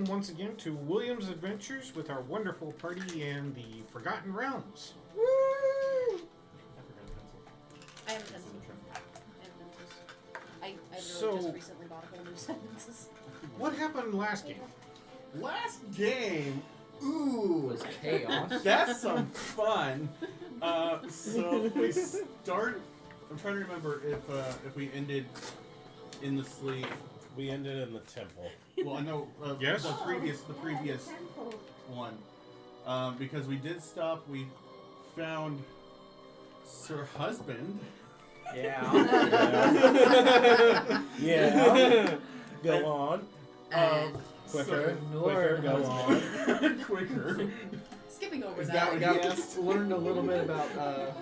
once again to William's Adventures with our wonderful party in the Forgotten Realms. Woo! I have a pencil. I literally just recently bought a whole new sentences. What happened last game? Last game, ooh, Was chaos. that's some fun. So we start. I'm trying to remember if we ended in the sleep. We ended in the temple. Well, I know Yes? the previous one, because we did stop. We found Sir Husband. Yeah. Yeah. Go on. Quicker, So- quicker, go on. Quicker. Skipping over Is that. that We what got he asked? learned a little bit about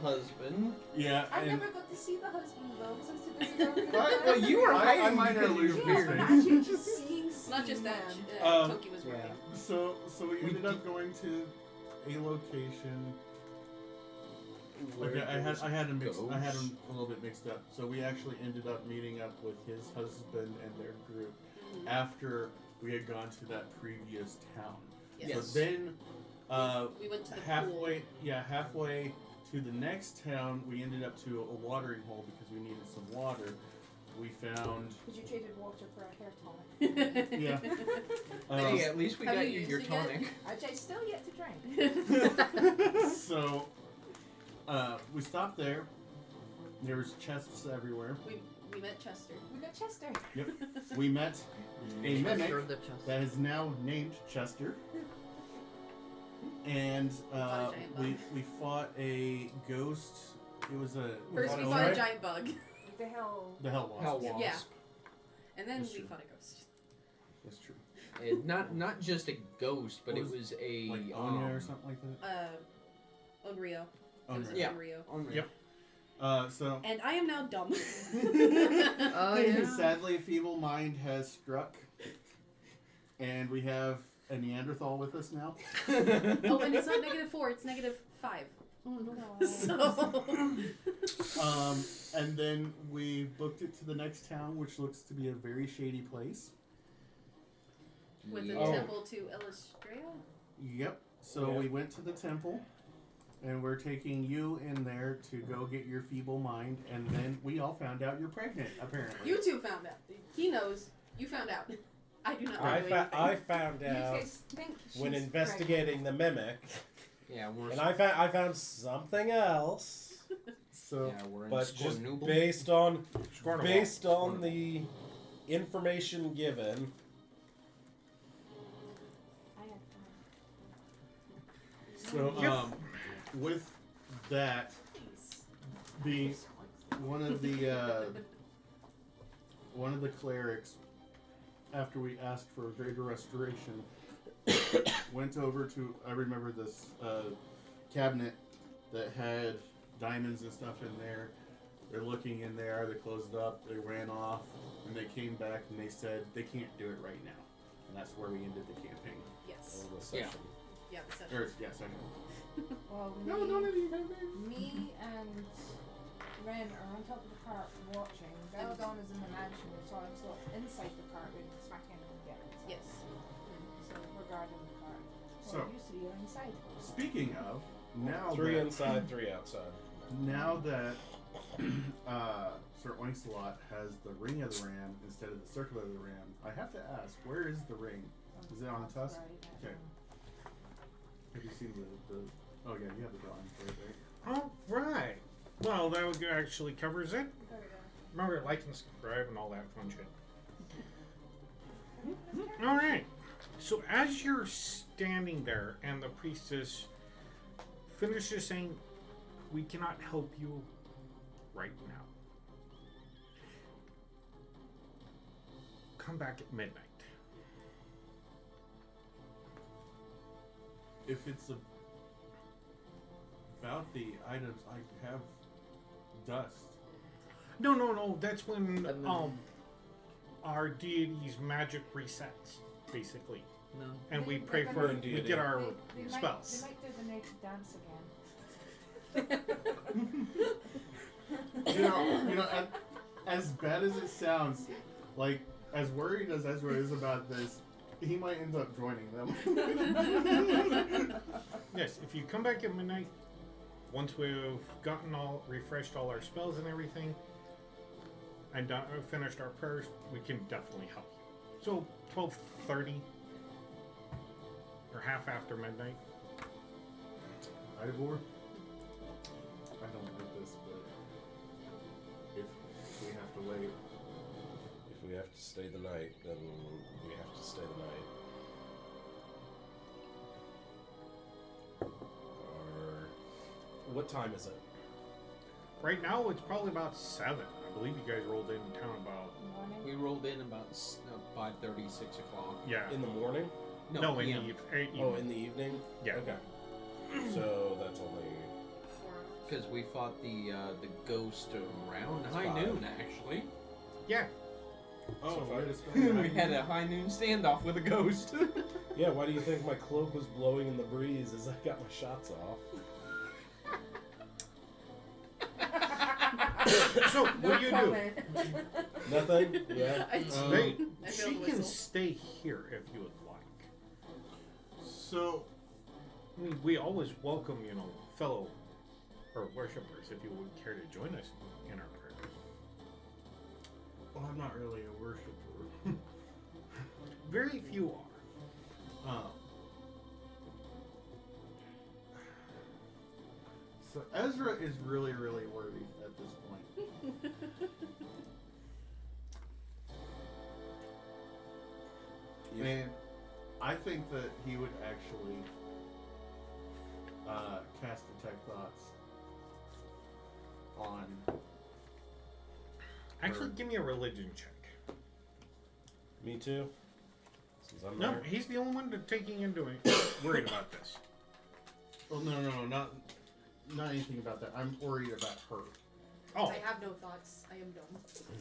husband. Yeah. I and never got to see the husband though, because I was too busy going to the Well, you were I hiding might because have you're lose weird. my actually just seeing Not just that. Um, Toki was working. So we ended up going to a location. Okay, I had them a little bit mixed up. So we actually ended up meeting up with his husband and their group after we had gone to that previous town. Yes. So then, We went to the halfway pool. to the next town, we ended up to a watering hole because we needed some water. We found Because you traded water for a hair tonic. yeah. Hey, at least we Have got you you used your it yet? tonic. I still yet to drink. So we stopped there. There was chests everywhere. we met Chester. We got Chester. Yep. We met a mimic Chester of the chest. that is now named Chester. And fought a giant bug. we fought a ghost. It was a First we was fought it a giant bug. The hell. the hell wasp. Hell wasp. Yeah. And then That's we true. fought a ghost. That's true. And not just a ghost, but What it was a Like Onya or something like that. Onryo. It was Onryo. an Yeah. Onryo. Unreal. Yep. So And I am now dumb. Oh yeah. sadly, a feeble mind has struck, and we have a Neanderthal with us now. Oh, and it's not -4, it's -5. Oh no. So And then we booked it to the next town, which looks to be a very shady place. with a Oh. temple to Illustria. Yep. So Yeah. we went to the temple, and we're taking you in there to go get your feeble mind, and then we all found out you're pregnant, apparently. You two found out. He knows. You found out. I do not know I anything. found You out guys think when she's investigating the mimic, Yeah, we're and I found something else. So we're in But just Scornooble. based on Scornable. the information given, pregnant? So with that, one of the clerics, after we asked for a greater restoration, went over to, I remember this cabinet that had diamonds and stuff in there. They're looking in there, they closed it up, they ran off, and they came back and they said they can't do it right now. And that's where we ended the campaign. Yes. the session. Yeah, the session. Or, yes, I know. Well, me and Ren are on top of the cart watching. Belladonna's in the mansion, so I'm still inside the cart with smacking and getting it. Yes. So we're guarding the cart. So- Well, you see you're inside. Speaking of, now 3 that, inside, 3 outside. now that Sir Oincelot has the ring of the ram instead of the circle of the ram, I have to ask, where is the ring? Is it on Tusk? Right, Okay. Have you seen the oh yeah, you have the drawing for it, right? All right. Well, that actually covers it. There we go. Remember, like and subscribe and all that fun shit. All right. So as you're standing there, and the priestess finishes saying, "We cannot help you right now. Come back at midnight." If it's about the items, I have dust. No. That's when our deity's magic resets, basically, No. and we pray for we get our They spells. might do the naked dance again. You know, as bad as it sounds, like as worried as Ezra is about this, He might end up joining them. Yes, if you come back at midnight, once we've refreshed all our spells and everything, and finished our prayers, we can definitely help you. So 12:30 or half after midnight. Ivor? I don't like this, but if we have to wait, If we have to stay the night, then we have to stay the night. Or what time is it? Right now, it's probably about 7. I believe you guys rolled in town about. Morning. We rolled in about 5:30, 6 o'clock. Yeah. In the morning? No, in PM. the Oh, in the evening? Yeah. Okay. So that's only. Because we fought the ghost around It's high 5. noon, actually. Yeah. oh, So wait a We second. had a high noon standoff with a ghost. Yeah, why do you think my cloak was blowing in the breeze as I got my shots off? So, what do you do? comment. Nothing? Yeah. I, They, I she failed the can whistle. stay here if you would like. So, I mean, we always welcome, fellow or worshippers if you would care to join us in our prayers. well, I'm not really a worshiper. Very few are. So Ezra is really, really worried at this point. And I think that he would actually cast Detect Thoughts on. Actually, give me a religion check. Me too? Since I'm No, there. he's the only one that's taking into it. Worried about this. Oh no, not anything about that. I'm worried about her. Oh, I have no thoughts. I am dumb.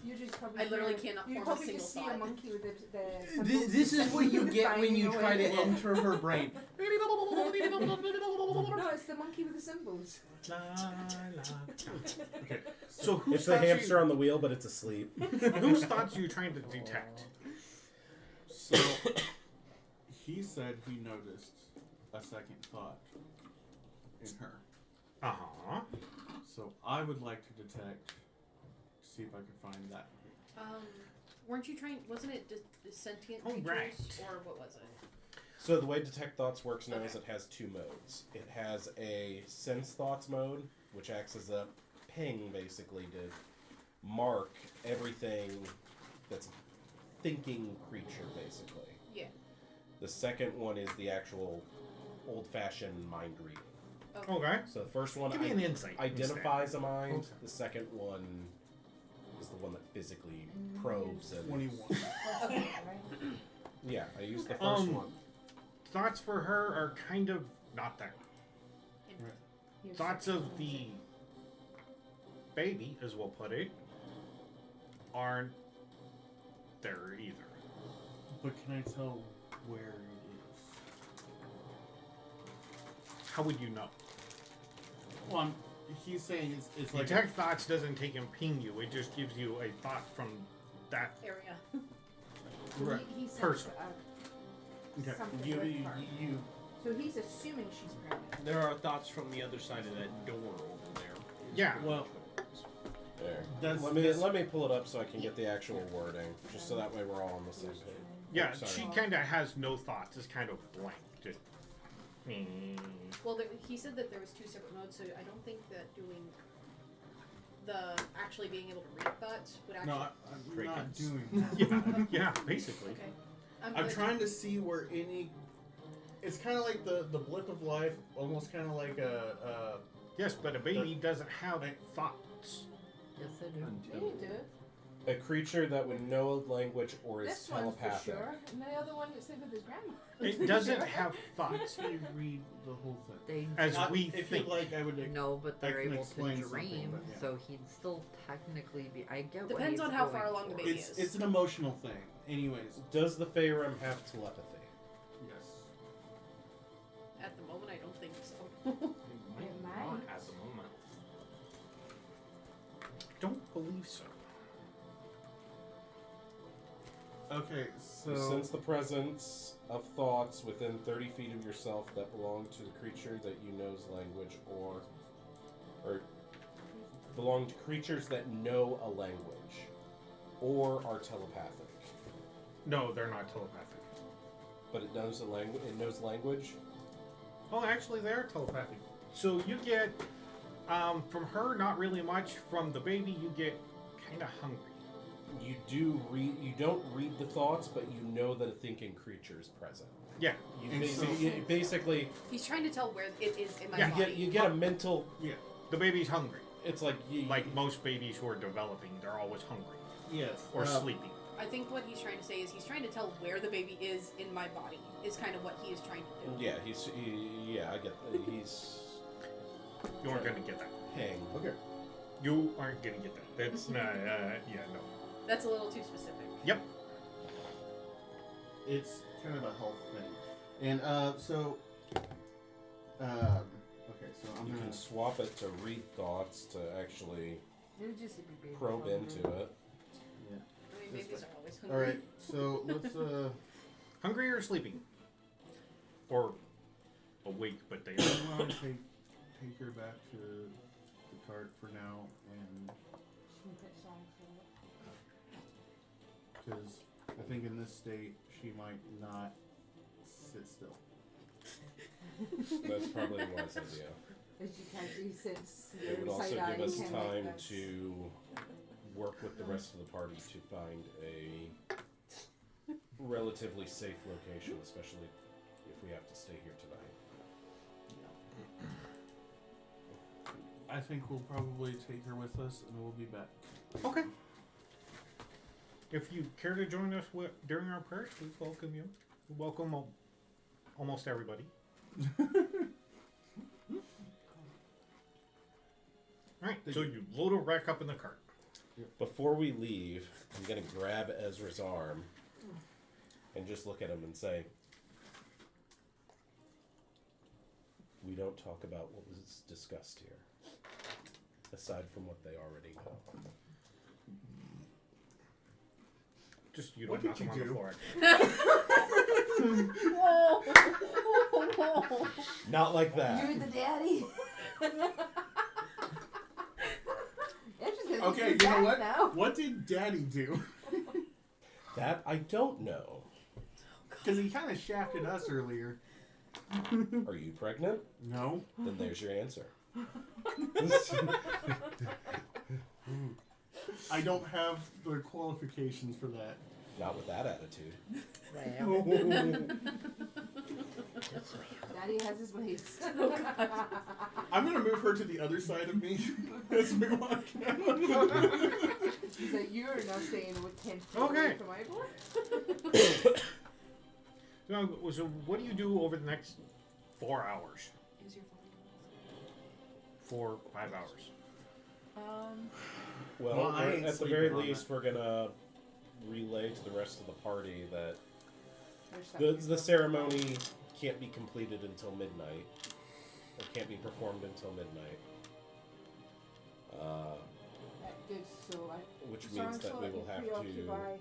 You just probably I literally hear- cannot you form a probably single just see thought. a monkey with the This is what you get when you try to enter. enter her brain. No, it's the monkey with the symbols. la, la. Okay. So whose It's the thoughts hamster on the wheel, but it's asleep. whose thoughts are you trying to detect? So he said he noticed a second thought in her. Uh huh. So I would like to detect, see if I can find that. Weren't you trying? Wasn't it just sentient Oh, creatures, right. or what was it? So the way Detect Thoughts works now is Okay. it has 2 modes. It has a Sense Thoughts mode, which acts as a ping, basically, to mark everything that's a thinking creature, basically. Yeah. The second one is the actual old-fashioned mind reading. Okay. So the first one Give me an insight. identifies a mind. Okay. The second one is the one that physically probes and 21. Right? yeah. I used the first Um, one. Thoughts for her are kind of not there. Here's Thoughts of the baby, as we'll put it, aren't there either. But can I tell where it How would you know? is? Well, he's saying it's like Detect thoughts doesn't take and ping you. It just gives you a thought from that. Area. Right. He said Person. Okay. something You, with you, her. you, So he's assuming she's pregnant. There are thoughts from the other side of that door over there. Yeah. well, There. Does Let me this- let me pull it up so I can get the actual wording, just so that way we're all on the same page. Yeah, Sorry. she kind of has no thoughts. It's kind of blank. Just. Well, he said that there was 2 separate modes, so I don't think that doing the actually being able to read thoughts would actually. no, I'm not Crickets. doing that. Yeah, yeah, basically. Okay. I'm good. trying to see where any. It's kind of like the blip of life, almost kind of like a. Yes, but a baby doesn't have thoughts. Yes, I do. Yeah, you do. A creature that would know language or is This one's for telepathic. sure. And the other one that's with his grandma. It doesn't have thoughts You read the whole thing. They as we If think. you'd like, I would. no, but they're can able to explain something, dream, but yeah. so he'd still technically be. I get what Depends he's on how going far along the for. baby It's is. it's an emotional thing. Anyways, Does the Faerun have telepathy? yes. At the moment, I don't think so. It It might might. not at the moment. Don't believe so. Okay, so You sense the presence of thoughts within 30 feet of yourself that belong to the creature that you know's language or belong to creatures that know a language or are telepathic. No, they're not telepathic. But it knows a language. It knows language. Oh, actually, they are telepathic. So you get, from her, not really much. From the baby, you get kind of hungry. You do read. You don't read the thoughts, but you know that a thinking creature is present. Yeah. Basically, He's trying to tell where it is in my Yeah, body. you get a mental. Yeah. The baby's hungry. It's like Like most babies who are developing, they're always hungry yes, or sleeping. I think what he's trying to say is he's trying to tell where the baby is in my body. Is kind of what he is trying to do. Yeah, I get. He's. You aren't gonna get that. Hang. Okay. You aren't gonna get that. That's not. Yeah, no. That's a little too specific. Yep. It's kind of a health thing, and okay, so I'm You gonna. can swap it to read thoughts to actually It would just be baby probe hungry. into it. I mean, babies are always hungry. All right, so let's Hungry or sleeping, or awake, but they. I want to take her back to the cart for now, and Snippet song for it. because I think in this state she might not sit still. That's probably a wise idea. As you can't do since It would also side-eye, give us you can't make time that. to work with the rest of the party to find a relatively safe location, especially if we have to stay here tonight. I think we'll probably take her with us, and we'll be back. Okay. If you care to join us during our prayers, we welcome you. We welcome almost everybody. Alright, so you load her back up in the cart. Before we leave, I'm going to grab Ezra's arm and just look at him and say, we don't talk about what was discussed here, aside from what they already know. Just you What don't knock did him you on the do? floor. Oh, Not like that. you're the daddy. Okay, you know what? Now. What did Daddy do? That I don't know. Because he kind of shafted us earlier. Are you pregnant? No. Then there's your answer. I don't have the qualifications for that. Not with that attitude. Daddy has his ways. I'm gonna move her to the other side of me as we walk out. He's like, you're not staying with 10 feet Okay. away from my door. So what do you do over the next 4 hours? Use your phone. 4 or 5 hours? Well, Well, I we're- ain't at the sleeping very on least, we're gonna relay to the rest of the party that There's the something ceremony can't be completed until midnight, or can't be performed until midnight. Good, so Which so means I'm that we will have preoccupied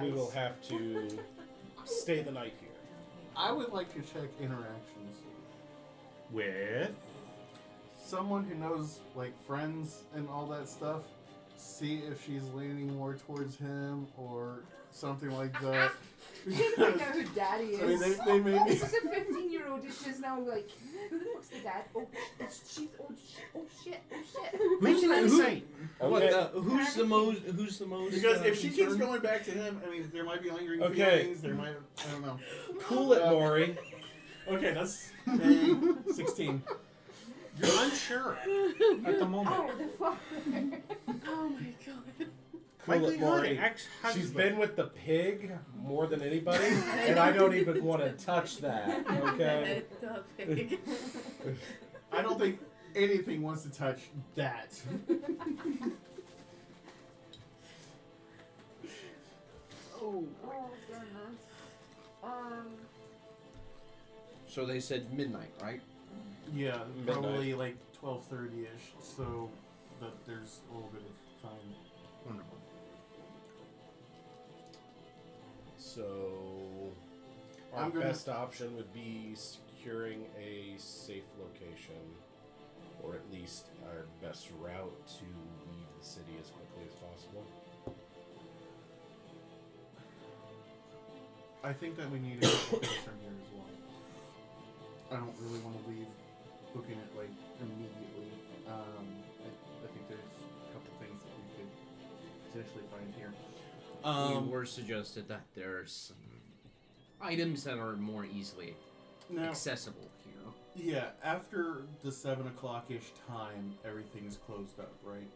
we will by- have to stay the night here. I would like to check interactions. With? Someone who knows, like, friends and all that stuff. See if she's leaning more towards him or something like that. You might know who daddy is. I mean, they may be. This is a 15-year-old. It's just now like, who the fuck's the dad? Oh, she's. Oh shit. Make an insight. Okay. Who's the most? Who's the most? Because if she keeps concerned? going back to him, I mean, there might be lingering Okay. feelings. There might, I don't know. Cool it, Maury. Okay, that's a 16. You're unsure at the moment. Oh, the fuck. Oh my god. Cool it, Likelihood Maury. ex-husband. She's been with the pig more than anybody, and I don't even want to touch that. Okay. The pig. I don't think anything wants to touch that. Oh goodness. So they said midnight, right? Yeah, Midnight. probably like 12:30ish, so that there's a little bit of time. Wonderful. So, our I'm gonna- best option would be securing a safe location, or at least our best route to leave the city as quickly as possible. I think that we need a couple things from here as well. I don't really want to leave booking it like immediately. I think there's a couple things that we could potentially find here. We were suggested that there's some items that are more easily Now, accessible here. yeah, after the 7 o'clock-ish time, everything's closed up, right?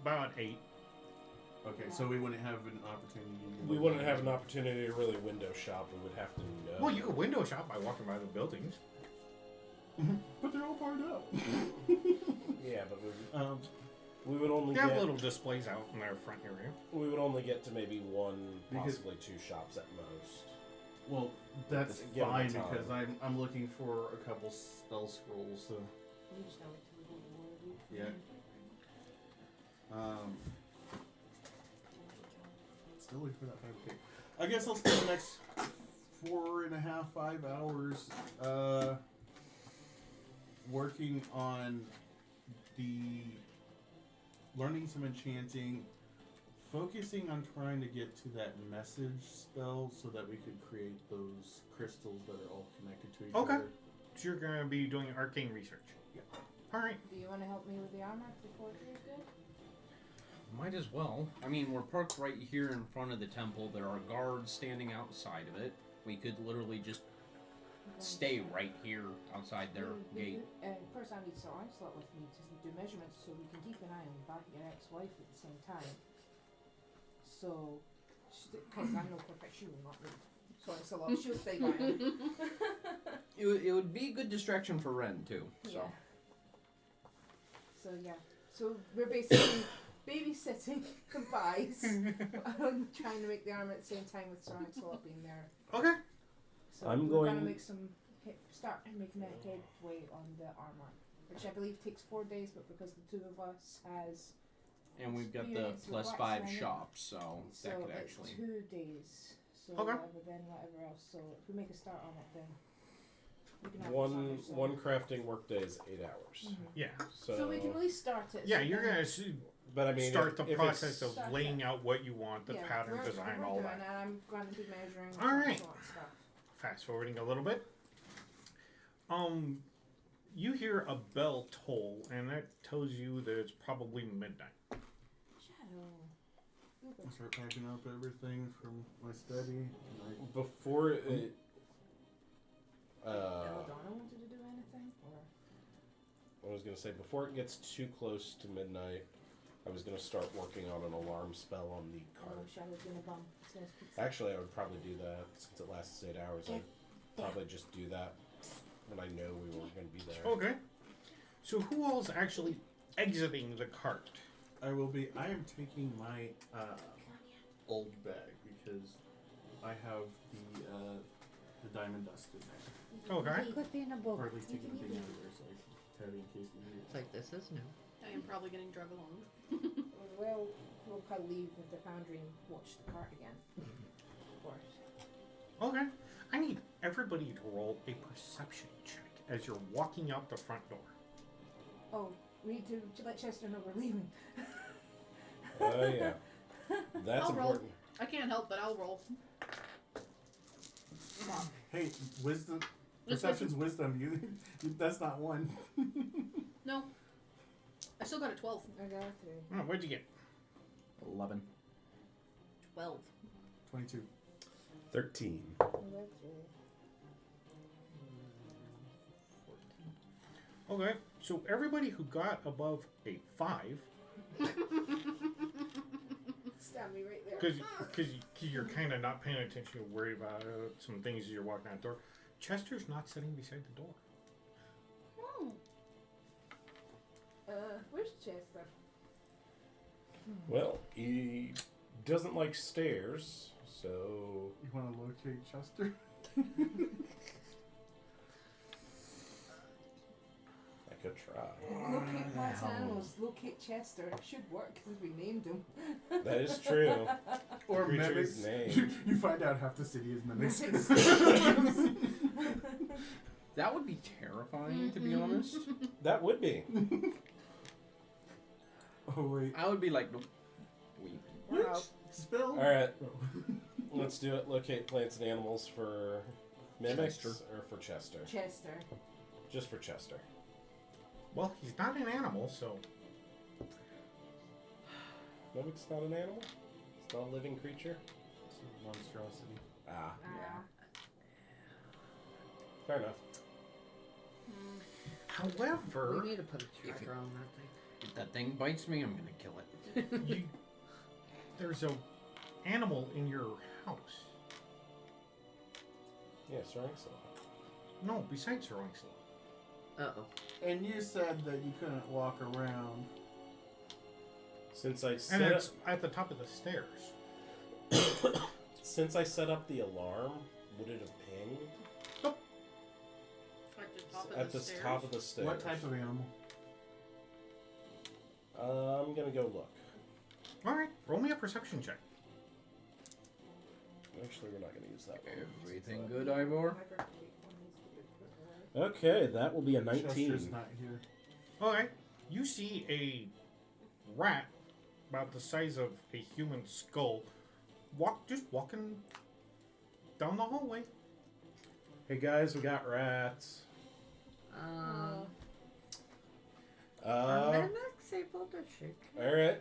About 8. Okay, so we wouldn't have an opportunity to... We wouldn't have an opportunity to really window shop. We would have to know. Well, you could window shop by walking by the buildings. But they're all barred up. Yeah, but we Um, would only They have get little displays out in their front area. we would only get to maybe one, Because- possibly 2 shops at most. well, that's Give 'em fine time. because I'm looking for a couple spell scrolls. So You just gotta wait till we go to war, dude. yeah. Still waiting for that 5K. I guess I'll spend the next 4.5, 5 hours working on the learning some enchanting, focusing on trying to get to that message spell so that we could create those crystals that are all connected to each Okay. other. So you're going to be doing arcane research. Yeah. All right. Do you want to help me with the armor before it goes good? Might as well. I mean, we're parked right here in front of the temple. There are guards standing outside of it. We could literally just stay right here outside their gate. Of course, I need Sir Onslaught with me to do measurements so we can keep an eye on the back of your ex-wife at the same time. So, because I know for a fact she will not move. So Onslaught, she'll stay by him. It would be a good distraction for Ren, too. So. Yeah. So yeah. So we're basically babysitting goodbyes. I'm trying to make the armor at the same time with Sir Onslaught being there. Okay. So I'm we're going- gonna make start making a headway on the armor, which I believe takes 4 days, but because the two of us has And we've got the experience with +5 blacksmithing, shops, so that could it's actually. 2 days. So Okay. whatever else. So if we make a start on it, then we can have One crafting workday is 8 hours. Mhm. Yeah. So we can at least start it. Yeah, so you're then- going to But I mean, start the if process it's, of laying out what you want, the yeah, pattern, we're design, all doing that. it, and I'm going to be measuring. All right. so on stuff. Fast forwarding a little bit. You hear a bell toll, and that tells you that it's probably midnight. Shadow. I start packing up everything from my study. And before it. Belladonna wanted to do anything? Or I was gonna say before it gets too close to midnight, I was gonna start working on an alarm spell on the oh, cart. Shadow's gonna bum. It's gonna speak. Actually, I would probably do that since it lasts 8 hours. Yeah. I'd probably just do that when I know we were gonna be there. Okay. So who all's actually exiting the cart? I am taking my old bag because I have the diamond dust in there. Okay. It could be in a book. Or at least take anything out of there so I can have it in case we need It's it. like, this is new. I am probably getting drug along. We'll probably leave with the foundry and watch the cart again. Of course. Okay. I need everybody to roll a perception check as you're walking out the front door. Oh, we need to let Chester know we're leaving. Oh yeah, that's I'll roll. important. I can't help but I'll roll. Hey, wisdom. Perception's wisdom. You that's not one. No. I still got a 12. I got 3. Oh, what'd you get? 11. 12. 22. 13. I got 3. Okay. So everybody who got above a 5, Stab me right there. because you're kind of not paying attention, you're worried about some things as you're walking out the door. Chester's not sitting beside the door. Where's Chester? Well, he doesn't like stairs, so You want to locate Chester? I Good try. Locate plants and animals. Locate Chester. It should work because we named him. That is true. Or Creature's mimics. name. You find out half the city is mimics. That would be terrifying, to be honest. That would be. Oh wait. I would be like, nope. Weak. We're out. Spell. All right. Let's do it. Locate plants and animals for mimics Chester. or for Chester? Chester. Just for Chester. Well, he's not an animal, so Mimic's not an animal? It's not a living creature? It's a monstrosity. Ah, Yeah. fair enough. however, We need to put a tracker on that thing. If that thing bites me, I'm gonna kill it. you, there's a animal in your house. Yeah, Sranxalot. No, besides Sir Lancelot. Uh-oh. And you said that you couldn't walk around. Since I And set it's up, at the top of the stairs. since I set up the alarm, would it have pinged? At the top of At the the stairs. top of the stairs. What type of animal? I'm gonna go look. Alright, roll me a perception check. Actually, we're not gonna use that one. Everything good, Ivor? Okay, that will be a 19. Chester's not here. Alright, you see a rat about the size of a human skull just walking down the hallway. Hey guys, we got rats. Are mimics able to shake? Alright.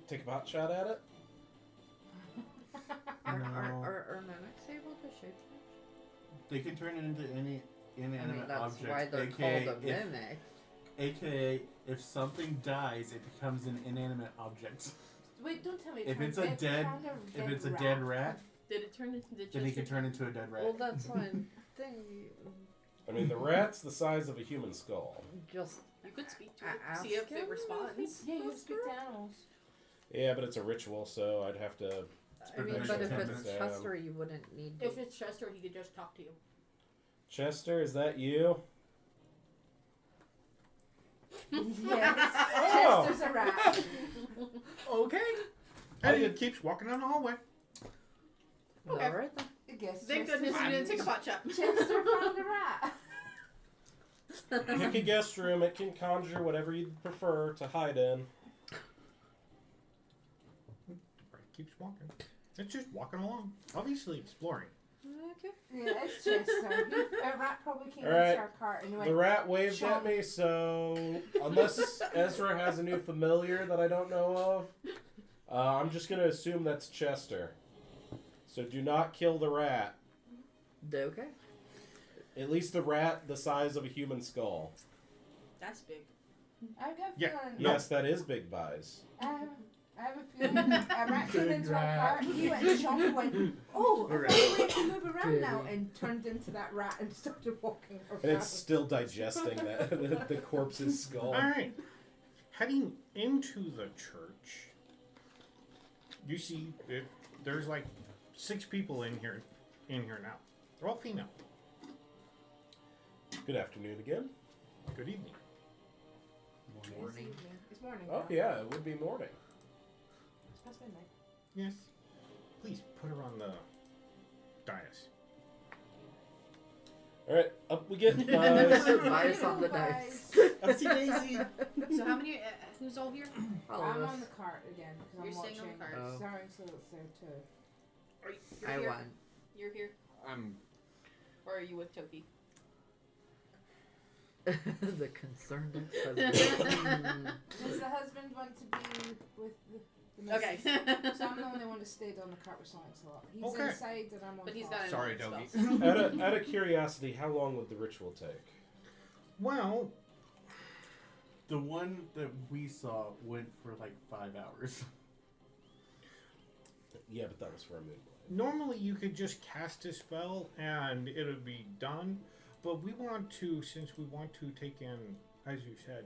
Take a pot shot at it. Are No. mimics able to shape? They can turn it into any I mean, inanimate that's object. why they're AKA called a if- mimic. AKA, if something dies, it becomes an inanimate object. Wait, don't tell me. If turns it's a it dead, kind of if it's a dead rat, Did it turn into then he just can turn into a dead rat. Well, that's one thing. I mean, the rat's the size of a human skull. Just You could speak to I it, asked see if him it if responds. Yeah, you speak to animals. Yeah, but it's a ritual, so I'd have to. I mean, Prevention but if attendants. it's Chester, you wouldn't need to. If it's Chester, he could just talk to you. Chester, is that you? Yes. Oh. Chester's a rat. Okay. And he keeps walking down the hallway. Okay. All right then. I guess. Thank Chester's- goodness you didn't take a pot shot. Chester found a rat. Pick a guest room. It can conjure whatever you'd prefer to hide in. Right, keeps walking. It's just walking along. Obviously exploring. Okay. Yeah, it's Chester. A rat probably came Alright. into our cart and he The went. rat waved Shut at me, so unless Ezra has a new familiar that I don't know of, I'm just going to assume that's Chester. So do not kill the rat. Okay. At least the rat the size of a human skull. That's big. I've got a Yeah. feeling. Yes, that is big buys. I have a feeling a rat came Big into our rat. cart and he went jump and went, oh, I've got a way to move around Big. now, and turned into that rat and started walking around. And it's still digesting the corpse's skull. Alright. Heading into the church, you see there's like 6 people in here now. They're all female. Good afternoon again. Good evening. It's evening. It's morning. Oh now. yeah, it would be morning. It's past midnight. Yes. Please put her on the dais. All right, up we get. Bias on the dice. Upsy daisy. So how many? Who's all here? All I'm of on us. the cart again because You're I'm staying on watching. the cart. Oh. Sorry, so it's there too. You're I here. won. You're here, I'm. or are you with Toki? The concerned ex-husband. Does the husband want to be with the Okay. missus? So I'm the only one who stayed on the cart with Lancelot. He's Okay. inside and I'm on But he's top. got Sorry, another Togi. spell. Out of curiosity, how long would the ritual take? Well, The one that we saw went for like 5 hours. Yeah, but that was for a moonblade. normally you could just cast a spell and it would be done. But we want to, since we want to take in, as you said,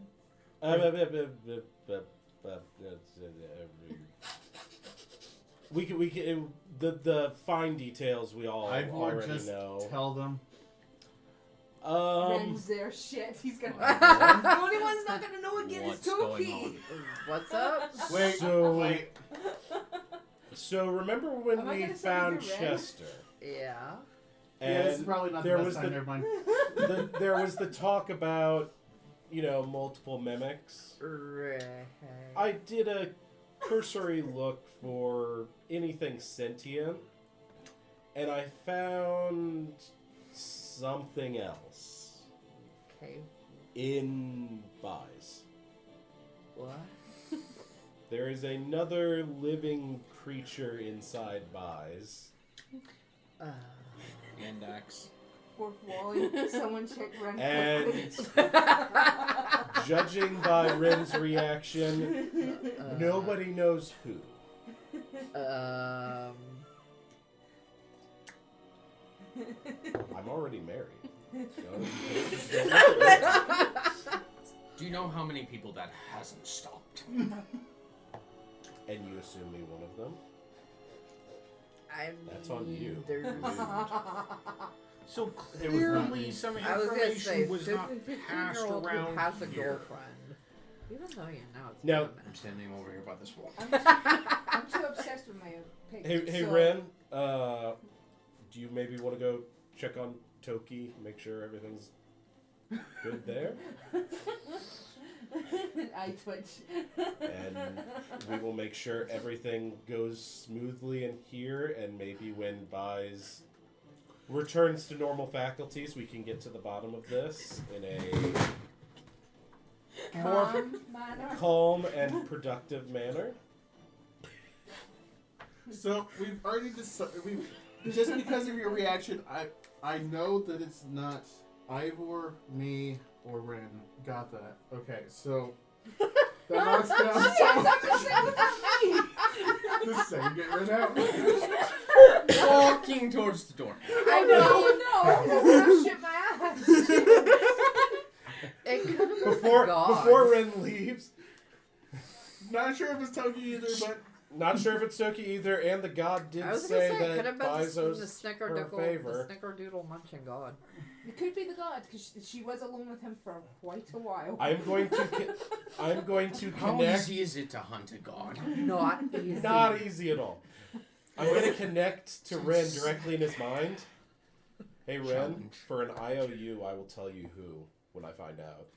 we can the fine details we all Ivor already just know. tell them. Ren's there. Shit, he's gonna. Uh, The only one's not gonna know again is What's going Toki. What's up? Wait, So, so remember when Am I we gonna say found you're red? Chester? Yeah. yeah, And this is probably not there the was best time. Never mind. there was the talk about, multiple mimics. Right. I did a cursory look for anything sentient, and I found something else Okay. in Buys. What? There is another living creature inside Buys. Index. Fourth wall. Someone check Ren. And judging by Rin's reaction, nobody knows who. I'm already married. Do you know how many people that hasn't stopped? And you assume me one of them? I That's on mean, you. There's... So It was not clearly me. some I was gonna say, information was not passed 15-year-old around who has a here. girlfriend. Even though you know it's No. women. I'm standing over here by this wall. I'm too obsessed with my pig. Hey, so... Ren, do you maybe want to go check on Toki, make sure everything's good there? I twitch. And we will make sure everything goes smoothly in here, and maybe when Buys returns to normal faculties, we can get to the bottom of this in a more Calm manner. calm and productive manner. So we've already decided. Just because of your reaction, I know that it's not Ivor, me, or Ren. Got that? Okay, so that knocks down the same. Get Ren out. Walking towards the door. I know. No, shit my ass. It could have been the god. Before Ren leaves, Not sure if it's Toki either, but not sure if it's Toki either, and the god did I was gonna say say, it could have that been Bizo's the her favor. snickerdoodle munching god. It could be the god because she was alone with him for quite a while. I'm going to How connect. easy is it to hunt a god? Not easy. Not easy at all. I'm going to connect to Ren directly in his mind. Hey Ren, Challenge. for an IOU, I will tell you who when I find out.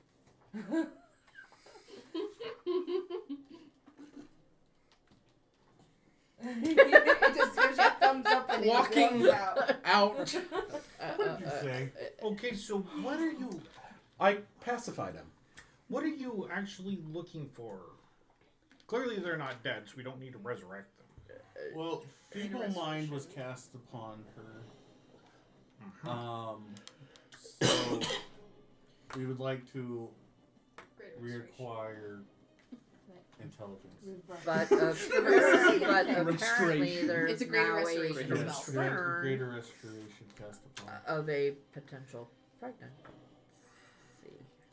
It just gives you a thumbs up and Walking it out. out. What did you say? Okay, so what are you? I pacified him. What are you actually looking for? Clearly, they're not dead, so we don't need to resurrect them. well, feeble mind was cast upon her. So we would like to Great restoration. reacquire intelligence. But apparently Restoration. there's It's a greater now restoration a spell. concern Greater restoration cast upon. of a potential pregnancy.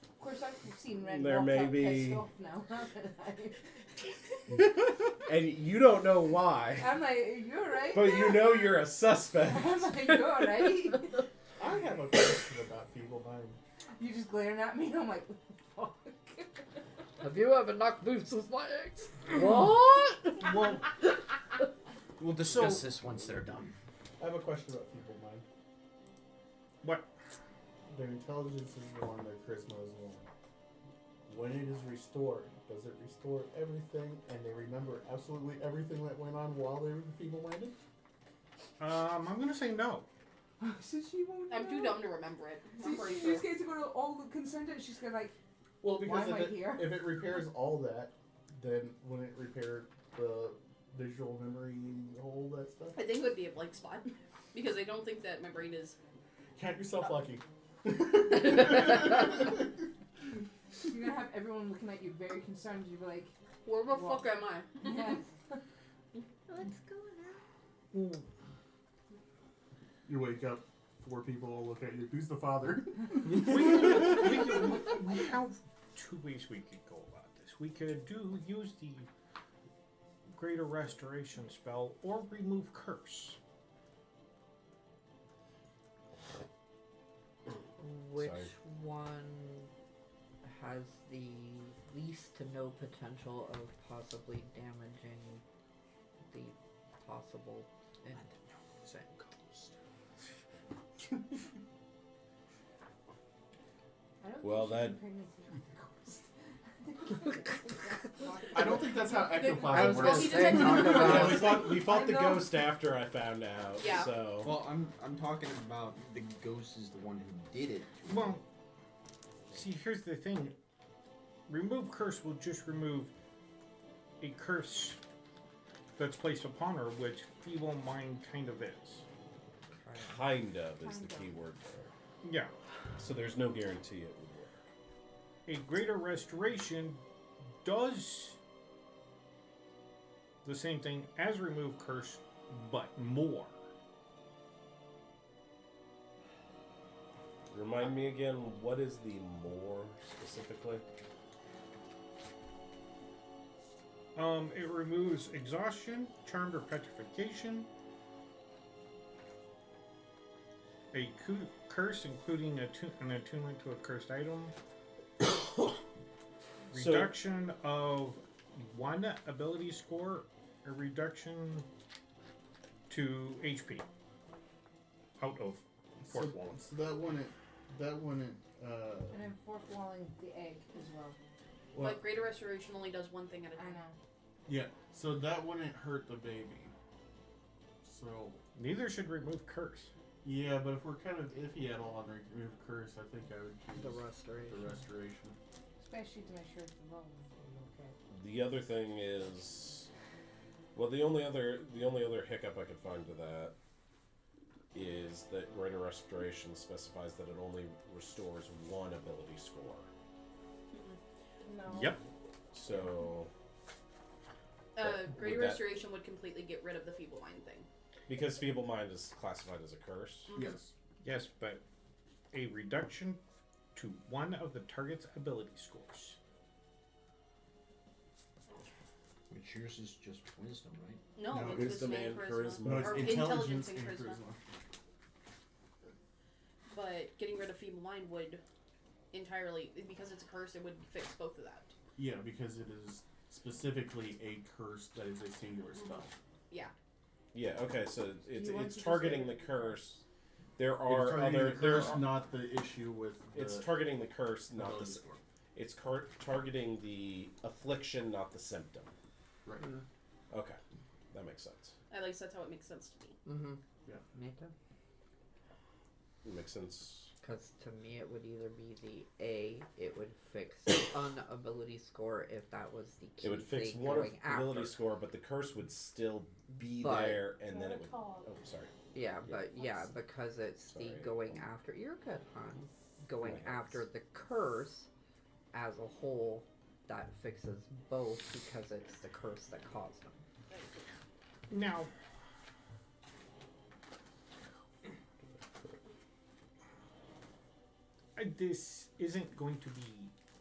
Of course, I've seen Red There walk may out be- pissed off now. And you don't know why, I'm like, you're right. but you know you're a suspect. I'm like, you're right. I have a question about feeble mind. You just glaring at me. I'm like, what the fuck? Have you ever knocked boots with my ex? What? Well, We'll discuss this once they're done. I have a question about feeble mind. what? Their intelligence is one, their charisma is one. When it is restored, does it restore everything and they remember absolutely everything that went on while they were feeble-minded? I'm gonna say no. So she won't. I'm too dumb to remember it. So I'm pretty she's sure. going to go to all the concerned and she's going to like, Well, Why because am I here? if it repairs all that, then wouldn't it repair the visual memory, all that stuff? I think it would be a blank spot because I don't think that my brain is. Count yourself lucky. you're going to have everyone looking at you very concerned. You'll be like, Where the Well- fuck am I? yeah. What's going on? You wake up, 4 people all look at you. Who's the father? we have 2 ways we could go about this. We could use the Greater Restoration spell or remove curse. Which Sorry. one has the least to no potential of possibly damaging the possible end? I don't Well, think she that- can pregnancy. I don't think that's how I ectoplasm was Well, works. he gonna say, detected talk it. about- Yeah, we fought I the know. ghost after I found out. Yeah. So Well, I'm talking about the ghost is the one who did it. Well, see, here's the thing. Remove curse will just remove a curse that's placed upon her, which feeble mind kind of is. kind of is the Kind of. key word there. Yeah. So there's no guarantee it would work. A greater restoration does the same thing as remove curse, but more. Remind me again, what is the more specifically? It removes exhaustion, charmed or petrification, a curse including an attunement to a cursed item, reduction of 1 ability score, a reduction to HP out of fourth wall. So that one, And then fourth walling the egg as well. well, But greater restoration only does one thing at a I time. know. yeah. So that wouldn't hurt the baby. So Neither should remove curse. yeah, but if we're kind of iffy at all on remove curse, I think I would choose The restoration. the restoration. Especially to make sure it's the wrong one. Okay. The other thing is, well, the only other hiccup I could find to that is that greater restoration specifies that it only restores 1 ability score. No. Yep. So Greater would that- restoration would completely get rid of the feeble mind thing. because feeble mind is classified as a curse. Mhm. Yes. Yes, but a reduction to 1 of the target's ability scores. Which yours is just wisdom, right? No, No, it's wisdom wisdom and and charisma. No, it's Or intelligence and charisma. charisma. But getting rid of feeble mind would entirely, because it's a curse, it would fix both of that. Yeah, because it is specifically a curse that is a singular spell. Yeah. Yeah. Okay. So you want it's to targeting the just- curse. There It's are targeting other the curse, there are, not the issue with the it's targeting the curse, not the ability s- score. it's targeting the affliction, not the symptom. Right. Okay, that makes sense. At least that's how it makes sense to me. Mm-hmm. Yeah. Me too. It makes sense. Because to me, it would either be the A, it would fix an ability score if that was the key It would fix thing one going ability after. score, but the curse would still be But- there, and then it would. Oh, sorry. Yeah, but yeah, because it's the Sorry. going after. You're good, hon. Going My hands. after the curse as a whole, that fixes both because it's the curse that caused them. Now, this isn't going to be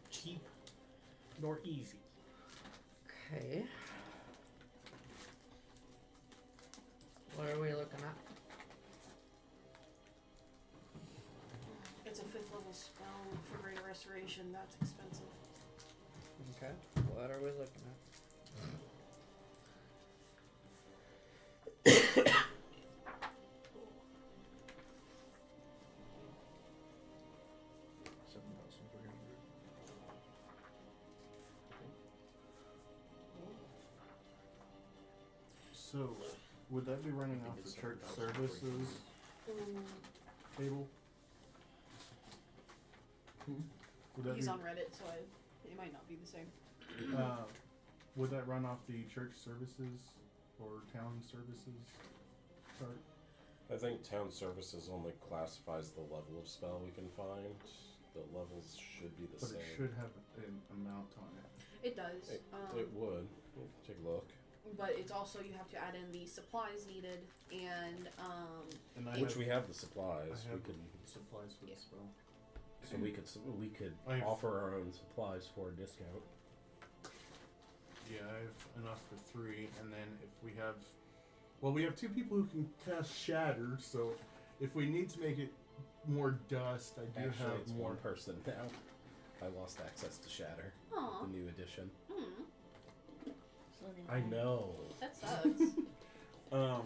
cheap nor easy. Okay. What are we looking at? It's a 5th level spell for greater restoration. That's expensive. Okay. What are we looking at? So, would that be running off the church services table? Would that He's be, on Reddit, so it might not be the same. would that run off the church services or town services chart? I think town services only classifies the level of spell we can find. The levels should be the But same. it should have an amount on it. It does. It would. Take a look. But it's also, you have to add in the supplies needed and And I Which have, we have the supplies. I have We could, supplies for Yeah. the spell. so we could I have- offer our own supplies for a discount. Yeah, I have enough for 3, and then if we have, well, we have 2 people who can cast Shatter, so if we need to make it more dust. I do Actually, have it's more. one person now. I lost access to Shatter, Aw. the new edition. So I know. That sucks.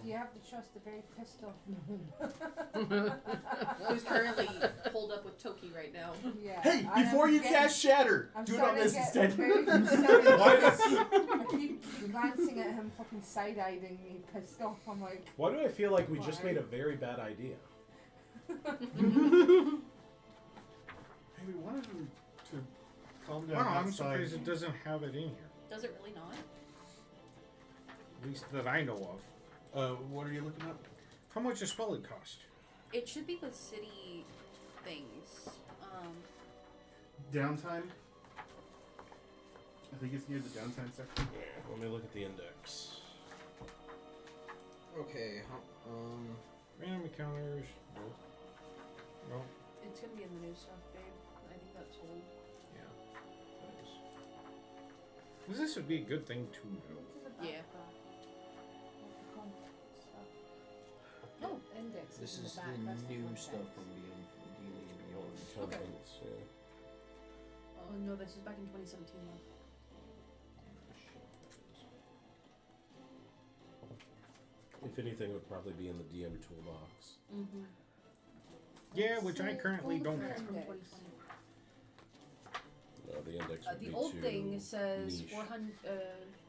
You have to trust the very pissed off Who's currently pulled up with Toki right now. Yeah. Hey, I am before you getting- cast Shatter, I'm do it on starting this to get instead. very concerned. Why, I keep glancing at him, fucking side-eyeing me, pissed off. I'm like, why do I feel like we just Why? made a very bad idea? Hey, we wanted him to calm down Wow, I'm outside. surprised it doesn't have it in here. Does it really not? At least that I know of. What are you looking at? How much a spell it cost? It should be with city things. Downtime. I think it's near the downtime section. Let me look at the index. Okay. Random encounters. No. It's gonna be in the new stuff, babe. I think that's old. Yeah. That is. This would be a good thing to know. Yeah. Oh, index. This in is the, the back. That's new context. stuff from Beyond D&D Beyond. Okay. Contents, yeah. Oh no, this is back in 2017 though. If anything, it would probably be in the DM toolbox. Mm-hmm. Yeah, which I currently don't have. From 2020. No, the index would The be old too thing says niche.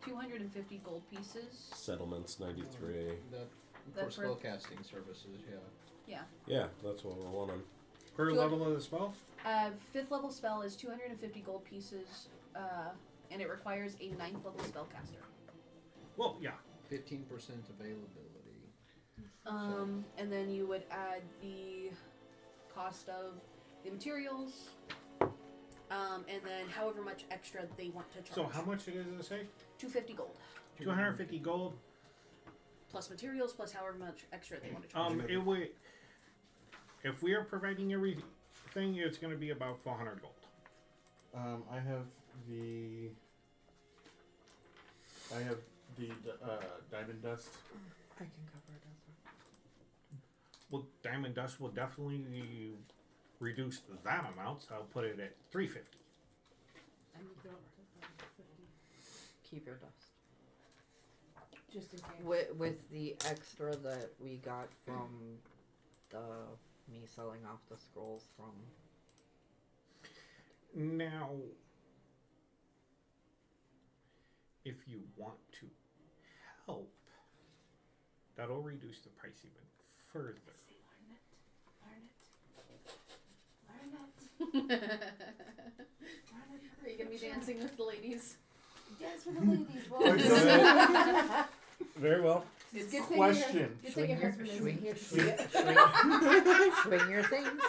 250 gold pieces. Settlements 93. That That for for- spellcasting services, yeah. Yeah, that's what we're wanting. Per Good. level of the spell? 5th level spell is 250 gold pieces, and it requires a 9th level spellcaster. Well, yeah. 15% availability. And then you would add the cost of the materials, and then however much extra they want to charge. So how much it is to say? 250 gold 250 gold. plus materials plus however much extra they want to charge. It would. If we are providing everything, it's going to be about 400 gold. I have the diamond dust. I can cover it as Well, diamond dust will definitely reduce that amount, so I'll put it at 350. keep your dust. Just in case. With the extra that we got from me selling off the scrolls from. Now, if you want to help, that'll reduce the price even further. Are you gonna be dancing with the ladies? Dance with the ladies, boys. Very well. It's Good thing Question. Good thing your husband isn't here to see it. Swing your things.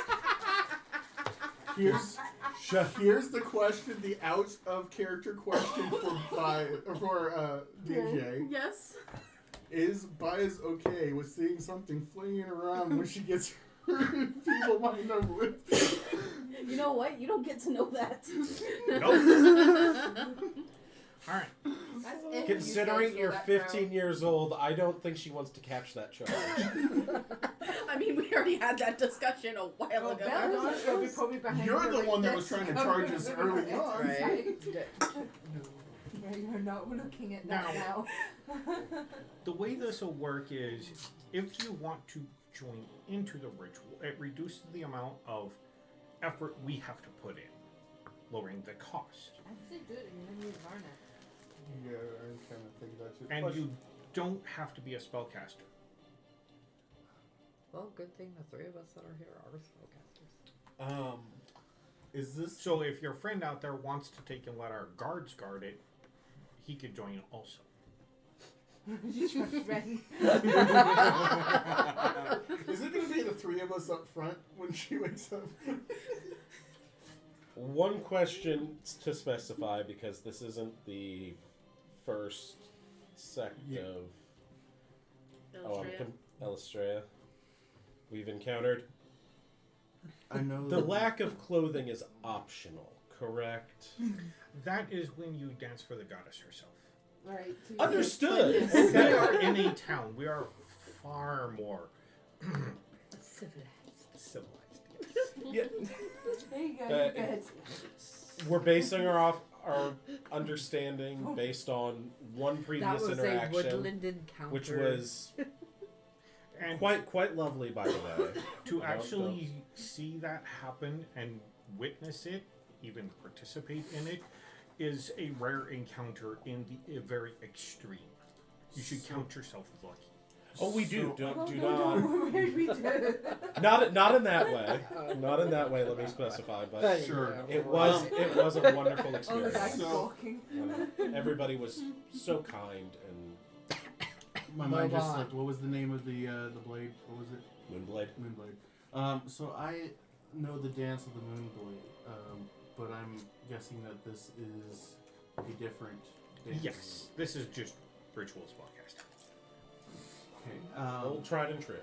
Here's the question, the out of character question for DJ. Yes. Is Bias okay with seeing something flinging around when she gets her feeble mind over with? You know what? You don't get to know that. Nope. All right. That's if Considering you you're schedule that 15 years old, I don't think she wants to catch that charge. I mean, we already had that discussion a while Well, ago. Bella's gonna be probably behind You're her the like one that this. was trying to charge us early on. Right. Yeah, you're not looking at that now. The way this will work is, if you want to join into the ritual, it reduces the amount of effort we have to put in, lowering the cost. I'd say do it and then you learn it. Yeah, I kind of think that's it. And Plus, you don't have to be a spellcaster. Well, good thing the three of us that are here are spellcasters. is this So if your friend out there wants to take and let our guards guard it, he could join also. Is it going to be the three of us up front when she wakes up? One question to specify, because this isn't the first sect Yeah. of Illustria. Illustria we've encountered. I know The lack of clothing is optional, correct? That is when you dance for the goddess herself. Right. So Understood. We Okay. are in a town. We are far more Civilized. civilized. Yeah, There you go. But- Good. we're basing our understanding based on one That previous was a interaction, woodland encounter. which was And quite lovely, by the way. to Don't- actually see that happen and witness it, even participate in it, is a rare encounter in the very extreme. You should count yourself lucky. Oh, we do. Do not. We do. Not in that way. Not in that way. Let me specify. But Sure. it was a wonderful Oh, the experience. guy's So- talking. Everybody was so kind and My mind just Move on. slipped. What was the name of the blade? What was it? Moonblade. Moonblade. So I know the dance of the Moonblade, but I'm guessing that this is a different dance. Yes, this is just Rituals podcast. Okay. Old tried and true.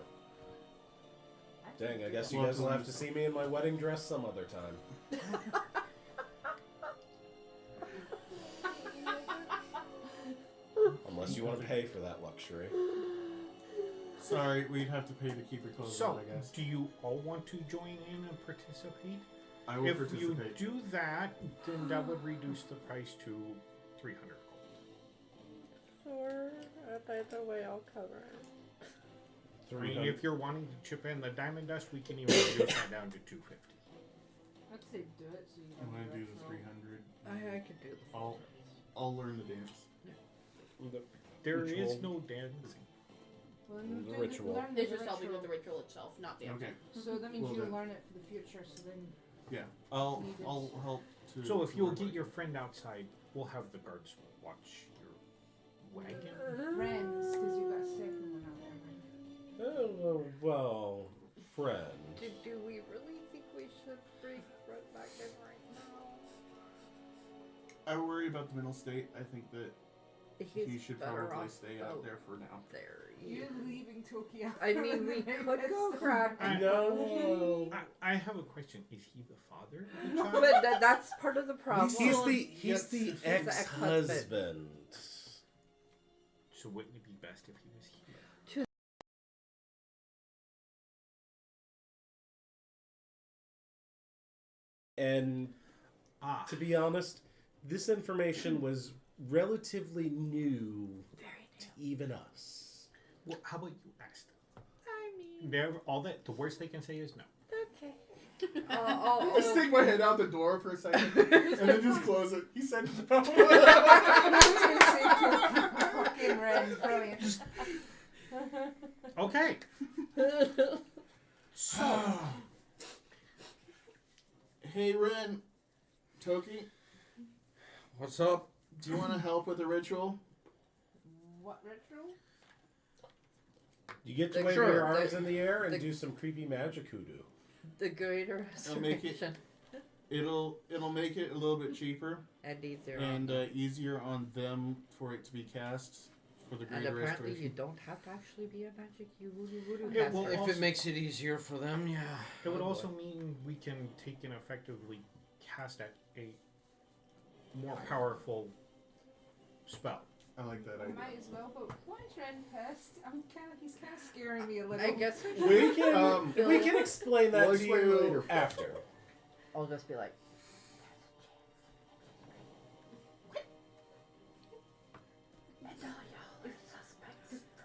Dang, I guess you Well, guys will have to see me in my wedding dress some other time. Unless you want to pay for that luxury. Sorry, we'd have to pay to keep your clothes So, on, I guess. do you all want to join in and participate? I will If you participate. do that, then that would reduce the price to 300 gold. Sure. By the way, I'll cover it. I mean, if you're wanting to chip in the diamond dust, we can even reduce that down to 250. I'd say do it so you I'm don't gonna do the retro. 300. I could do the I'll learn the dance. There Ritual. is no dancing. Well, The do ritual. learn the It's just helping ritual. with the ritual itself, not the Okay. So that means Well, you'll then- learn it for the future. So then Yeah. I'll Needed. help to. So if to you'll learn get what- your friend outside, we'll have the guards watch your wagon. friends, because you got a second one out there. Oh, well, friend. Do we really think we should bring Fred back in right now? I worry about the mental state. I think that He's he should better probably off stay out there for now. there. You're leaving Tokyo. I mean, we could go grab I- No. I have a question. Is he the father? of the child? But that's part of the problem. He's the Yes, the he's the ex-husband. So wouldn't it be best if he was here? And Ah, to be honest, this information was relatively new to even us. well, how about you ask them? I mean, They're, all that the worst they can say is no. okay. I'll I stick my head out the door for a second and then just close it. He said no. Fucking Ren, brilliant. Okay. So Hey Ren, Toki, What's up? do you want to help with the ritual? What ritual? You get to The- wave sure, your arms the- in the air and the- do some creepy magic hoodoo. the greater I'll make it- restoration It'll make it a little bit cheaper and easier. and easier on them for it to be cast for the And greater apparently you restoration. don't have to actually be a magic voodoo Yeah, well, caster. If also- it makes it easier for them, yeah. it would Oh, boy. also mean we can take and effectively cast at a more powerful spell. I like that I idea. might as well, but why is Ren pissed? He's kind of scaring me a little. I guess We can Phil- we can explain that We'll to explain you later. after. I'll just be like,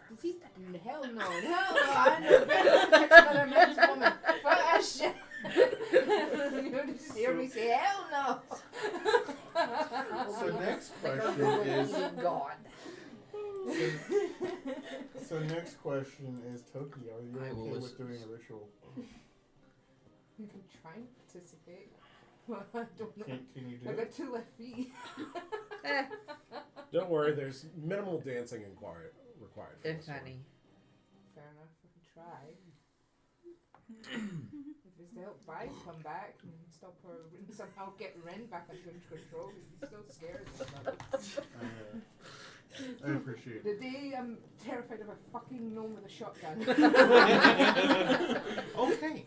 Does he? Hell no. Hell no. I know better than another man's woman. Fuck that shit. You just hear me say, hell no. So next like a question little is eating god. so next question is Toki, are you I will okay with listen. doing a ritual? You can try and participate. Well, I don't know. Can you do I it? got 2 left feet. Eh, Don't worry, there's minimal dancing required for if this one. any. Fair enough, I can try. If it's to help Vi come back and stop her and somehow get Ren back under control, he's so scared. I appreciate The it. day I'm terrified of a fucking gnome with a shotgun. Okay.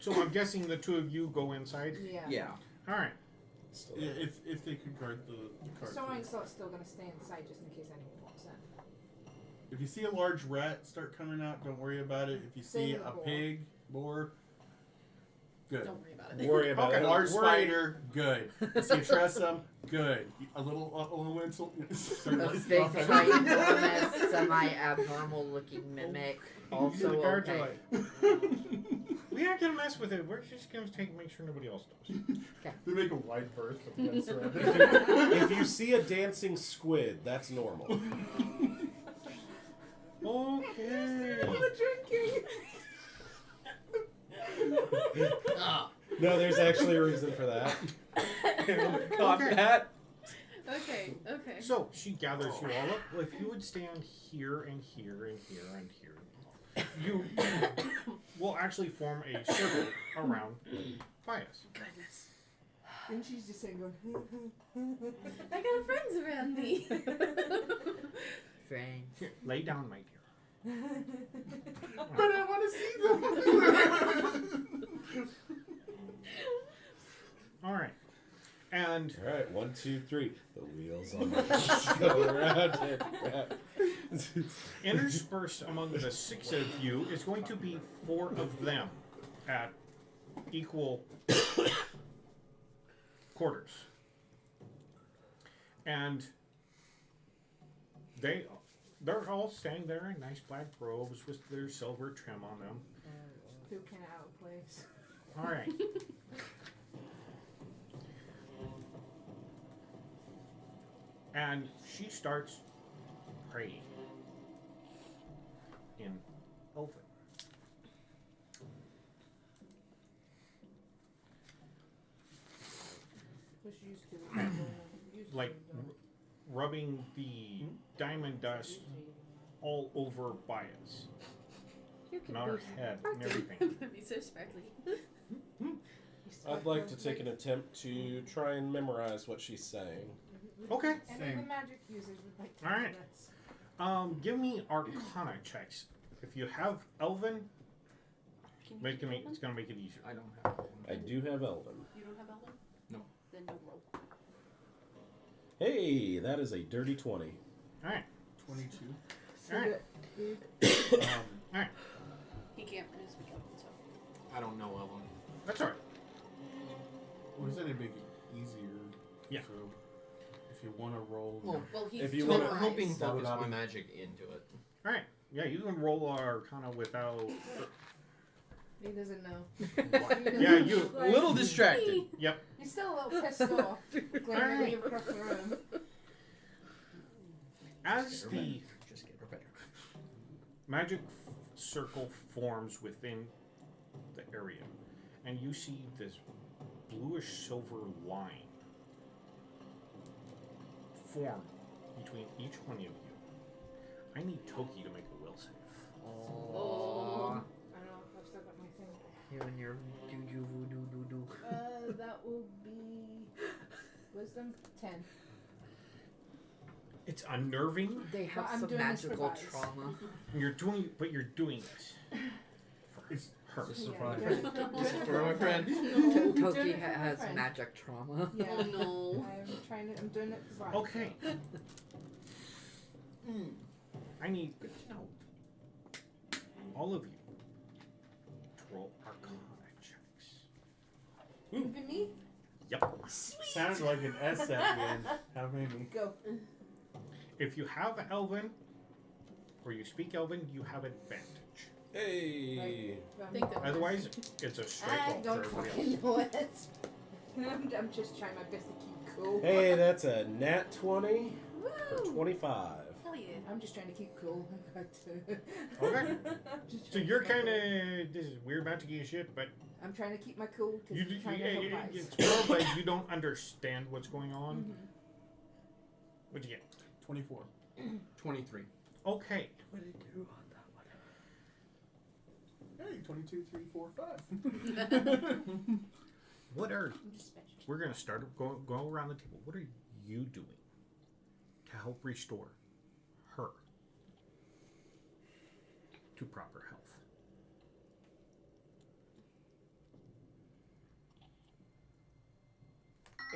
So I'm guessing the two of you go inside. Yeah. Yeah. All right. Still- Yeah, if they could guard the cart. Someone's still gonna stay inside just in case anyone walks in. If you see a large rat start coming out, don't worry about it. If you see Same with a boar. pig, boar, Good. Don't worry about it. Worry about Okay. it. Large Worry- spider. Good. You trust him. Good. A little elemental. A big, ginormous, semi-abnormal looking mimic. Also the guards are okay. like, we aren't gonna mess with it. We're just gonna make sure nobody else does. They make a wide berth with the fence around it. If you see a dancing squid, that's normal. Okay. No, there's actually a reason for that. Caught Okay. that. Okay. Okay. So she gathers you all up. Well, if you would stand here and here and here and here, you will actually form a circle around Bias. Goodness. And she's just saying, going, I got friends around me. Strange. Here, lay down, my dear. But I want to see them. All right, and All right, 1, 2, 3. The wheels on the bus go around and round. interspersed among the 6 of you is going to be 4 of them at equal quarters, and they're all staying there in nice black robes with their silver trim on them. feel kind of out of place. All right. And she starts praying in Elven. Which used to. used to Like do rubbing the diamond dust all over Bias. You can And on her head and everything. That'd be so sparkly. I'd like to take an attempt to try and memorize what she's saying. Okay. And Same. the magic users would like to All right. do this. Give me Arcana checks. If you have Elven, it's gonna make it easier. I don't have I do have Elven. You don't have Elven? No. Then no roll. Hey, that is a dirty 20. All right. 22. All right. All right. He can't speak Elven, so. I don't know Elven. That's all right. Well, he's going to make it easier. Yeah. So if you want to roll. Well, Well, he's If you I'm wanna- memorized. hoping That would focus not my be- magic into it. All right. Yeah, you can roll Arcana without. He doesn't know. Yeah, you. A little distracted. Yep. He's still a little pissed off. Glaring at you across the room. As the Just get her better. magic circle forms within the area, and you see this bluish silver line form between each one of you. I need Toki to make a will save. Aww. I don't know. I've still got my thing. You and your doo voodoo doo doo. That will be wisdom 10. It's unnerving. They have I'm some doing this for magical guys. trauma. You're doing this for It's her. just a Yeah, fine. you're doing it This is for for my friend. Doing Toki it for my has friend. magic trauma. Yeah. Oh no. I'm doing it for Vine. Okay. I need all of you to roll Arcana checks. Even me? Yep. Sounded like an S at the end. How many? Go. If you have Elven, or you speak Elven, you have advantage. Hey. Right. Think that- Otherwise, it's a straight I roll don't for everybody fucking else. know it. I'm just trying my best to keep cool. Hey, that's a nat 20 for Woo! 25. Hell yeah. I'm just trying to keep cool. I got to. Okay. Just So trying you're to keep kind cool. of this is weird magic shit, but I'm trying to keep my cool you, because I'm trying to help guys. it's more like you don't understand what's going on. Mhm. What'd you get? 24. 23. Okay. What did you do on that one? Hey, 22, 3, 4, 5. What are I'm just special. we're gonna start go around the table. What are you doing to help restore her to proper health?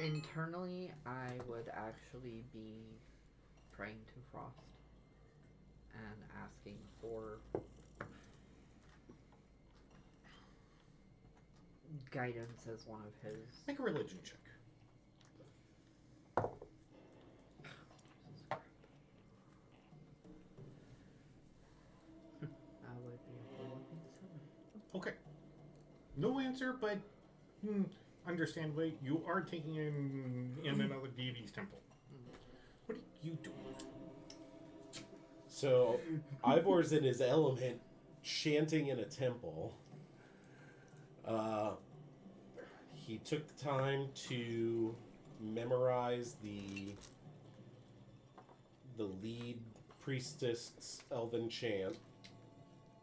Internally, I would actually be praying to Frost and asking for guidance as one of his. Make a religion check. I would be a reluctant son. Okay. No answer, but understandably, you are taking in another deity's temple. What are you doing? So, Ivor's in his element, chanting in a temple. He took the time to memorize the lead priestess' elven chant.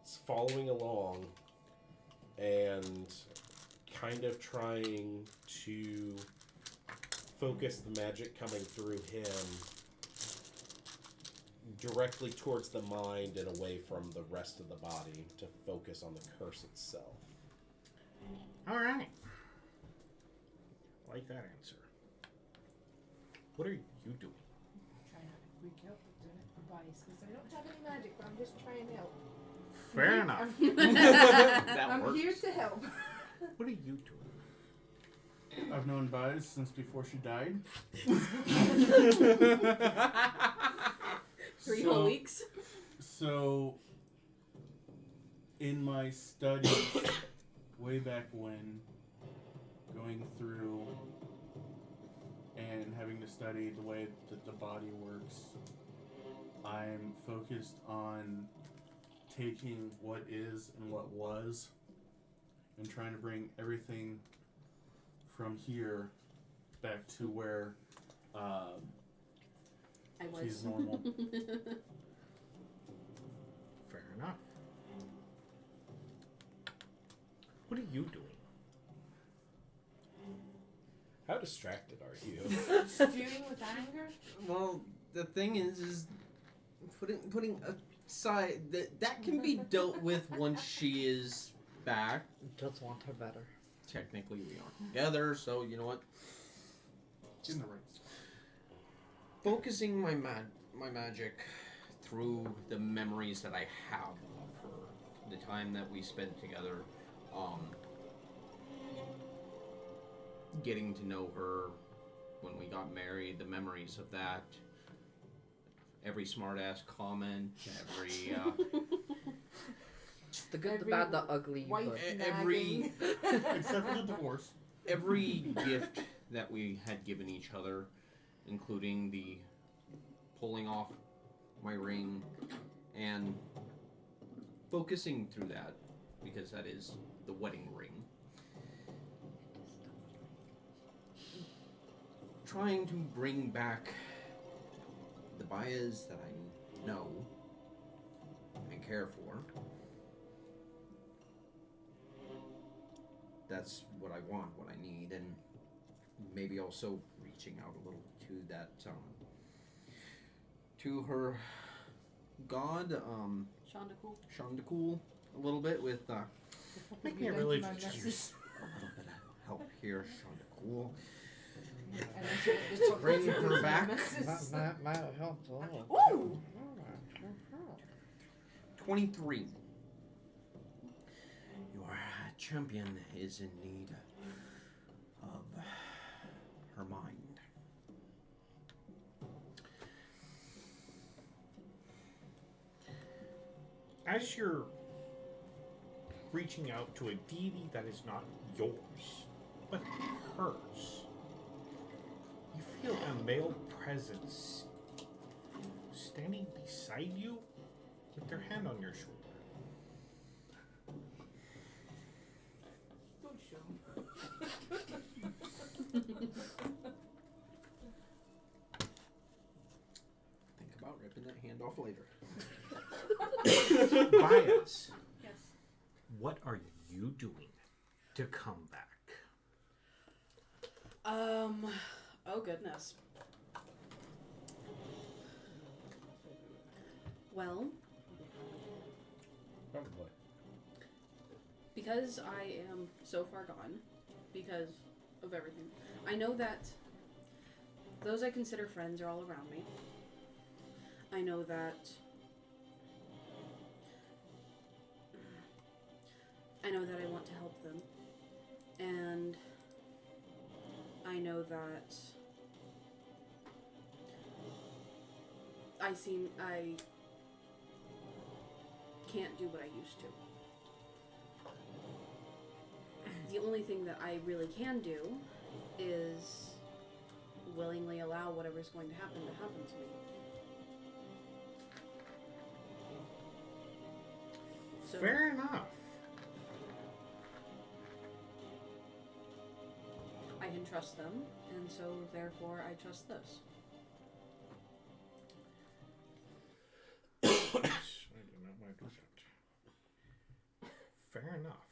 He's following along and kind of trying to focus the magic coming through him directly towards the mind and away from the rest of the body to focus on the curse itself. All right. I like that answer. What are you doing? Trying not to freak out, but doing it for bias because I don't have any magic, but I'm just trying to help. Fair enough. That I'm works. here to help. What are you doing? I've known Bias since before she died. 3 whole weeks. So, in my studies, way back when, going through and having to study the way that the body works, I'm focused on taking what is and what was and trying to bring everything from here back to where I was. she's normal. Fair enough. What are you doing? How distracted are you? Stewing with anger? Well, the thing is putting aside that can be dealt with once she is back. Just want her better. Technically, we are together, so you know what? In the right spot. Focusing my magic through the memories that I have of her, the time that we spent together, getting to know her when we got married, the memories of that, every smart-ass comment, every The good, Every the bad, the ugly. wife But every Except for the divorce. every gift that we had given each other, including the pulling off my ring and focusing through that, because that is the wedding ring. Trying to bring back the bias that I know and care for. That's what I want, what I need, and maybe also reaching out a little to that, to her god, Shandakul, a little bit with, Make me a religion check. a little bit of help here, Shandakul. And I said, this one- Bring her back. that might help a little. Ooh! 23. Your champion is in need of her mind. As you're reaching out to a deity that is not yours, but hers, you feel a male presence standing beside you with their hand on your shoulder. Don't show 'em. Think about ripping that hand off later. Bias, Yes. what are you doing to come back? Oh goodness. Well, Probably. because I am so far gone, because of everything, I know that those I consider friends are all around me. I know that I want to help them. And I know that I can't do what I used to. The only thing that I really can do is willingly allow whatever's going to happen to me. So Fair enough. I can trust them, and so therefore I trust this. I do not want to do that. Fair enough.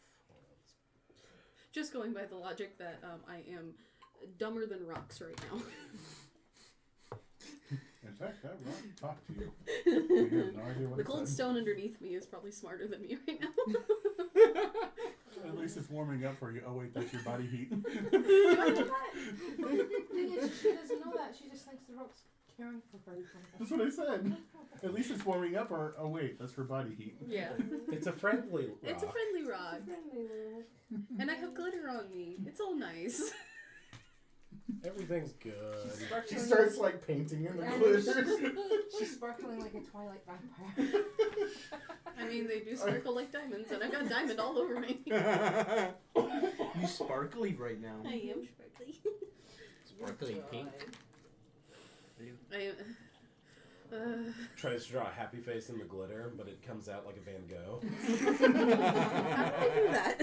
Just going by the logic that I am dumber than rocks right now. In fact, that rock talked to you. You have no idea what The it cold said. stone underneath me is probably smarter than me right now. At least it's warming up for you. Oh wait, that's your body heat. The thing is, she doesn't know that. She just thinks the rock's caring for her. That's what I said. At least it's warming up for. Oh wait, that's her body heat. Yeah. It's a friendly rock. It's a friendly rock. Friendly little. And I have glitter on me. It's all nice. Everything's good. She starts like painting in the glitter. She's sparkling like a Twilight vampire. I mean, they do sparkle like diamonds, and I've got diamond all over me. You sparkly right now. I am sparkly. Sparkly pink. I am. Tries to draw a happy face in the glitter, but it comes out like a Van Gogh. How did I do that?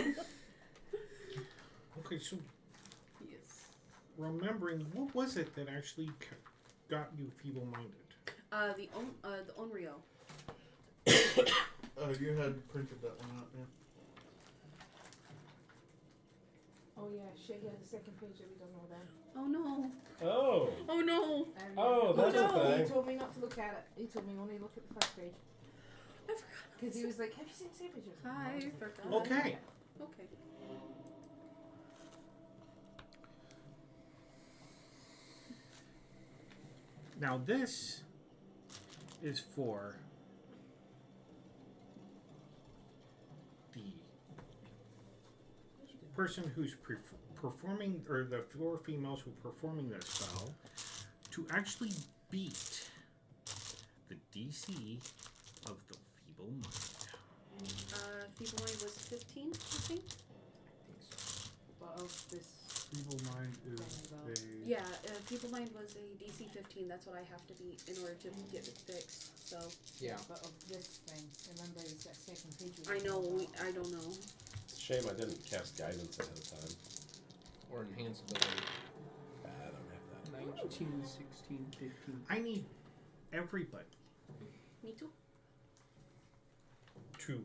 Okay, so Yes. remembering, what was it that actually got you feeble-minded? The Onryo. You had printed that one out, yeah. Oh yeah, shit, yeah, the second page that we don't know that. Oh no. Oh. Oh no. Oh, that's no. a He thing. told me not to look at it. He told me only look at the first page. I forgot. Because he was like, have you seen Savages? I forgot. Okay. Okay. Now this is for the person who's performing, or the four females who are performing this spell, to actually beat the DC of the feeble mind. Feeble Mind was 15, I think? But of this. Feeble mind is a. Yeah, Feeble Mind was a DC 15. That's what I have to beat in order to get it fixed. So Yeah. But of this thing. Remember, it's that second page. I know. I don't know. It's a shame I didn't cast guidance ahead of time. Or enhance ability. I don't have that. 19, 16, 15. I need everybody Me too. to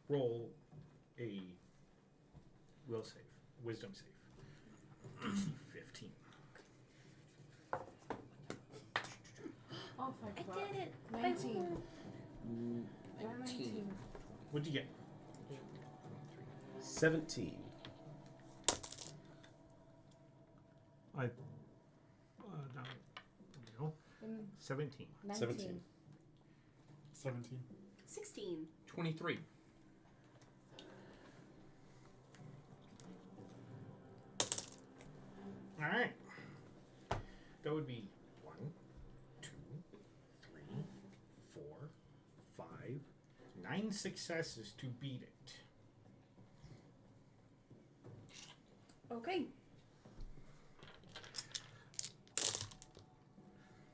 roll a will save, wisdom save. DC 15. Oh, thank God. it. 19. 19. What'd you get? 17. Down, there you go. 17. 19. 17. 17. 16. 23. All right. That would be 1, 2, 3, 4, 5, 9 successes to beat it. Okay.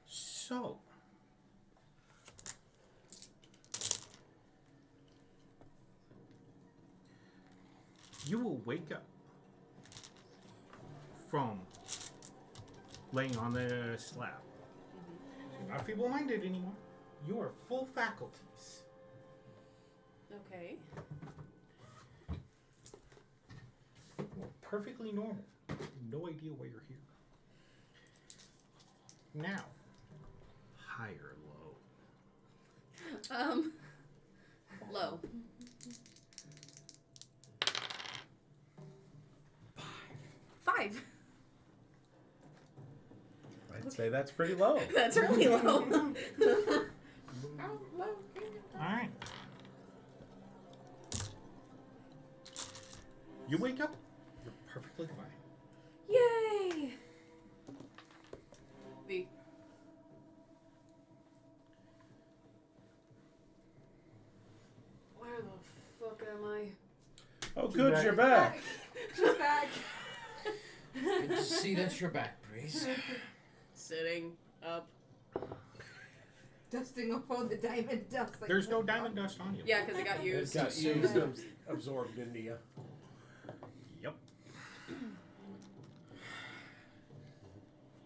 So, you will wake up from laying on the slab. You're not feeble-minded anymore. You are full faculties. Okay. You're perfectly normal. No idea why you're here. Now, high or low? Low. 5. I'd say that's pretty low. That's really low. How low can you All right. You wake up, you're perfectly fine. Yay! The where the fuck am I? Oh, good, you're back. She's back. Good to see that you're back, Breeze. Sitting up. Dusting off all the diamond dust. Like, There's no diamond dust on you. Yeah, because it got It used. got used and absorbed into you. Yep.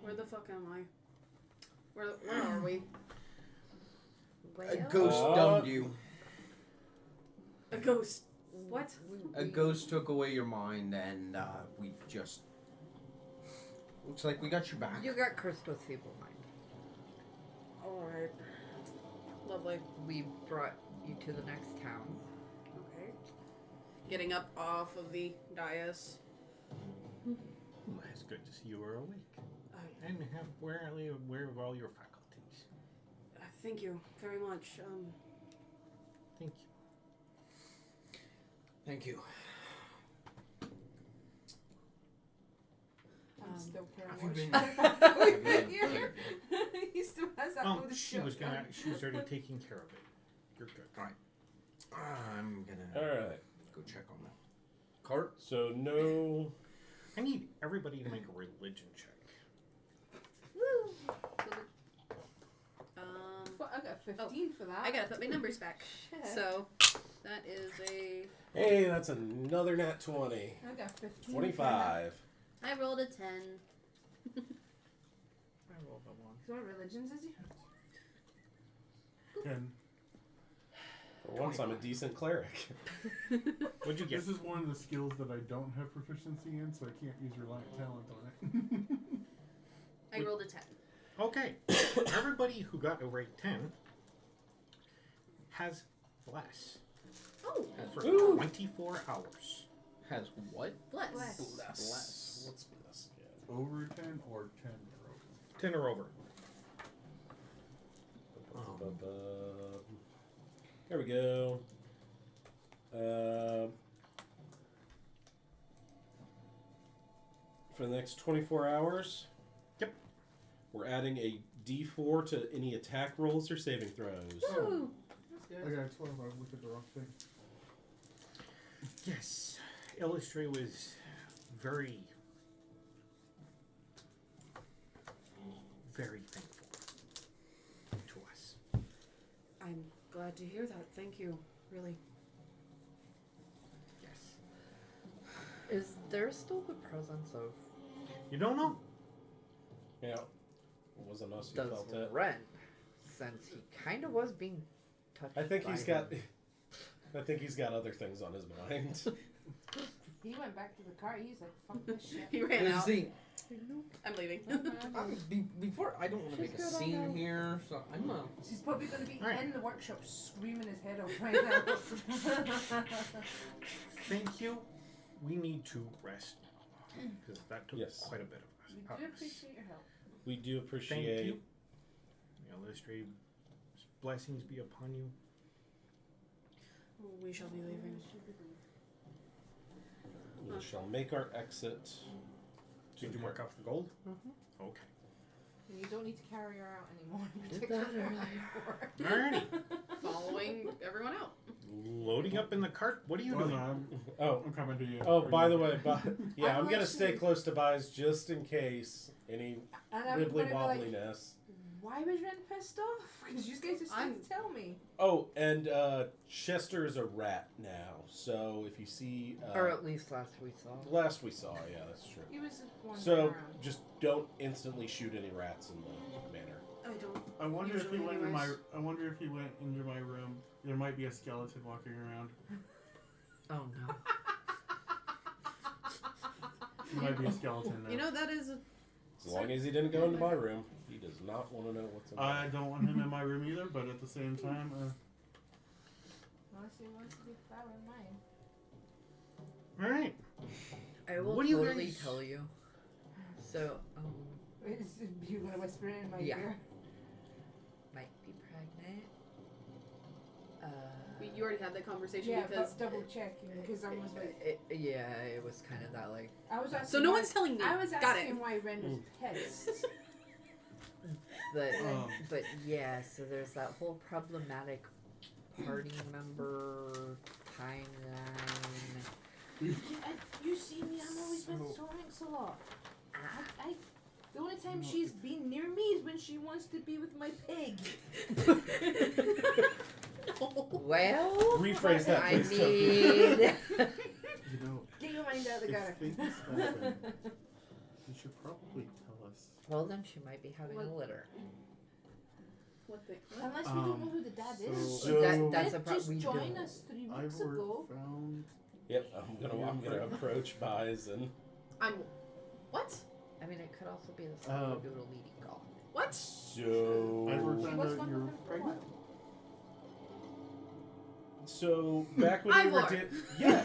Where the fuck am I? Where are we? A ghost dumped you. A ghost. What? A ghost took away your mind, and we just. Looks like we got your back. You got cursed with feeble mind. Alright. Lovely. We brought you to the next town. Okay. Getting up off of the dais. Well, it's good to see you are awake. And where are all your faculties? Thank you very much. Thank you. Thank you. I'm still Have you carrying been? We've been here. He still has that load of She was shotgun. she's already taking care of it. You're good. Alright. I'm gonna Alright. go check on the cart. So, no. I need everybody to make a religion check. Woo! I got 15 for that. I gotta put my numbers back. Shit. So that is a. Hey, that's another nat 20. I got 15. 25. I rolled a 10. I rolled a 1. So what religions is he? 10. For once, I'm a decent cleric. What'd you get? This is one of the skills that I don't have proficiency in, so I can't use reliant talent on it. I rolled a 10. Okay. Everybody who got over a 10 has bless Oh, for Ooh. 24 hours. Has what? bless. Bless. What's bless again? Over 10 or 10 or over? 10 or over. There we go. For the next 24 hours, Yep. we're adding a D4 to any attack rolls or saving throws. Woo! That's I good. got 12. I looked at the wrong thing. Yes. Illustrator was very, very thankful to us. I'm glad to hear that. Thank you. Really. Yes. Is there still the presence of You don't know? Yeah. It wasn't us who does felt it. Ren? Since he kind of was being touched. I think by he's got. him. I think he's got other things on his mind. He went back to the car. He's like, fuck this shit. He ran out. See, I'm leaving. before I don't want to make a scene here, so I'm not. He's probably going to be Alright. in the workshop screaming his head off right now. Thank you. We need to rest now because that took Yes. quite a bit of We us. do out of us. appreciate your help. We do Thank appreciate. you. Illustrator's blessings be upon you. We shall be leaving. We shall make our exit. Did you mark off the gold? Mhm. Okay. And you don't need to carry her out anymore. Did Take that her earlier. Alrighty. Following everyone out. Loading up in the cart. What are you Well, doing? Oh, I'm coming to you. oh! Are By you- the way, yeah, I I'm gonna stay actually- close to Buys just in case any And I'm wibbly gonna be like, wobbliness. why was Ren pissed off? Because you guys just didn't tell me. Oh, and Chester is a rat now, so if you see, Or at least last we saw. last we saw, yeah, that's true. He was just wandering So around. just don't instantly shoot any rats in the manor. I don't. I wonder if he Usually went in my. anyways. I wonder if he went into my room. There might be a skeleton walking around. Oh no. There might be a skeleton there. You know that is. As long as he didn't go into my room, he does not want to know what's in I there. don't want him in my room either, but at the same time, Unless he wants to be flower in mine. Alright. I will What do you totally guys- tell you. So, Is you gonna whisper it in my Yeah. ear? might be pregnant. You already had that conversation Yeah, because. but double checking because I was like, It was kind of that like. I was asking. So no why- one's telling me. I was Got asking it. why Ren was pissed. But yeah, so there's that whole problematic party member timeline. You see me, I'm always with Sorenx a lot. The only time she's been near me is when she wants to be with my pig. Well, Rephrase that, I please, Toby. mean, You know, Get your mind out of the if gutter. things happen, you should probably tell us. well then she might be having a litter. What the? Unless we don't know who the dad is. So- That's a Did problem. just We join don't. us 3 I weeks were ago. found. Yep, I'm gonna approach Bison. I'm. What? I mean, it could also be the Uh, doodle leading call. What? So I were She found was out gone you're with him for a pregnant. while. So back when we were Ivor. yes.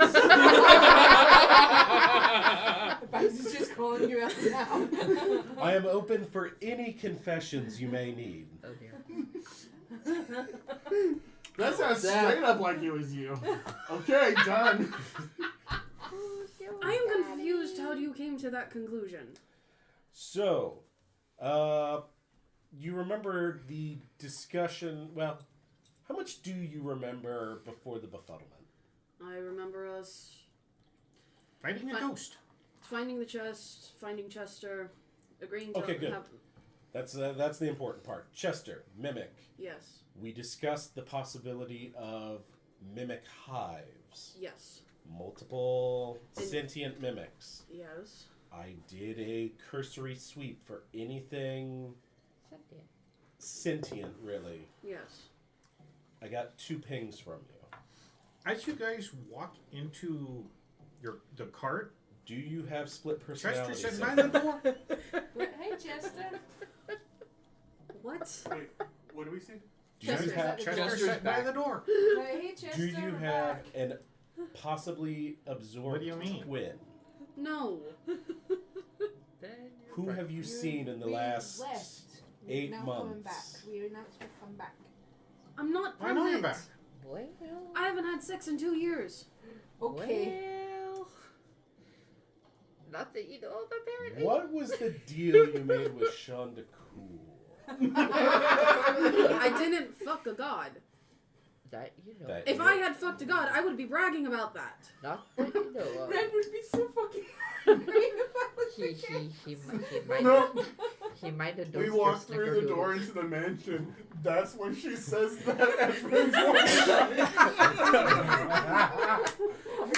Bison's just calling you out now. I am open for any confessions you may need. Oh dear. That sounds straight up like it was you. Okay, done. I am confused how you came to that conclusion. So, you remember the discussion? Well, how much do you remember before the befuddlement? I remember us Fighting a Fine. ghost. finding the chest, finding Chester, agreeing to Okay, good. have. That's the important part. Chester, mimic. Yes. We discussed the possibility of mimic hives. Yes. Multiple And- sentient mimics. Yes. I did a cursory sweep for anything Cynthia. sentient, really. Yes. I got 2 pings from you. As you guys walk into the cart, Do you have split Chester personality? said, syndrome? "Mind the door." Hey, Chester. What? Wait, what do we see? Do you Chester's have at the Chester door. said, "By the door." Hey, Chester. Do you we're have back. an possibly absorbed What do you mean? twin? No. Who have you seen in the We last left. 8 now months? Coming back. We announced we'll come back. I'm not I know you're pregnant. back. Well, I haven't had sex in 2 years. Okay. Well, not that you know of, apparently. What was the deal you made with Shonda Cool? I didn't fuck a god. That you know. That- If I had fucked a god, I would be bragging about that. Not that you know of. Ren would be so fucking angry if I was He again. might No, he might have we dosed walk your through the door snickerdoodles. into the mansion. That's when she says that as Ren's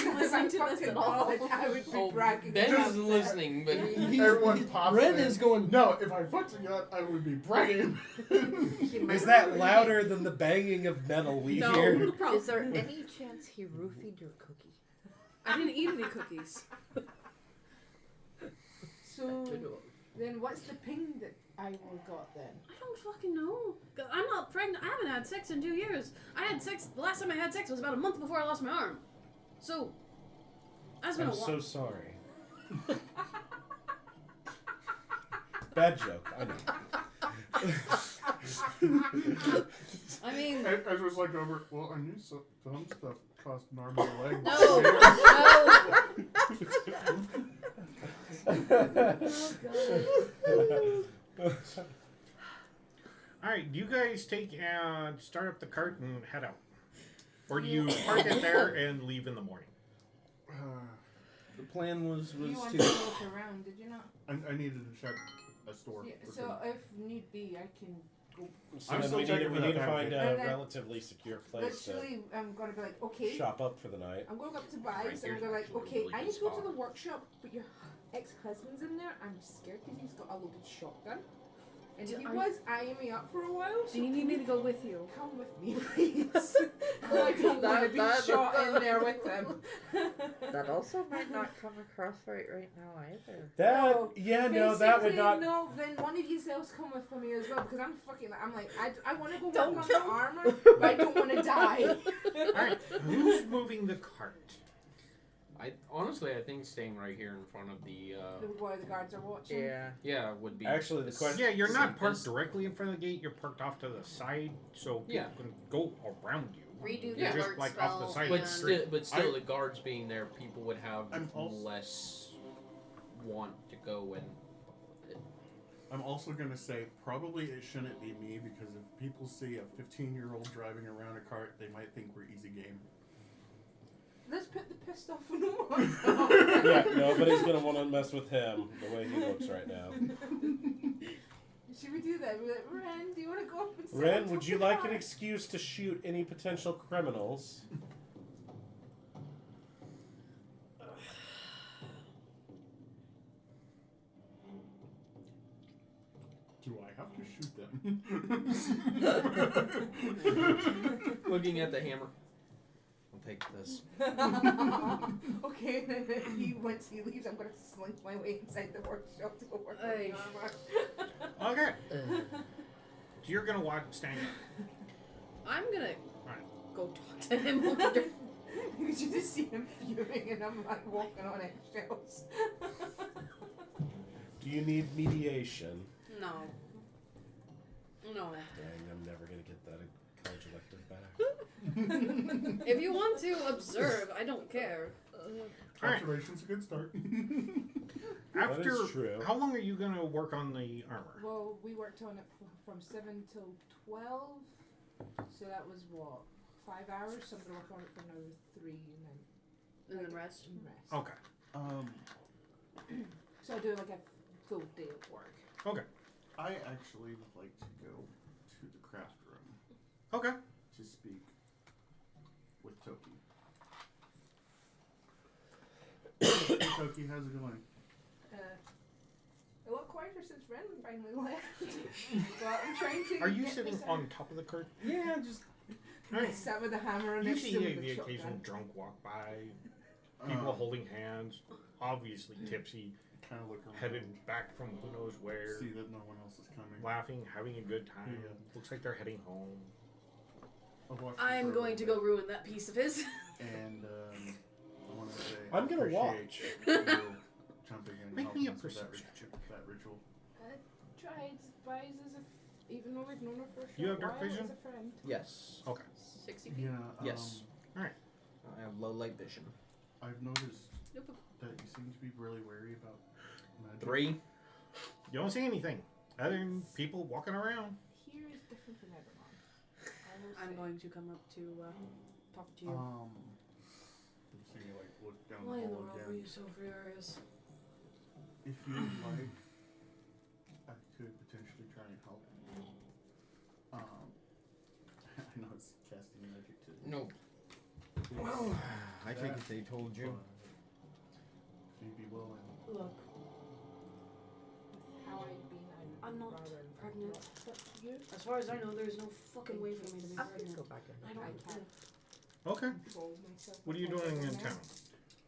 Listening If I to this fucking at all. God, I would be Oh, bragging Ben about is that. listening, but Everyone pops Ren in. is going. No, if I fucked a god, I would be bragging. He might Is that louder than the banging of metal we No, hear? probably. Is there any chance he roofied your cookie? I didn't eat any cookies. So then, what's the ping that I got then? I don't fucking know. I'm not pregnant. I haven't had sex in 2 years. I had sex. The last time I had sex was about a month before I lost my arm. So, that's been I'm a while. so sorry. Bad joke, I know. I mean, I was like over. Well, I knew some stuff cost an arm and a leg. no, no. All right, do you guys take and start up the cart and head out, or do you park it there and leave in the morning? The plan was You wanted to. to look around, did you not? I needed to check a store. Yeah, so if need be, I can go. So I'm then still we checking for need to that find package. a And then- relatively secure place Literally, I'm gonna be like, to okay. shop up for the night. I'm going up to Right Vibes and here's I'm going like, actually a okay, really I good need to go to spot. the workshop, but your ex-husband's in there. I'm scared because he's got a loaded shotgun. And he was eyeing me up for a while. Do you need me to go with you? Come with me, please. I don't want to be shot in there with him. That also might not come across right now either. That, yeah, no, that would Basically, not. No, then one of you else come with me as well because I'm fucking. I'm like, I want to go Don't work on kill the armor, but I don't want to die. All right, who's moving the cart? I think staying right here in front of the While the guards are watching. Yeah. would be Actually, the question. Yeah, you're not parked safest. directly in front of the gate. You're parked off to the side, so people Yeah. can go around you. redo the You're just, alert like, spell. off the side of But the and- street. still, the guards being there, people would have I'm also- less want to go and. I'm also gonna say probably it shouldn't be me because if people see a 15-year-old driving around a cart, they might think we're easy game. Let's put the pissed off on him. Yeah, nobody's gonna want to mess with him the way he looks right now. Should we do that? We're like, Ren, do you want to go up and sit on Ren, top would of you the like car? an excuse to shoot any potential criminals? Do I have to shoot them? Looking at the hammer. I'll take this. Okay, and then once he leaves, I'm gonna slink my way inside the workshop to go work on Ay. the armor. Okay. So you're gonna watch stand up. I'm gonna Right. go talk to him. You should just see him fuming, and I'm like walking on eggshells. Do you need mediation? No. No. Dang, I'm never gonna get that college elective back. If you want to observe, I don't care. Alright. Observation's a good start. After That is true. how long are you gonna work on the armor? Well, we worked on it from 7 till 12, so that was what, 5 hours? So I'm gonna work on it for another 3, and And then rest. rest. Okay. So I do like a full day of work. Okay. I actually would like to go to the craft room Okay. to speak with Toki. Hey Toki, how's it going? A lot quieter since Ren finally left. But I'm trying to. Are you get sitting this on top of the cart? Yeah, just. Alright. Sat with the hammer and You next to see him with the the occasional shotgun. drunk walk by, people holding hands, obviously tipsy, Kind of look around. headed back from who knows where, See that no one else is coming. laughing, having a good time. Yeah. Looks like they're heading home. I'll watch you I'm for a going to little go ruin that piece of his. bit. And I want to say I'm gonna appreciate you jumping in and Make me helping a us with that, perception check. that ritual. Tried spies as even though we've known her for a You short have dark while, vision? as a friend. Yes. Okay. 60 feet. Yeah. Yes. I have low light vision. I've noticed Nope. that you seem to be really wary about magic. 3. You don't see anything other than people walking around. Here is different from Evermont. I will I'm say. going to come up to talk to you. You see me like look down Why the in the hall world again. were you so furious? If you would like, I could potentially try and help. I know it's casting magic too. No. Well, I take it they told you. If you'd be willing. Look, How I've been, I would I'm not rather pregnant. not. But you as far as I know, there's no fucking way for me to be I can pregnant. go back in. I don't. I can't Okay. control myself. What are you doing in town?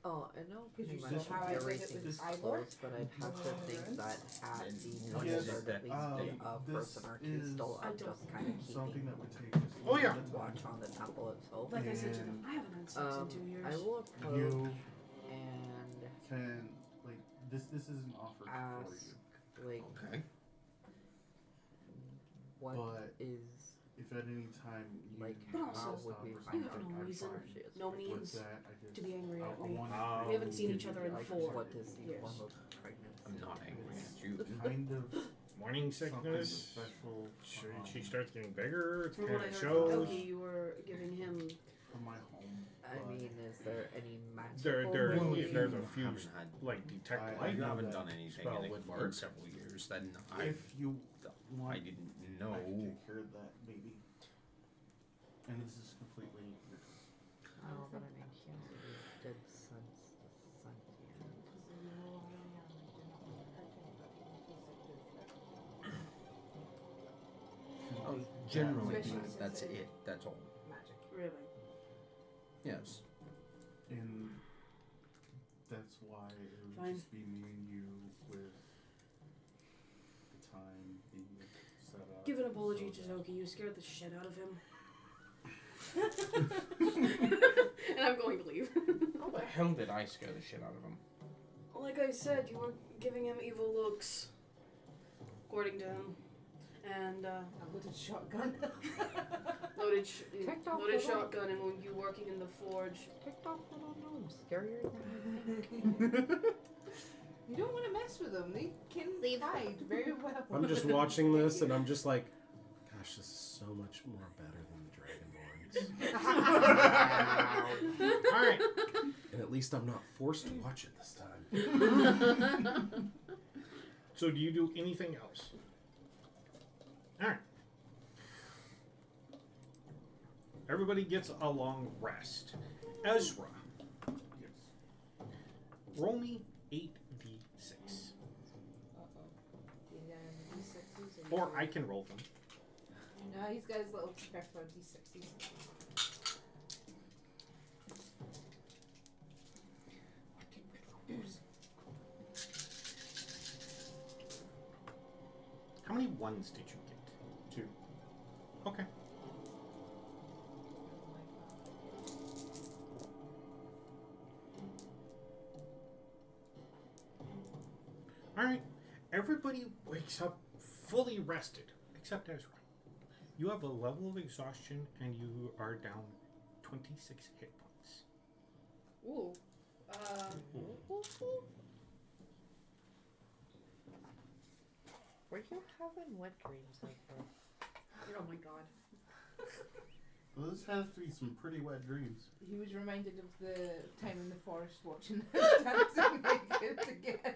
Oh, I know Could pretty you much see how I did it everything with is Ivor? closed, but I'd have to think that at the point Yes, where at least this a person or two is still I are don't just kind of Something keeping that would take just a Oh, yeah. little bit of watch time. on the temple itself. Like I said to them, And, I haven't had sex in 2 years. I will approach You and can like this is an offer for ask, you. like, Okay. what But is if at any time you like But how also, would we stop or find you have something, no I'm reason. fine. No With means that, I just, to be angry at me. wanna We haven't seen give each other you in the like 4 what is the years. form of pregnancy? I'm not angry at you. kind of Morning something sickness. special She starts getting bigger. It's From kind what I of heard from shows. Doki, you were giving him. from my home. I mean, is there any magical There's way? a few haven't had, like detect I- light. you know haven't that done anything spell in, would in work. several years. Then I If you I want, didn't I can know. take care of that maybe. And this is completely your choice. No, but I mean, he did sense the sentient. Because you know who I am, I do not want to hurt anybody in case I do. Oh, generally, Especially since that's it- it. That's all. Magic. Really? Yes. And that's why it would Fine. just be me and you with the time being set up. Give an apology so to that- Doki. You scared the shit out of him. And I'm going to leave. How the hell did I scare the shit out of him? Like I said, you were giving him evil looks, according to him. And I'll go to the shotgun. no, Picked off loaded the shotgun, and when you working in the forge. Picked off little gnomes. Scarier than you think. You don't want to mess with them. They can hide very well. I'm just watching this and I'm just like, gosh, this is so much more better than the Dragonborns. Alright. And at least I'm not forced to watch it this time. So do you do anything else? Alright. Everybody gets a long rest. Ezra, Yes. roll me 8d6. D6s. Or I can roll them. No, he's got his little preferred D6s. How many ones did you get? 2. Okay. Alright. Everybody wakes up fully rested, except Ezra. You have a level of exhaustion and you are down 26 hit points. Ooh. Were you having wet dreams over? Oh my god. Well, this has to be some pretty wet dreams. He was reminded of the time in the forest watching Dancing Naked again.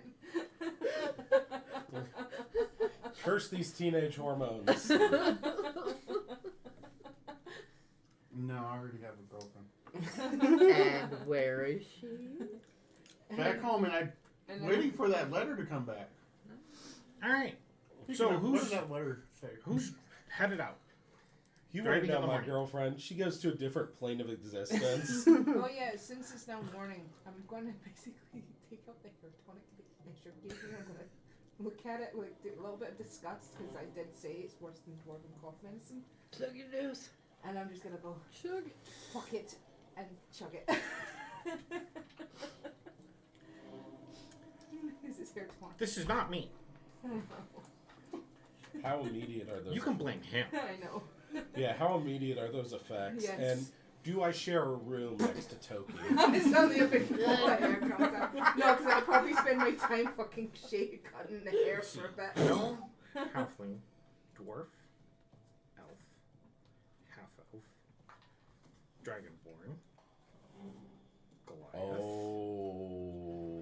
Curse these teenage hormones. No, I already have a girlfriend. And where is she? Back home, and I'm And waiting for that letter to come back. Alright. Speaking So of, what who's does that letter say? who's headed out? You Driving wouldn't in know the my morning. girlfriend. She goes to a different plane of existence. Oh yeah, since it's now morning, I'm going to basically take out the hair tonic that Bishop gave me. I'm going to look at it with a little bit of disgust because I did say it's worse than dwarven cough medicine. Chug your news. And I'm just going to go, Chug. fuck it, and chug it. This is hair tonic. This is not me. How immediate are those? You can blame him. I know. Yeah, how immediate are those effects? Yes. And do I share a room next to Toki? It's only a bit before my hair comes out. No, because I'll probably spend my time fucking cutting the hair for a bit. Halfling, dwarf, elf, half-elf, dragonborn, Goliath. Oh.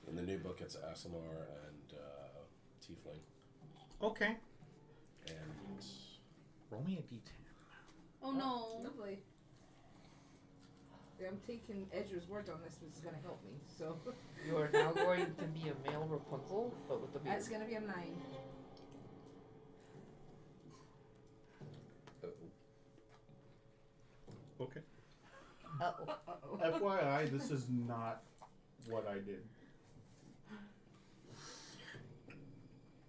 In the new book, it's Asimar and Tiefling. Okay. And Roll me a d10. Oh no. Lovely. I'm taking Ezra's word on this, which is going to help me, so. You are now going to be a male Rapunzel, but with the beard. That's going to be a 9. Okay. Uh-oh. FYI, this is not what I did.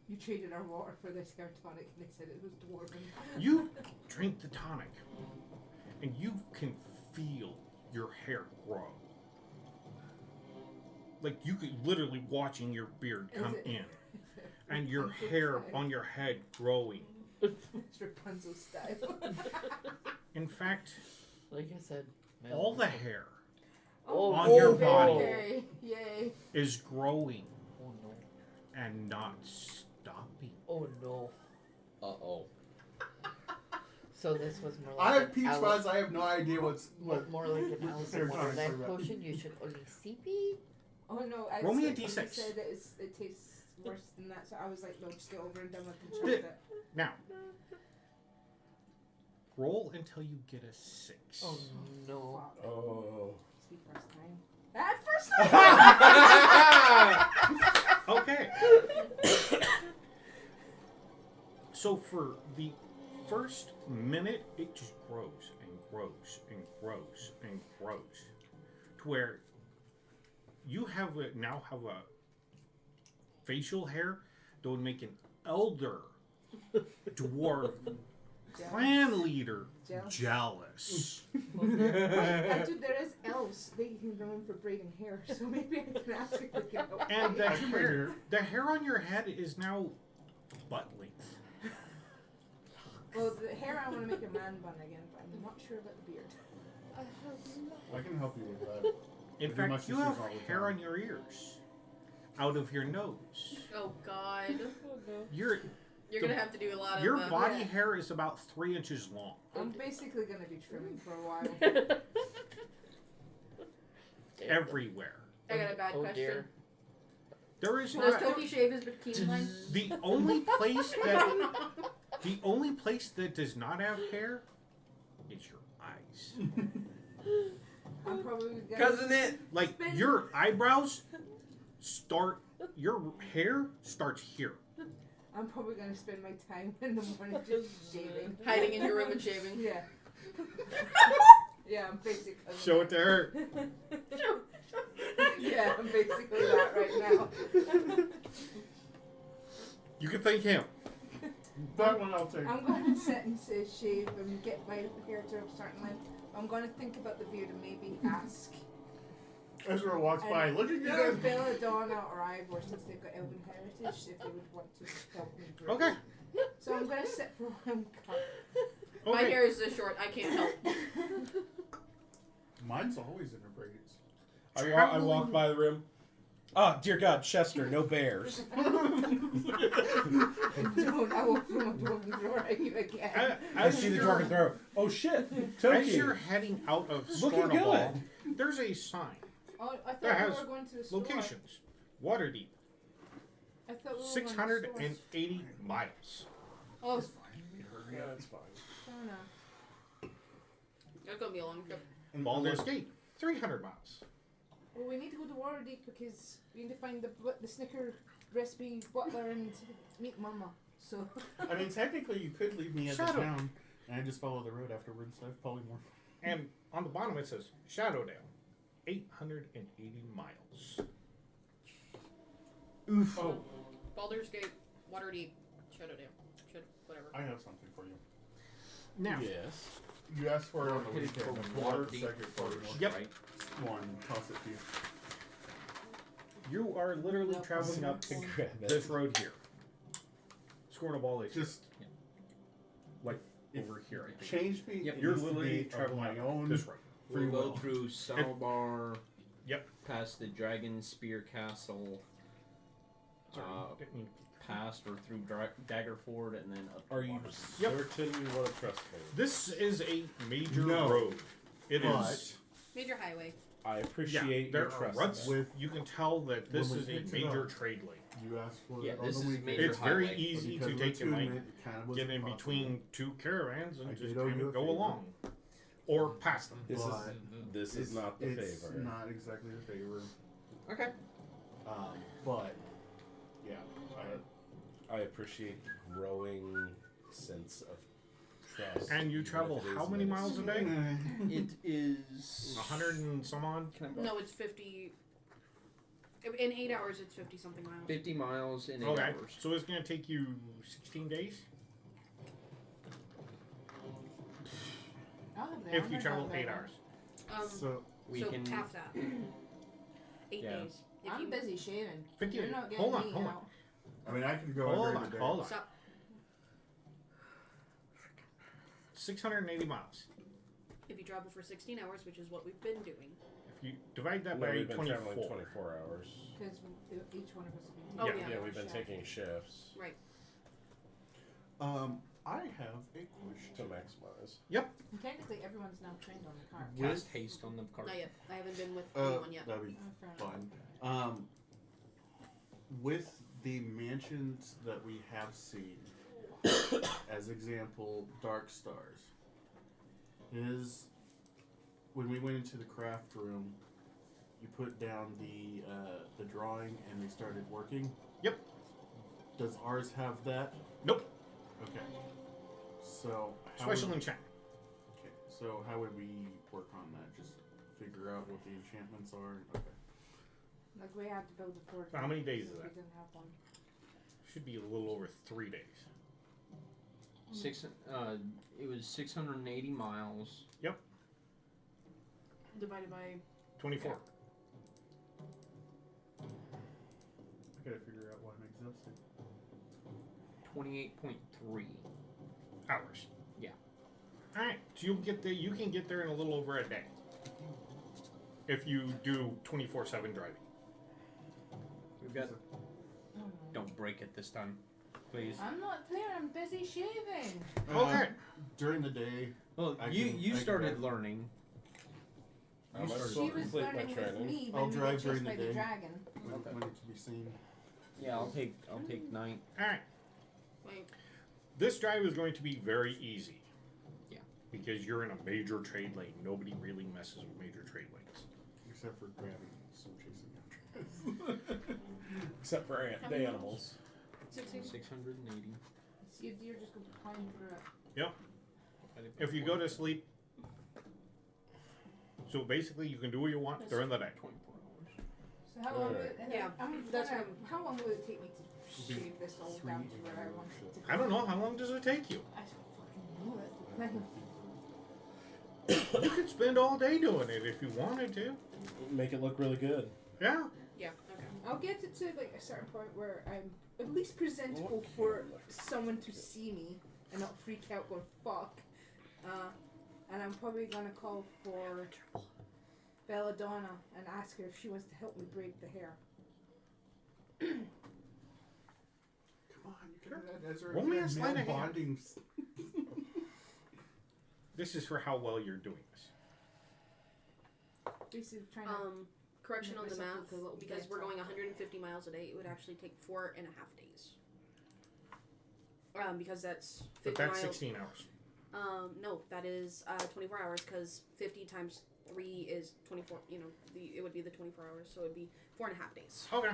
You traded our water for this hair tonic, and they said it was dwarven. You drink the tonic, and you can feel your hair grow. Like you could literally watching your beard come in, and your hair on your head growing. It's Rapunzel style. In fact, Like I said, male all the Rapunzel. hair Oh, on your no. body Yay! Yay! is growing Oh no. and not stopping. Oh no. uh-oh. So this was more I like have peach Alice- fuzz. I have no idea what's what. more like an Alice in Hair tonic Wonderland for that. potion. You should only CP. Oh no! I Roll me a said- D6. You said it tastes worse than that, so I was like, no, just get over and done with and Did- chugged it. Now, roll until you get a 6. Oh no. Fuck. Oh. It's the first time. That first time! Okay. So for the first minute, it just grows and grows and grows and grows, to where you now have a facial hair that would make an elder dwarf clan leader jealous. Wait, dude, there is elves. They can go in for braiding hair, so maybe I can ask if they can help. And me. the hair on your head is now butt length. Well, the hair man bun again, but I'm not sure about the beard. I have I can help you with that. In I do my fact, you sisters have all the hair time. on your ears, out of your nose. Oh God, Oh no. Your you're gonna have to do a lot your of. body Yeah. hair is about 3 inches long. I'm basically gonna be trimming for a while. Everywhere. I got a bad Oh question. dear. There is Does not Toki shave his bikini line? the only place that does not have hair is your eyes. I'm probably gonna. Cousin it. Like your eyebrows your hair starts here. I'm probably gonna spend my time in the morning just shaving. Hiding in your room and shaving. Yeah. Yeah, I'm basically. Show it to her. Yeah, I'm basically that right now. You can thank him. That one I'll take. I'm going to sit and say shave and get my hair to a certain length. I'm going to think about the beard and maybe ask Ezra walks by. Look either again. Belladonna or Ivor, since they've got Elven heritage, if they would want to help me grow. Okay. So I'm going to sit for a while and cut. My Okay. hair is this short. I can't help. Mine's always in her braids. I walk by the room. Ah, dear God, Chester, no bears. Don't, I will throw my dwarven throw at you again. I see the dwarven throw. Oh shit, As Toki. you're heading out of Looking Scornable, good. there's a sign. Oh, I That thought has we were going to the store. Locations. Waterdeep. I thought we were going to the store. 680 miles. Oh, Yeah, it's fine. Fair enough. that's gonna be a long trip. Baldur's Gate. 300 miles. Well, we need to go to Waterdeep because we need to find the Snicker recipe butler and meet Mama. So I mean, technically, you could leave me at the Shadow. town, and I just follow the road afterwards. I have polymorph. And on the bottom it says Shadowdale. 880 miles. Oof. Oh, Baldur's Gate, Waterdeep, Shadowdale, whatever. I have something for you. Now, Yes. You asked for it on the Headed weekend. for The water Waterdeep second first, polymorph. Yep. right? One, toss it to you. you are literally traveling up to Grab it. this road here. Scornable is Just like if over here, I think. change me. Yep. it You're needs to literally be of traveling my up own. this road. Free We'll go will. through Salbar. Yep. Past the Dragon Spear Castle. Sorry, Uh, didn't mean- Past or through Daggerford, and then up. Are to you Waterdeep. Yep. certain you want to trust me? This is a major No. road. It is. But Major highway. I Yeah, appreciate there your are trust. ruts. With- You can tell that this when we is a picked it major up, trade lane. you asked for Yeah, it on this the is weekend. major It's very highway. easy Because to of the take and like attunement, it kind of get wasn't in possible. between two caravans and I just did owe kind you of a go favor. along, or pass them. This But is It's- not the it's favor. not exactly a favor. Okay. But yeah, I appreciate the growing sense of trust. And you even travel if it how is many minutes. miles a day? It is 100 and some odd. Can I borrow- No, it's 50. In 8 hours, it's 50 something miles. 50 miles in 8 Okay, hours. so it's gonna take you 16 days I'll have the if armor you travel done by 8 then. hours. so We so can. half that. 8 Yeah. days. If I'm you busy shaving. 50 You're not getting hold on, me hold on. out. I mean, I can go Hold every on, day. hold on. Stop. 680 miles. If you travel for 16 hours, which is what we've been doing. If you divide that No, by we've been 24. traveling 24 hours. Because each one of us have been Oh, doing yeah. Yeah, we've been shift. taking shifts Right. I have a to question. maximize. And technically, everyone's now trained on the car. Cast haste on the cart. Not yet. I haven't been with anyone yet. That'd be Oh, fair enough. fun. With the mansions that we have seen, as example, Dark Stars, is when we went into the craft room, you put down the drawing and they started working. Yep. Does ours have that? Nope. Okay. So how Special would, enchant. okay. So how would we work on that? Just figure out what the enchantments are. Okay. Like we had to build a fort. So how many days is We that? didn't have one. Should be a little over 3 days. It was 680 miles. Divided by. 24. I gotta figure out what I'm exhausted. 28.3. Hours. Yeah. All right, so you can get there in a little over a day if you do 24/7 driving. We've got. Don't break it this time, please. I'm not there. I'm busy shaving. Okay. During the day, Well, I you can started drive. learning. I might as She well was complete my learning with training. me I'll when we drive got during chased the by the day. dragon. when it can be seen. Yeah, I'll take night. All right. Wait. This drive is going to be very easy. Yeah. Because you're in a major trade lane. Nobody really messes with major trade lanes. Except for grabbing some chasing after us. Except for How the many animals. 16. 680. See if deer just go climb through it. Yep. If you go to sleep, so basically you can do what you want during the day. 24 hours. So how long will it, Yeah, that's what how long will it take me to shave this all down to where I want it to go? I don't know. How long does it take you? I don't fucking know. That's the thing. You could spend all day doing it if you wanted to. Make it look really good. Yeah. Yeah. Okay. I'll get it to like a certain point where I'm at least presentable for someone to see me and not freak out going fuck. And I'm probably gonna call for Belladonna and ask her if she wants to help me braid the hair. Come on, you can do that as our Romance male sleight of hand. bonding. This is for how well you're doing this. Basically trying to Correction on the Myself math, look a little because we're better. going 150 miles a day, it would actually take 4.5 days. Because that's 50 But that's miles. 16 hours. No, that is 24 hours, because 50 times 3 is 24. You know, it would be the 24 hours, so it would be 4.5 days. Okay.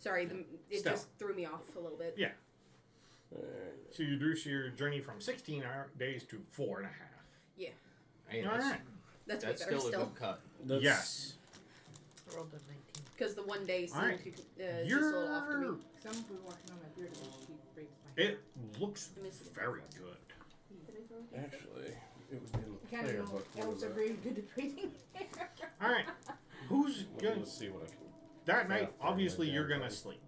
Sorry, it Still. just threw me off a little bit. Yeah. So you reduce your journey from 16 days to 4.5. Hey, All right. That's, that's way better still a still. good cut. Yes. I rolled a 19. Because the one day seemed Alright. to, just a little off to me. You're... Someone will be working on my beard and she braids my hair. It looks I missed it. very good. Actually, it was in the I can't player know. book. Where Elves was are it? very good at braiding hair. All right. Who's Let going me see what I can. that night? Craft on Obviously, my you're damn gonna thing. sleep.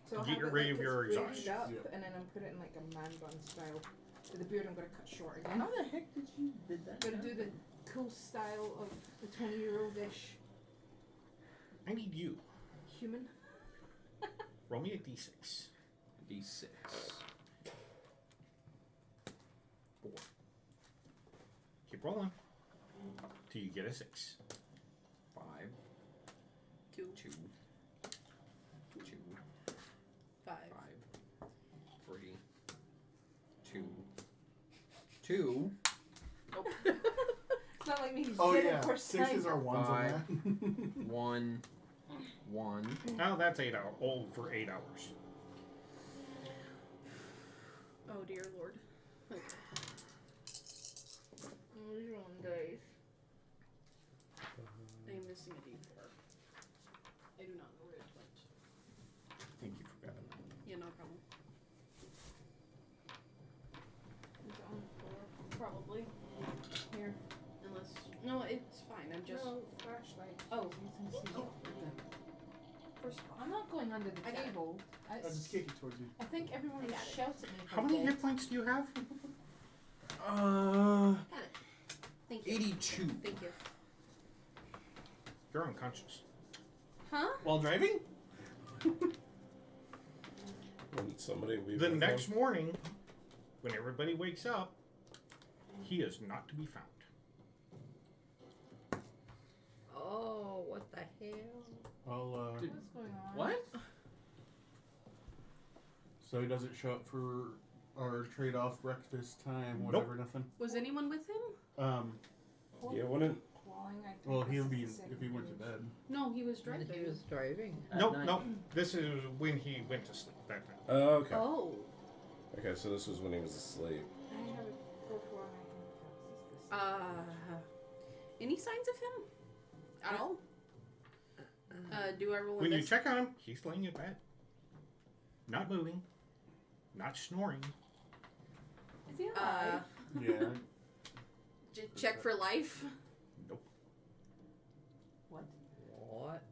So I'll Get have it rid like of your it's braided exhaustion. up, Yeah. and then I'm put it in like a man bun style. So the beard I'm gonna cut short again. How the heck did you did that? I'm gonna do the cool style of the 20-year-old-ish I need you. human. Roll me a d6. D6. 4. Keep rolling till you get a 6. 5. 2, 2. 2. 5. 5. 3. 2. 2. It's not like me. Oh did yeah, it first sixes time. are ones on that. 1. 1. Oh, that's 8 hours. Oh, for 8 hours. Oh dear lord. Okay. These are on days. I am missing a D4. I do not know where it went. Thank you for grabbing that. Yeah, no problem. Is it on the floor? Probably. Here. Unless. No, it's fine. I'm just. No, flashlight. Oh. You can see it. First I'm not going under the I got it. table. I'll just kick it towards you. I think everyone I got it. shouts at me. if How I many don't. hit points do you have? Got it. Thank you. 82. Thank you. You're unconscious. Huh? While driving? When somebody we The next morning, when everybody wakes up, he is not to be found. Oh, what the hell? I'll Dude. What's going on? What? so he doesn't show up for our trade-off breakfast time, whatever, nothing. Was anyone with him? Yeah, wouldn't. Clawing, I think Well, this he'll is be the second if he went to page. bed. No, he was When driving. he was driving. at Nope, night. nope. This is when he went to sleep that night. Oh, okay. Oh. Okay, so this was when he was asleep. I have a 4-4 and I can Any signs of him? At all? Do I roll When you invest- check on him, he's laying in bed. Not moving. Not snoring. Is he alive? Yeah. check for life? Nope. What? What?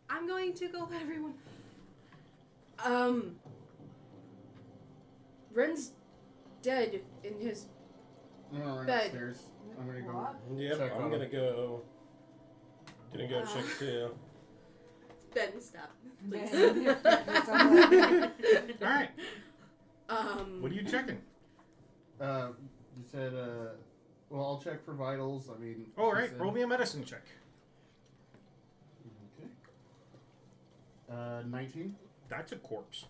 I'm going to go let everyone. Ren's dead in his. I'm gonna run Bed. upstairs. I'm gonna go. What? Yep, Check I'm on gonna him. go. Gonna go check too. Ben, stop. Please. All right. Um. What are you checking? You said, well, I'll check for vitals. I mean. All she right. said- Roll me a medicine check. Okay. 19. That's a corpse.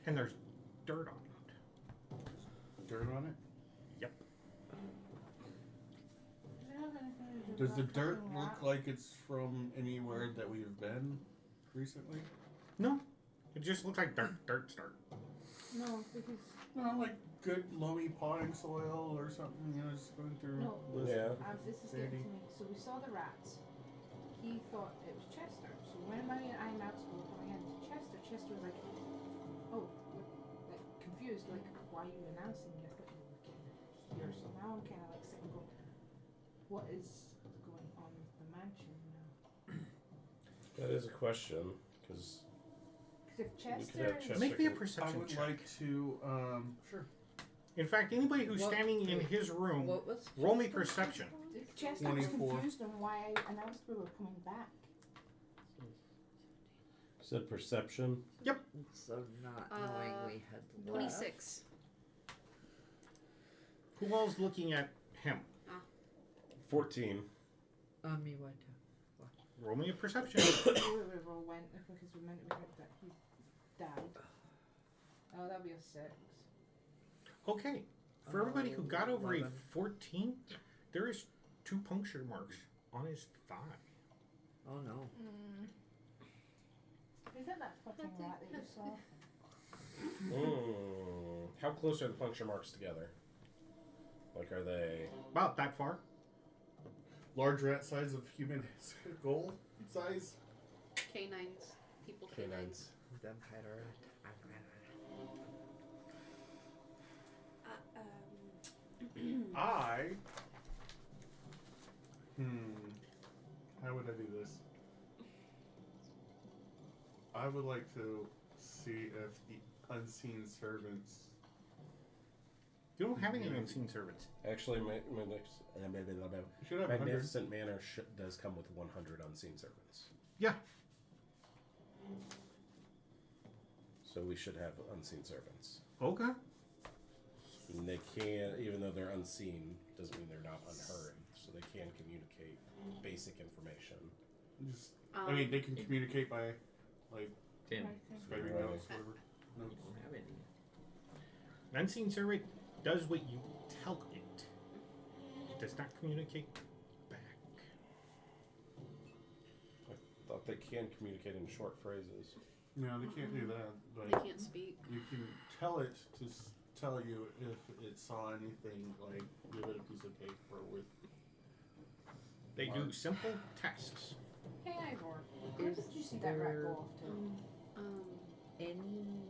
And there's dirt on it. Dirt on it? Yep. Does the dirt look like it's from anywhere that we've been recently? No. It just looks like dirt. Dirt's dirt. No, because No, like good loamy potting soil or something, you know, just going through No. this. Yeah. this is getting to me. So we saw the rats. He thought it was Chester. So when Mary and I and Max were coming in to Chester, Chester was like, "Oh, like confused, like why are you announcing me? I thought you were getting here." So now I'm kind of like sitting going, "What is going on with the mansion now?" That is a question, because Because if you could Chester, have Chester. Make me a can- I perception would check. like to, sure. In fact, anybody who's What- standing in his room, What was? roll me perception. if Chester was 24. confused on why I announced we were coming back. Said perception. So not knowing we had left. 26. Who all's looking at him? 14. You went to. Roll me a perception. We all went because we meant we heard that he died. Oh, that'll be a 6. Okay. For everybody who got over a 11. 14, there is 2 puncture marks on his thigh. Oh no. Is that fucking rat that you saw? How close are the puncture marks together? Like, are they? About that far. Large rat size of human goal size. Canines. People Canines. Vampire. I. How would I do this? I would like to see if the unseen servants. You don't have any unseen servants. Actually, Should have 100. Magnificent Manor does come with 100 unseen servants. Yeah. So we should have unseen servants. Okay. And they can, even though they're unseen, doesn't mean they're not unheard. So they can communicate basic information. Just, I mean, they can communicate by, like, Tim. Skype Right. notes, whatever. Notes. Don't have any. An unseen servant does what you tell it. It does not communicate back. I thought they can communicate in short phrases. No, they can't do that. They But can't speak. you can tell it to tell you if it saw anything, like give it a piece of paper with. They do simple tasks. Hey, Ivor, where did you see that rat go off to?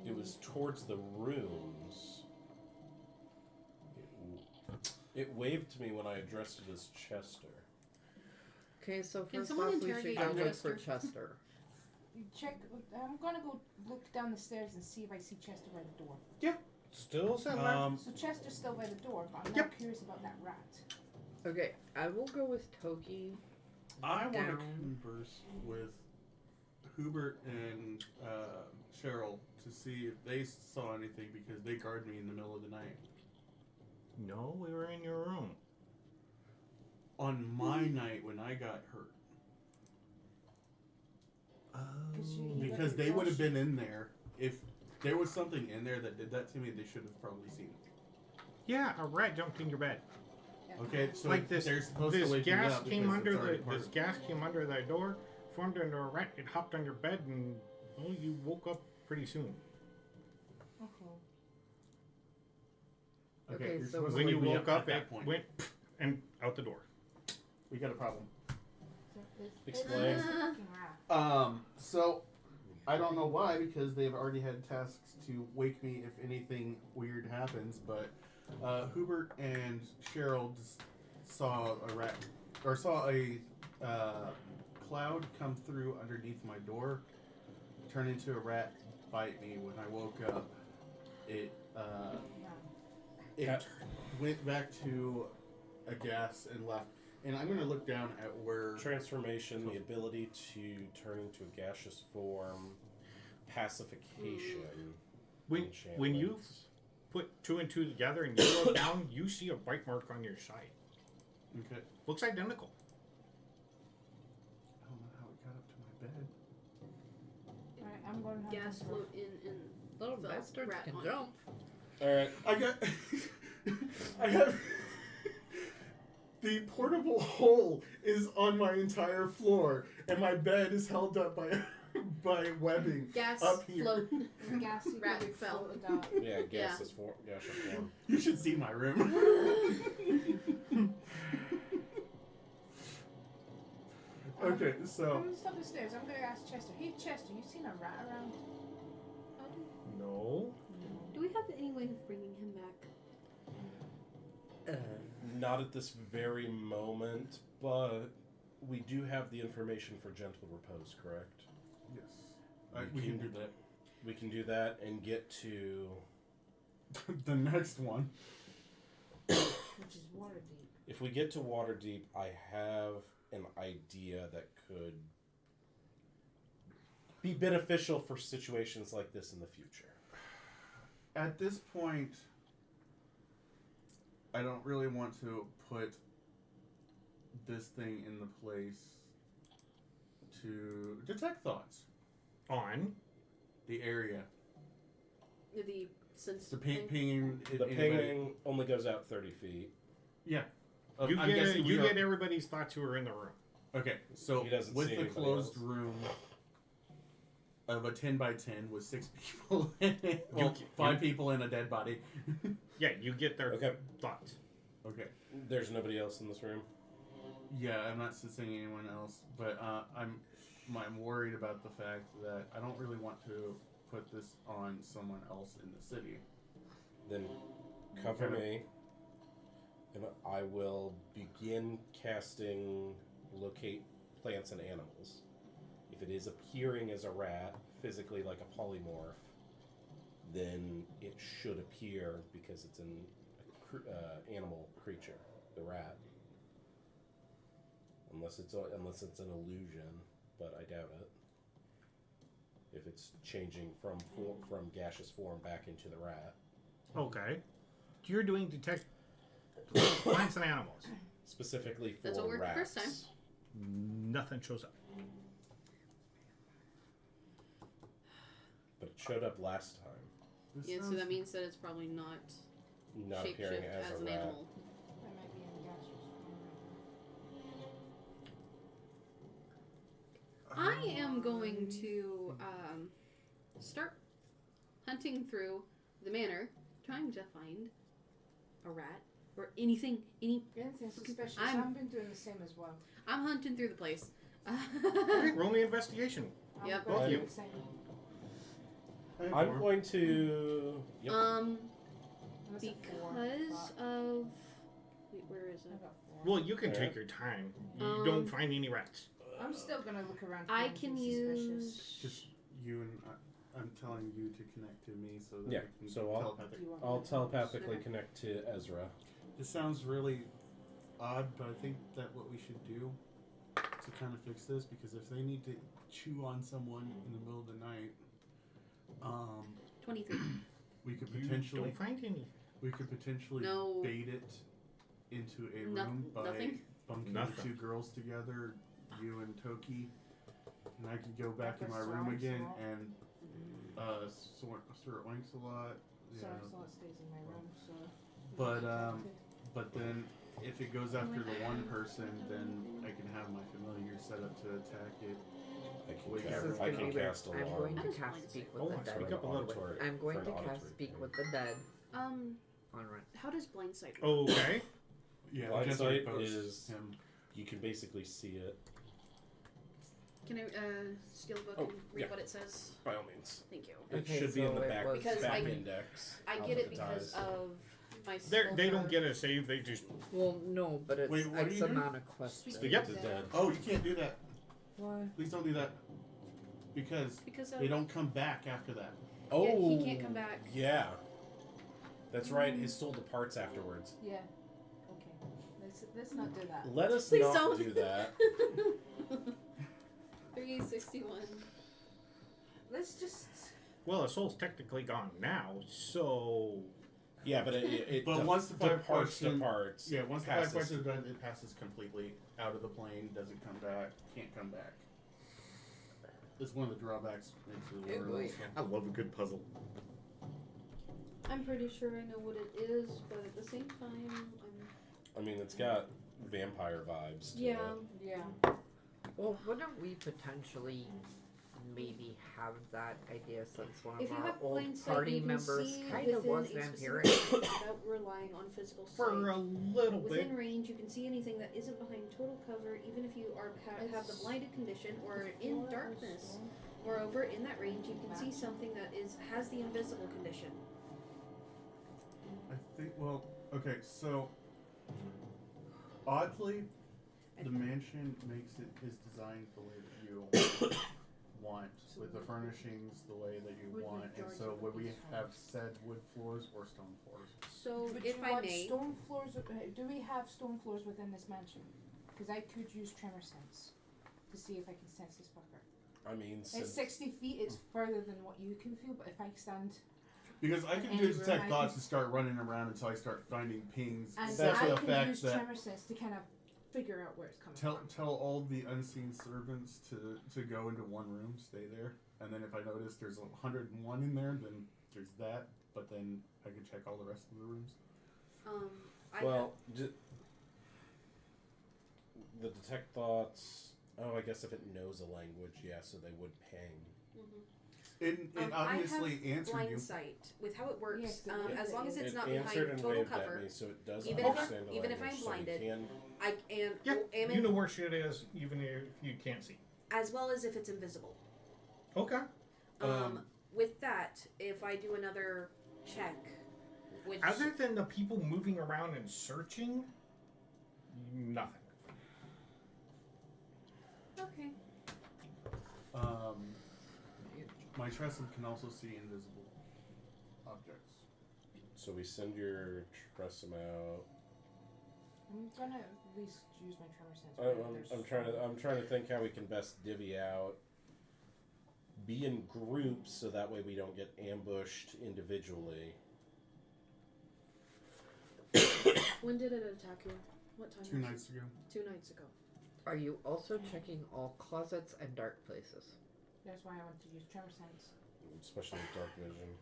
It was towards the rooms. It waved to me when I addressed it as Chester. Okay, so Can first someone off, we should interrogate go look Chester? for Chester. You check. I'm gonna go look down the stairs and see if I see Chester by the door. Still said that. So Chester's still by the door, but I'm Yep. not curious about that rat. Okay, I will go with Toki. I want to Down. converse with Hubert and Cheryl to see if they saw anything because they guard me in the middle of the night. No, we were in your room. On my night when I got hurt. Because they would have been in there. If there was something in there that did that to me, they should have probably seen it. Yeah, a rat jumped in your bed. Okay, so Like this, they're supposed to this wake me gas up came because under it's already the part this of- gas came under the door, formed into a rat. It hopped on your bed, and well, you woke up pretty soon. Okay, you're so supposed to When wake you me woke at up, that it point. went and out the door. We got a problem. Explain. Fucking rat. So I don't know why because they've already had tasks to wake me if anything weird happens. But Hubert and Cheryl just saw a rat or saw a cloud come through underneath my door, turned into a rat bite me. When I woke up, it Yeah. went back to a gas and left. And I'm gonna look down at where Transformation, the ability to turn into a gaseous form, pacification. When you enchantments. put 2 and 2 together and you look down, you see a bite mark on your side. Okay. Looks identical. I don't know how it got up to my bed. Alright, I'm going to have Gas to float in and Little felt bastards rat can on jump. Alright. I got the portable hole is on my entire floor, and my bed is held up by webbing Gas up here. float. The gas Rat probably fell. floated out. Yeah, gaseous form. You should see my room. Okay, I'm so gonna stop the stairs. I'm gonna ask Chester. Hey, Chester, you seen a rat around? No. Do we have any way of bringing him back? Not at this very moment, but we do have the information for gentle repose, correct? yes, we can do that. We can do that and get to. The next one. Which is water deep. If we get to Waterdeep, I have an idea that could be beneficial for situations like this in the future. At this point, I don't really want to put this thing in the place to detect thoughts. On. The area. The sense. The pinging. The pinging only goes out 30 feet. Yeah. You I'm guessing we get are- everybody's thoughts who are in the room. Okay, so He doesn't with see the anybody closed else. room of a 10 by 10 with 6 people in it, well, You- 5 people and a dead body. Yeah, you get their Okay. thoughts. Okay. There's nobody else in this room. Yeah, I'm not sensing anyone else, but I'm worried about the fact that I don't really want to put this on someone else in the city. Then cover Okay. me, and I will begin casting locate plants and animals. If it is appearing as a rat, physically like a polymorph, then it should appear because it's an animal creature, the rat. Unless it's an illusion, but I doubt it. If it's changing from gaseous form back into the rat. Okay. You're doing detect plants and animals. Specifically for That's what worked the rats. first time. Nothing shows up. But it showed up last time. This Yeah, so sounds- that means that it's probably not Not appearing shapeshift as as a an rat. animal. That might be in the gaseous form. I am going to start hunting through the manor, trying to find a rat or anything. Anything suspicious. I'm- I've been doing the same as well. I'm hunting through the place. Alright, roll me investigation. I'm Yep. going Both to you. do the same. I'm going to. Yep. That's a 4, Because but of wait, where is I it? got 4. Well, you can Alright. take your time. You Um, don't find any rats. I'm still gonna look around. For I anything can suspicious. use. Just you and I'm telling you to connect to me so that Yeah, I can so I'll- telepathic. Do you want I'll me to- telepathically connect to Ezra. This sounds really odd, but I think that what we should do to kind of fix this, because if they need to chew on someone in the middle of the night, 23. we could You potentially don't find any. No. bait it into a No- room by nothing? bunking Nothing. the 2 girls together, you and Toki, and I could go back in my Sir room Oinks-a-Lot. again and Sir Oinks-a-Lot. So Yeah. so it stays in my room. So. But then if it goes after the one person, then I can have my familiar set up to attack it. I This is I gonna can be weird. cast I'm alarm. going to That is cast fine. Speak Oh, with the let's Dead. wake up a little bit. I'm going For to an cast auditory Speak thing. with the Dead Um, on Ryan. how does blind sight work? Okay. Yeah, Blind just sight like is- him. You can basically see it Can I steal a book Oh, and read yeah. what it says? by all means. Thank you. It Okay, should be in so the it back, was- Because back I- index. I of get the it because dice. of my. They don't spell get a save. They just. Well, no, but it's Wait, what are X you doing? amount of questions. Speak Yep. It's dead. Oh, you can't do that. Why? Please don't do that. Because Because they don't come back after that. Oh, he can't come back. Yeah, that's right. His soul departs afterwards. Yeah. Okay. Let's not do that. Let us Please not don't do that. 361. Let's just. Well, the soul's technically gone now, so Yeah, but it But once the five departs, parts, yeah, once the 5 passes. parts are done, it passes completely out of the plane. Doesn't come back. Can't come back. It's one of the drawbacks. Makes it a little I love a good puzzle. I'm pretty sure I know what it is, but at the same time, I mean, it's got vampire vibes. To yeah. it. Yeah. Well, wouldn't we potentially maybe have that idea since one If of you our have old blind sight, party you can members see kind of was within a vampiric? specific range without relying on physical sight. For a little Within bit. range, you can see anything that isn't behind total cover, even if you are have the blinded condition or in darkness. Moreover, in that range, you can see something that has the invisible condition. I think. Well, okay. So oddly, the mansion is designed the way that you want, with the furnishings the way that you Would want, and majority so of would we these have floors. said wood floors or stone floors? So, Would if you I want may, stone floors? Do we have stone floors within this mansion? Because I could use tremor sense to see if I can sense this fucker. I mean, It's since 60 feet. It's further than what you can feel, but if I stand Because I can And do room, detect I thoughts can- and start running around until I start finding pings. and Such I a can fact use that tremor sense to kind of figure out where it's coming from. tell all the unseen servants to go into one room, stay there, and then if I notice there's 101 in there, then there's that. But then I can check all the rest of the rooms. well, the detect thoughts. Oh, I guess if it knows a language, yeah, so they would ping. It obviously I have answered blind you. sight with how it works. Yes, As long as it's It not answered behind and total waved cover, at me, so it does even if understand the even if language, I'm so we blinded, can- I am Yeah, you know where shit is, even if you can't see. as well as if it's invisible. Okay. With that, if I do another check, which Other than the people moving around and searching, nothing. okay, My Tresem can also see invisible objects. So we send your Tressum out. I'm gonna at least use my tremor sense. whenever there's- I'm trying to think how we can best divvy out. Be in groups so that way we don't get ambushed individually. when did it attack you? What time? 2 nights ago. 2 nights ago. Are you also checking all closets and dark places? That's why I want to use tremor sense. Especially with dark vision.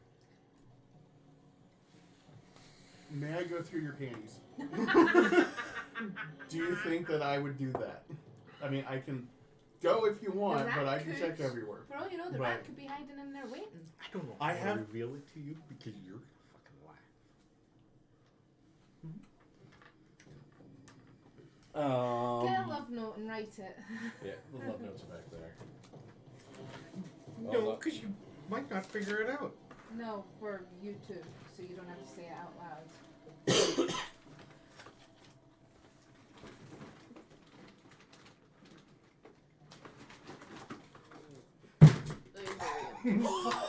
May I go through your panties? Do you think that I would do that? I mean, I can go if you want, rat but I can could. check everywhere. For all you know, the Right. rat could be hiding in there waiting. I don't know. I I'll have- reveal it to you because you're gonna fucking laugh. Get a love note and write it. Yeah, the love notes are back there. No, because you might not figure it out. No, for you too, so you don't have to say it out loud.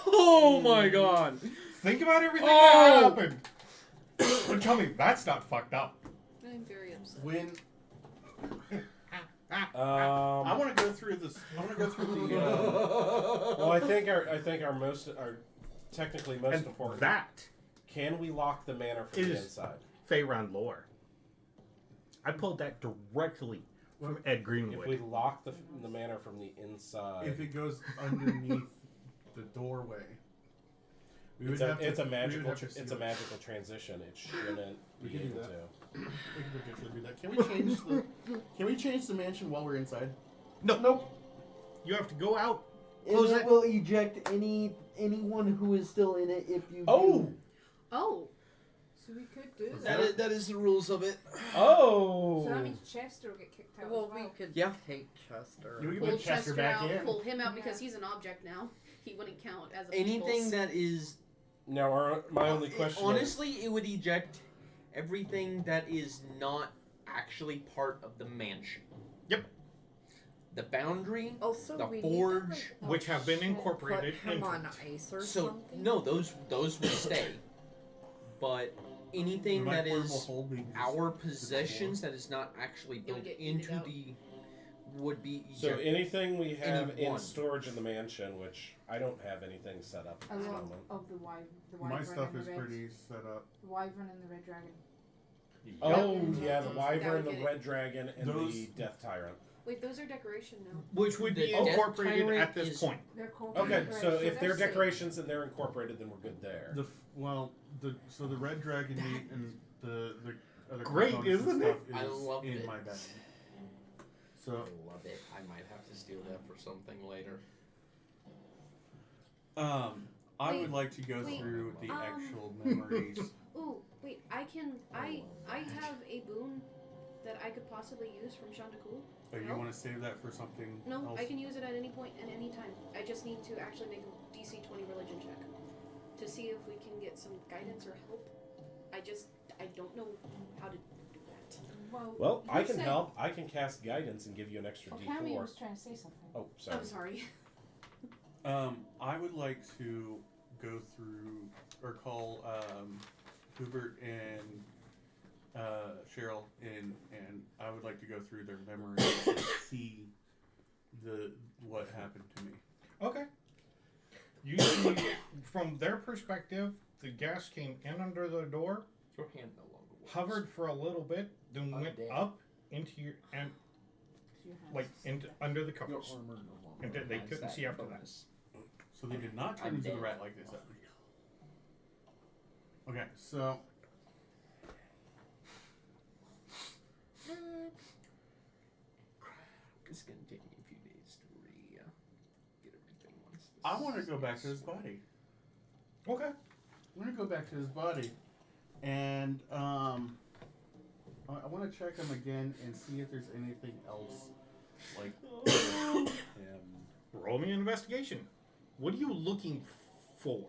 Oh my god! Think about everything Oh! that happened. But tell me that's not fucked up. I'm very upset. When I I want to go through this. I want to go through the. Well, I think our technically most And important. that Can we lock the manor from the is- inside? Feyron lore. I pulled that directly from Ed If Greenwood. we lock the manor from the inside, If it goes underneath the doorway, we would it's a, have to. it's a we would magical have to it's seal a it. magical transition. It shouldn't We be can do able that. to. We can potentially do that. Can we change the? Can we change the mansion while we're inside? No. Nope. You have to go out. And Close it it. will eject anyone who is still in it if you. Oh! Oh, So we could do What's that. That is the rules of it. Oh! So that means Chester will get kicked out Well, as well. we could Yeah. take Chester. You can pull put Chester Chester back out. in. Pull him out because Yeah. he's an object now. He wouldn't count as a Anything people's. that is Now, my only question is, honestly, it would eject everything that is not actually part of the mansion. the boundary, Also, the we forge, need to, which have been put incorporated him into on it. ice or so something. no, those would stay. But anything My that portable is hole being just our the possessions that is not actually It would built get eaten into out. the would be So ejected. anything we have in Anyone. storage in the mansion, which I don't have anything set up A at this lot moment. of the wyvern My stuff and is the red, pretty set up. the wyvern and the red dragon. Oh, Yeah. yeah, the wyvern, That would the get red dragon, and Those- the death tyrant. Wait, those are decoration now. Which would be The Death incorporated Tyrant at this is- point. They're called Okay, right, so if they're they're safe. decorations and they're incorporated, then we're good there. The red dragon meat and the other Great, components and isn't it? stuff I is love in it. my bag. So I love it. I might have to steal that for something later. I Wait, would like to go wait, through the um, actual memories. Ooh, wait, I have a boon that I could possibly use from Shantakul. Oh, you No. want to save that for something No, else? I can use it at any point and any time. I just need to actually make a DC 20 religion check to see if we can get some guidance or help. I don't know how to do that. Well, I you can said- help. I can cast guidance and give you an extra Oh, Cammy D4. was trying to say something. Oh, sorry. I'm sorry. I would like to go through or call Hubert and Cheryl in, and I would like to go through their memories and see what happened to me. Okay. You see, from their perspective, the gas came in under the door, Your hand no longer works. hovered for a little bit, then Oh, went damn. up into your and Your hands. like into under the Your covers. armor no longer And they has couldn't that see after that. bonus. So they did not turn I'm into the dead. rat like they said. Okay, so It's gonna take me a few days to get everything once. I want to go back to his body. Okay. I'm gonna go back to his body, and I want to check him again and see if there's anything else like him. Roll me an investigation. What are you looking for?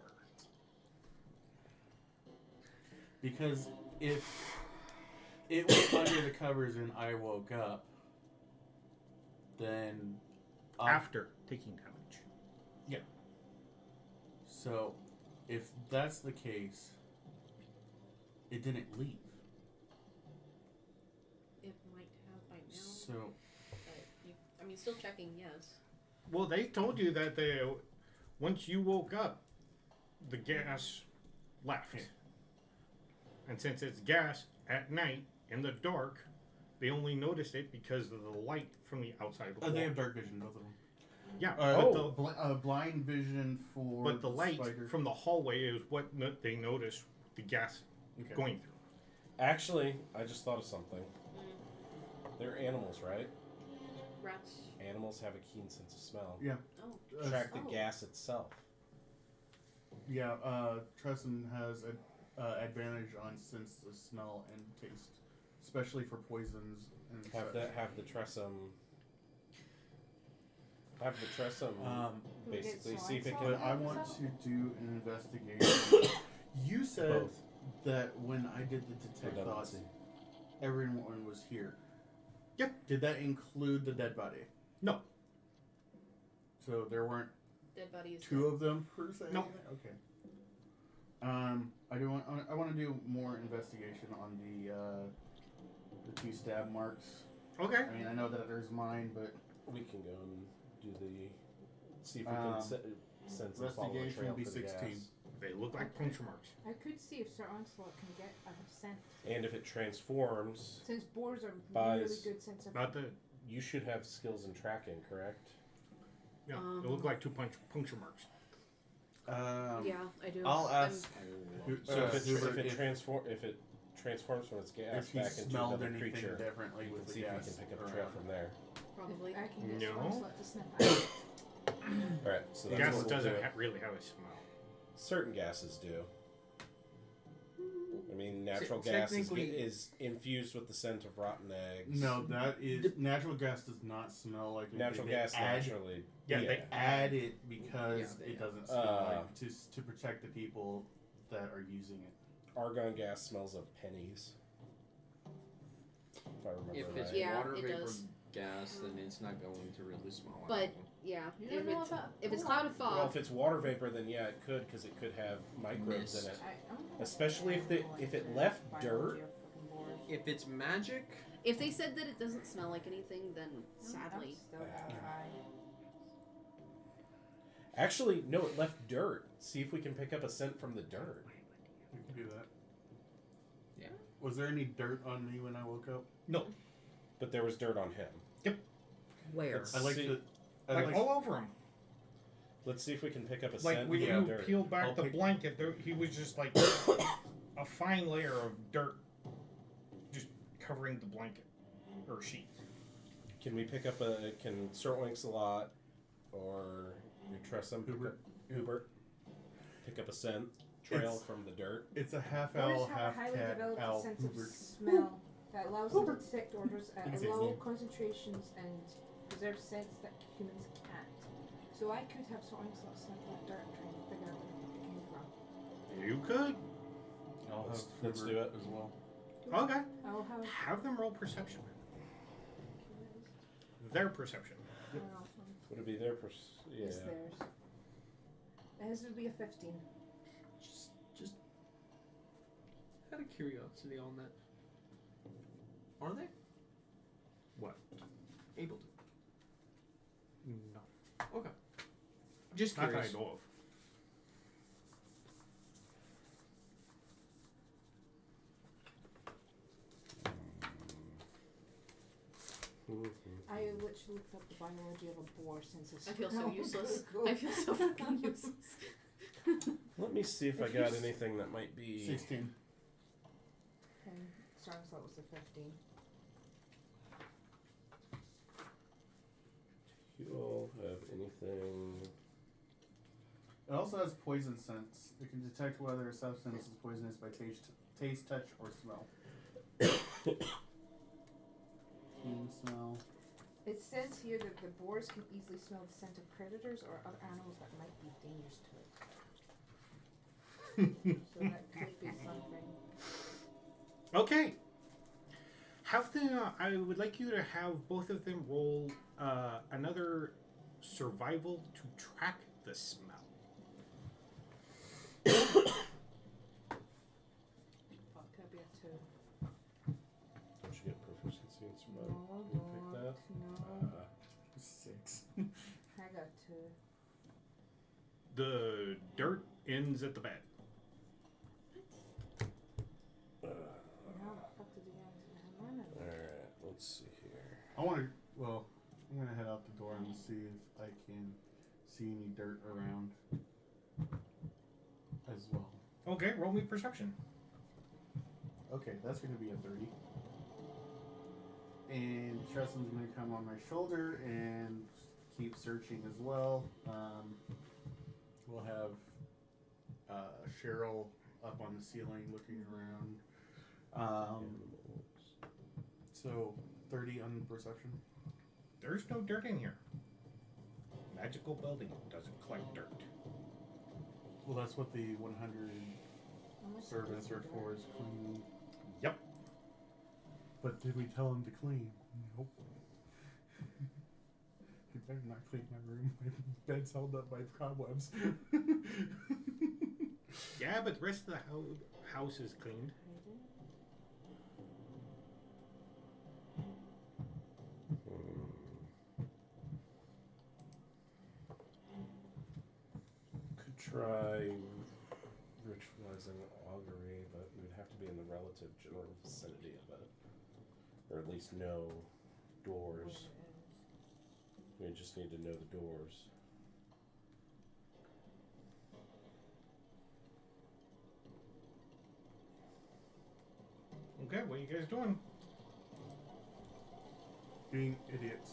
Because if it was under the covers and I woke up, then After taking damage. So if that's the case, it didn't leave. It might have by now. So I mean, still checking, yes. Well, they told you that once you woke up, the gas left. Yeah. And since it's gas at night in the dark, they only noticed it because of the light from the outside of the they wall. have dark vision, both of them. Yeah, Blind vision for. but the light spider. from the hallway is what they noticed the gas Okay. going through. Actually, I just thought of something. They're animals, right? Rats. Animals have a keen sense of smell. Yeah. Oh. Track the Oh. gas itself. Yeah. Tresson has an advantage on sense of smell and taste, especially for poisons and Have such. the Tressum. Have the Tressum basically see if it But can. I want to do an investigation. You said Both. that when I did the detect thoughts, Redundancy. everyone was here. Yep. Did that include the dead body? No. So there weren't Dead body is two of them per se. No. Okay. I want to do more investigation on the two stab marks. Okay. I mean, I know that there's mine, but We can go and do see if we can sense and follow the investigation trail will be for the 16. gas. They look like puncture marks. I could see if Sir Onslaught can get a scent. And if it transforms, Since boars are Buys- really good sense of. Not the you should have skills in tracking, correct? yeah. They look like two puncture marks. Yeah, I do. I'll ask. So if Hubert it transforms from its gas if he back into smelled another anything creature, differently you with can the see if gas we can pick up a around. trail from there. Probably. I can get Sir No. Onslaught to sniff at. All right, so that's Gas what we'll doesn't do. really have a smell. Certain gases do. I mean, natural gas technically- is infused with the scent of rotten eggs. No, that is natural gas does not smell like it. Natural They gas add, naturally. Yeah, they add it because Yeah, it they- doesn't smell like to protect the people that are using it. Argon gas smells of pennies. If I remember If right. it's Yeah, water it vapor does. gas, then it's not going to really smell. But anything. yeah, You if don't know it's about- if it's oh. cloud of fog, Well, if it's water vapor, then yeah, it could, because it could have microbes Mist. in it. I don't know. Especially if I don't if know, it like, left biology dirt. or fucking boars. If it's magic, if they said that it doesn't smell like anything, then I'm sadly, still gonna try. Actually, no, it left dirt. See if we can pick up a scent from the dirt. We can do that. Yeah. Was there any dirt on me when I woke up? No, But there was dirt on him. Where? It's- I like See- the. I like like all over him. Let's see if we can pick up a Like scent when from you the dirt. peel back I'll the pick- blanket, he was just like a fine layer of dirt, just covering the blanket or sheet. Can we pick up can Sortwinks a lot or Tressum Hubert pick up a scent trail It's- from the dirt? It's a half Boars owl, have a half highly cat developed owl. sense of Hubert. smell that allows them to detect orders You at can a say his low name. concentrations and preserve scents that humans can't. So I could have sort of sniff that dirt and try and figure out where it came from. You could. I'll have Let's do Hubert it. as well. Okay. I'll have. Have them roll perception. Their perception. Would it be their yeah. It's theirs. His would be a 15. just out of curiosity on that, are they What? able to? No. Okay. Just Not that I curious. know of. I literally looked up the biology of a boar since it's I feel so useless. Google. I feel so fucking useless. Let me see if I got anything that might be 16. And sorry, so that was the 15. you all have anything. It also has poison sense. It can detect whether a substance is poisonous by taste, touch, or smell. Keen smell. It says here that the boars can easily smell the scent of predators or other animals that might be dangerous to it. So that could be something. Okay. Have them. I would like you to have both of them roll another survival to track the smell. Fuck, that'd be a 2. Don't you get proficiency in survival? No, You pick that? no. 6. I got 2. The dirt ends at the bed. How the fuck did he have mine? Alright, let's see here. I want to. Well, I'm gonna head out the door and see if I can see any dirt around as well. Okay, roll me perception. Okay, that's gonna be a 30. And Tressum's gonna come on my shoulder and keep searching as well. We'll have Cheryl up on the ceiling looking around. So 30 on perception. There's no dirt in here. Magical building doesn't collect dirt. Well, that's what the 100 servants are for, is cleaning. Yep. But did we tell him to clean? Nope. You better not clean my room. My bed's held up by cobwebs. Yeah, but the rest of the house is cleaned. Could try ritualizing augury, but we would have to be in the relative general vicinity of it. Or at least know doors. We just need to know the doors. Okay, what are you guys doing? Being idiots.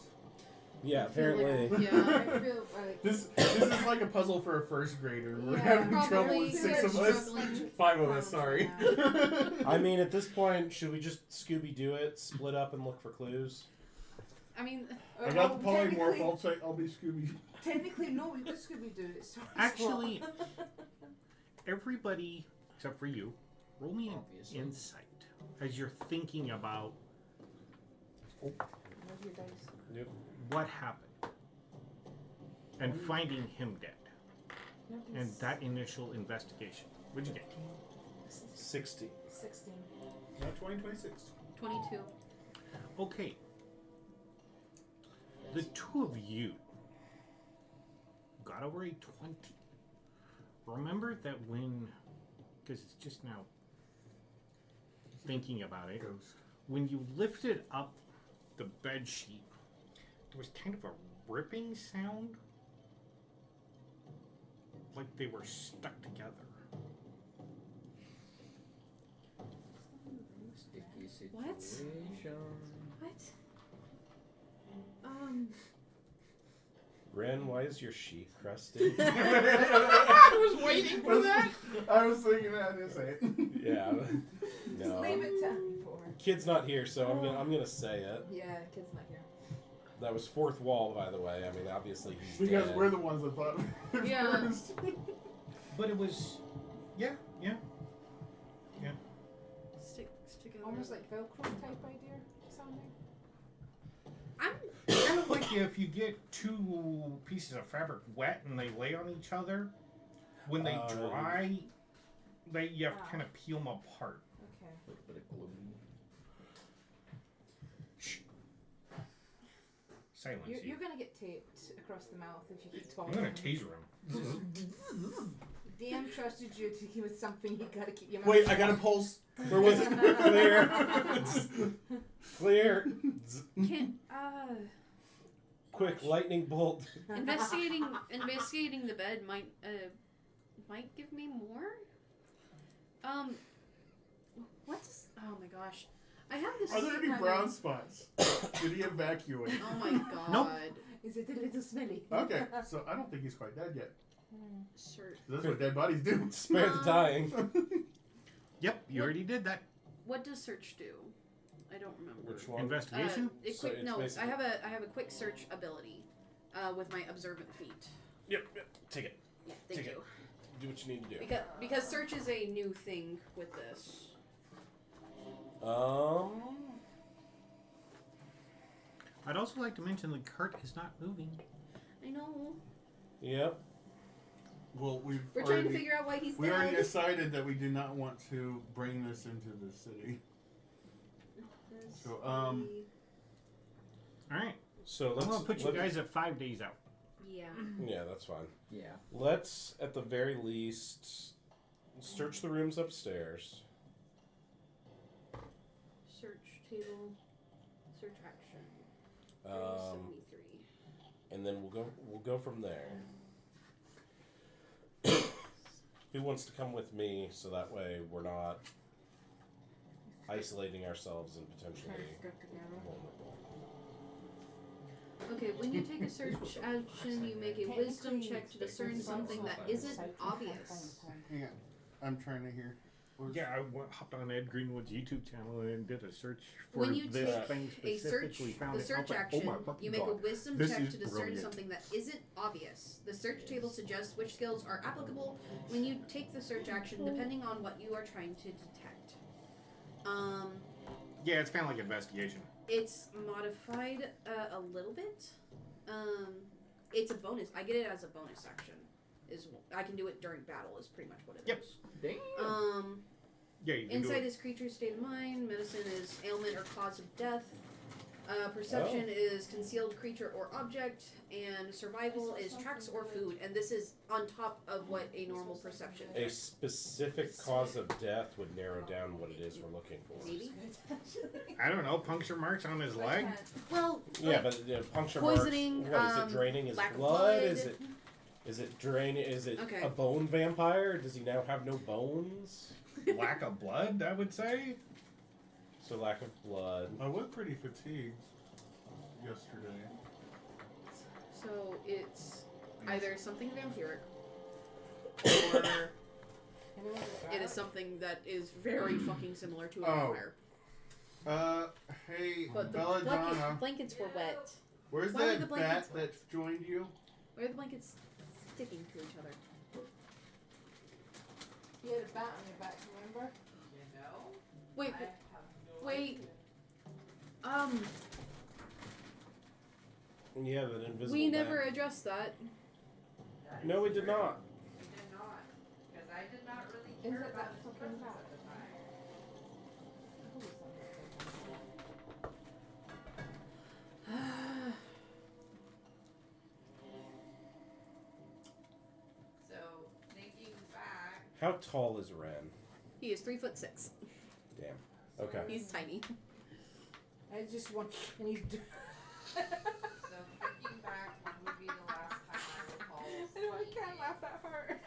Yeah, I feel like- apparently. Yeah, I feel like. This is like a puzzle for a first grader. We're Yeah, having trouble probably with 6 they're of us. struggling. 5 of us, sorry. I mean, at this point, should we just Scooby Doo it, split up, and look for clues? I mean, I got the polymorph. I'll be Scooby. Technically, no, we could Scooby Doo it. Sorry, Actually, everybody except for you, roll me an Obviously. insight as you're thinking about. Where's your dice? Yep. what happened, and finding him dead, and that initial investigation. What'd you get? 60. 16. Not 2026. 22. Okay. The two of you got over a 20. Remember that when, because it's just now thinking about it, Ghost. when you lifted up the bed sheet, there was kind of a ripping sound, like they were stuck together. Sticky What? situation. What? Ren, why is your sheet crusty? I was waiting for that. I was thinking that. I didn't say it. Yeah. Just No. leave it to me for. Kid's not here, so I'm gonna say it. Yeah, kid's not here. That was fourth wall, by the way. I mean, obviously he's Because dead. we're the ones that thought of it Yeah. first. But it was, yeah. Stick together. Almost like Velcro type idea sounding. Kind of like if you get two pieces of fabric wet and they lay on each other, when they dry, you have to kind of peel them apart. Okay. A little bit of glue. Shh. Silence you. You're gonna get taped across the mouth if you keep I'm talking. gonna taser him. DM trusted you to give it something. You gotta keep your mouth. Wait, I shut. got a pulse. Where was it? Clear. Clear. Can Quick lightning bolt. investigating the bed might give me more. What's oh my gosh, I have this. Are there any brown spots? Did he evacuate? Oh my god. Nope. Is it a little smelly? Okay, so I don't think he's quite dead yet. Sure. That's what dead bodies do. Spare the dying. Yep, you already did that. What does search do? I don't remember. Which one? Investigation? So it's No, basically- I have a quick search ability, with my observant feat. Yep. Take it. Yeah, thank Take it. you. Do what you need to do. Because search is a new thing with this. I'd also like to mention the cart is not moving. I know. Yep. Well, We're trying to figure out why he's we dead. already decided that we do not want to bring this into the city. So, Alright, So I'm let's gonna put you guys at 5 days out. Yeah. Yeah, that's fine. Yeah. Let's, at the very least, search the rooms upstairs. Search table. Search action. 73. And then we'll go from there. Who wants to come with me so that way we're not isolating ourselves and potentially vulnerable? Okay, when you take a search action, you make a wisdom check to discern something that isn't obvious. hang on, I'm trying to hear. Yeah, I hopped on Ed Greenwood's YouTube channel and did a search for When you this take thing a search, specifically. Found the it. I search was like, action, oh my fucking you make a God. wisdom This check is to discern brilliant. something that isn't obvious. The search table suggests which skills are applicable when you take the search action, depending on what you are trying to detect. Yeah, it's kind of like investigation. It's modified a little bit. It's a bonus. I get it as a bonus action. I can do it during battle. Is pretty much what it is. Yep. Damn. Yeah, you can do Insight it. is creature's state of mind. Medicine is ailment or cause of death. Perception is concealed creature or object. And survival is tracks or food. And this is on top of what a normal perception A check. specific cause of death would narrow down what it is we're looking for. Maybe. I don't know, puncture marks on his leg. Well, Yeah, like, but puncture poisoning, marks. What is it? Draining his lack of blood? blood. Is it draining? Is it Okay. a bone vampire? Does he now have no bones? Lack of blood, I would say. So lack of blood. I was pretty fatigued yesterday. So it's either something vampiric or it is something that is very fucking similar to a Oh. vampire. Hey, But the Belladonna, blankets were wet. where's why are the that blankets bat that joined you? Why are the blankets sticking to each other? You had a bat on your back, remember? Wait, wait. Yeah, that invisible. We never bat. addressed that. No, we did not. We did not. Because I did not really Is care it about that his fucking presence bat? at the time. Who is So, thinking back. How tall is Ren? He is 3'6". Damn. Okay. He's tiny. I just want. And he's. So, thinking back, when would be the last time I recall I know I can't laugh that hard.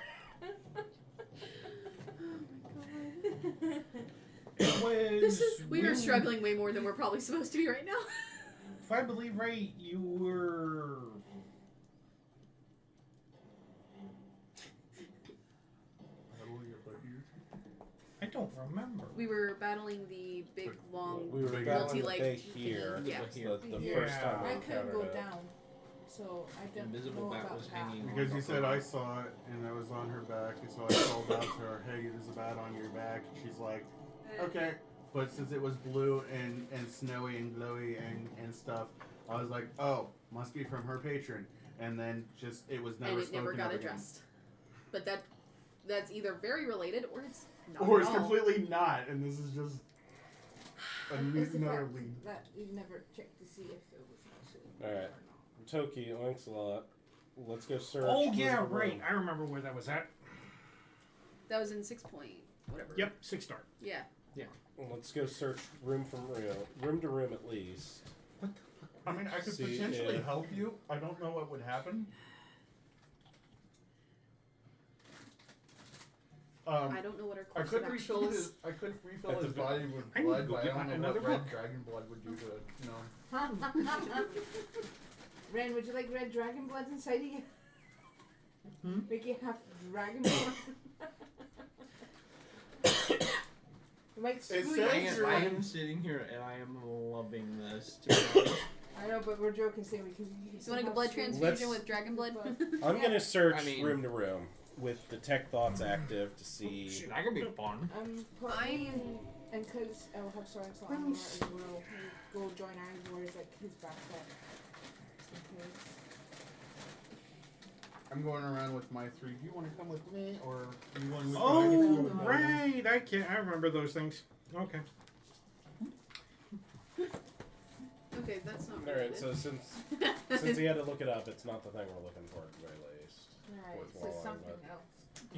It was. We are struggling way more than we're probably supposed to be right now. If I believe right, you were. I don't remember. We were battling the big, long, We were battling the multi-leg bay here. Yeah. That's the Yeah. first time we I couldn't encountered go it. down, so I didn't Invisible know bat about was that. hanging. Because you said I saw it and I was on her back, and so I called out to her, "Hey, there's a bat on your back." And she's like, "Okay." But since it was blue and snowy and glowy and stuff, I was like, "Oh, must be from her patron." And then just it was never and it never spoken got of again. addressed. But that's either very related or it's not Or at it's all. completely not, and this is just It's the another fact lead. that you never checked to see if it was actually Alright. or not. Toki, thanks a lot. Let's go search. Oh yeah, Room to right. room. I remember where that was at. That was in 6 point whatever. Yep, 6-star. Yeah. Let's go search room from room to room at least. I mean, I could See potentially if- help you. I don't know what would happen. I don't know what our I course could of refill action is. his. I could refill At his the- body with I need to blood, go but I get don't know another what red book. dragon blood would do to it. No. Ren, would you like red dragon blood inside of you? Hmm? Make you have dragon blood. You might screw says you. I am sitting here and I am loving this. To be honest. I know, but we're joking, saying because you You want a blood transfusion Let's- with dragon blood? I'm Yeah. gonna search I mean- room to room with detect thoughts active to see. Shit, that could be fun. Put me and because I'll have Sorry Slot on there as well. We'll go join Iron Wars like his backup. Okay. I'm going around with my 3. Do you want to come with me, or you want to? Oh right, I remember those things. Okay. Okay, that's not Alright, related. so since he had to look it up, it's not the thing we're looking for at the very least. Right, Fourth so wall, something but- else.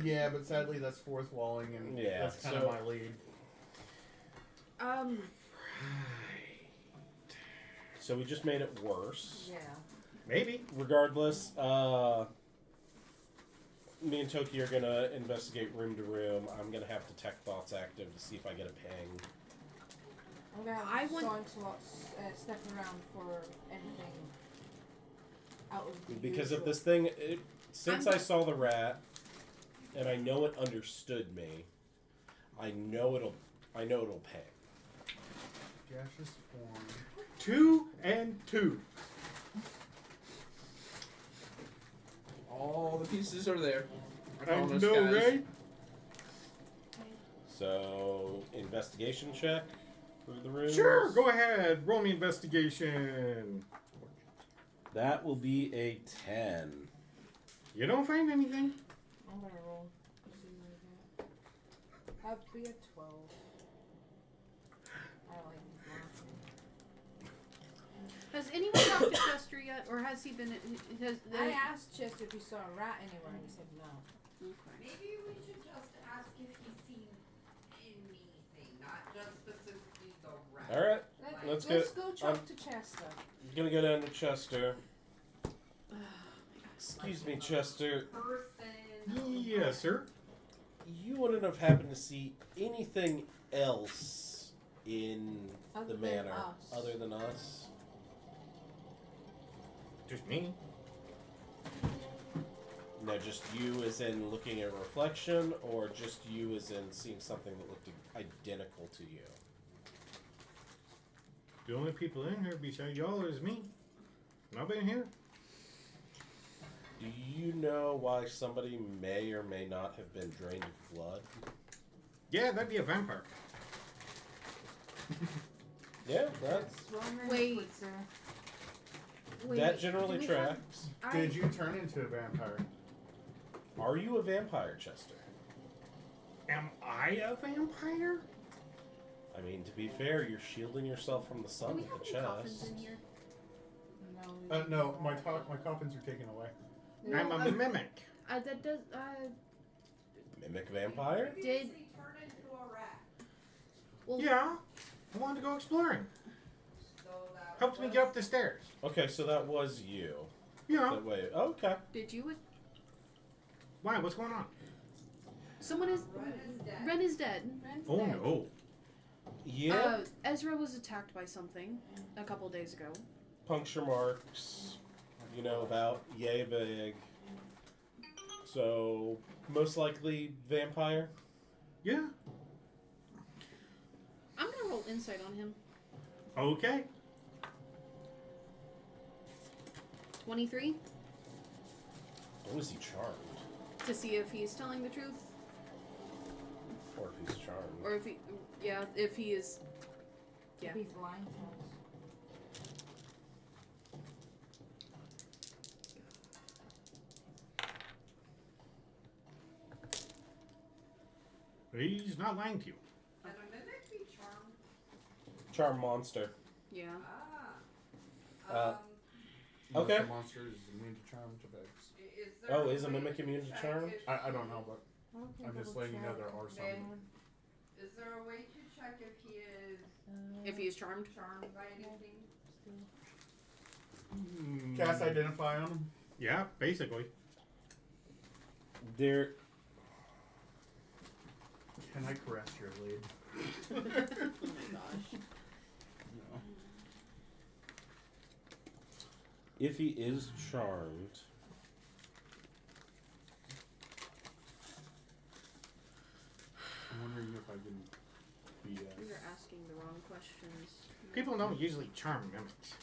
Yeah, but sadly that's fourth walling, and Yeah, that's kind of so- my lead. So we just made it worse. Yeah. Maybe. Regardless, me and Toki are gonna investigate room to room. I'm gonna have detect thoughts active to see if I get a ping. I'm gonna I have want- Lancelot sniff around for anything out of the Because of usual. this thing, since I'm I saw the rat, and I know it understood me, I know it'll ping. Gaseous form. 2 and 2. All the pieces are there. I promise, know, guys. right? So investigation check for the rooms. Sure, go ahead. Roll me investigation. That will be a 10. You don't find anything. I'm gonna roll. See what I get. That'd be a 12. I like bluffing. Has anyone talked to Chester yet, or has he been? I asked Chester if he saw a rat anywhere, and he said no. Okay. Maybe we should just ask if he's seen anything, not just specifically the rat. All right, Let's Let's go talk to Chester. I'm gonna go down to Chester. Excuse me, Chester. Person. Yes, sir. You wouldn't have happened to see anything else in Other the than manor us. other than us? Just me. No, just you as in looking at a reflection, or just you as in seeing something that looked identical to you? The only people in here besides y'all is me. I've been here. Do you know why somebody may or may not have been drained of blood? Yeah, that'd be a vampire. Yeah, that's Wrong Wait. sir. Wait, that generally do we have- tracks. Did you turn into a vampire? Are you a vampire, Chester? Am I a vampire? I mean, to be fair, you're shielding yourself from the Do sun we with have the any coffins chest. in here? No. No, my coffins are taken away. I'm a mimic. That does. Mimic vampire? Did. Well, Yeah, I wanted to go exploring. Helped me get up the stairs. Okay, so that was you. Yeah. That way. Okay. Did you? Why? What's going on? Someone is. Ren is dead. Oh no. Yeah. Ezra was attacked by something a couple days ago. Puncture marks. You know, about yay big. So, most likely vampire. Yeah. I'm gonna roll insight on him. Okay. 23 Or is he charmed? to see if he's telling the truth, Or if he's charmed. or if he. Yeah, if he is. Yeah. If he's lying to us. He's not lying to you. Can a mimic be charmed? Charm monster. Yeah. Okay. The monster is immune to charm effects. Is there Oh, is a way mimic to immune to check charm? if- I don't know, but Okay, I'm just double letting you know check. there are some. Is there a way to check if he is If he is charmed. charmed by anything? Cast identify on him. Yeah, basically. There. Can I caress your lead? Oh my gosh. If he is charmed. I'm wondering if I can be. You're asking the wrong questions. People don't usually charm mimics.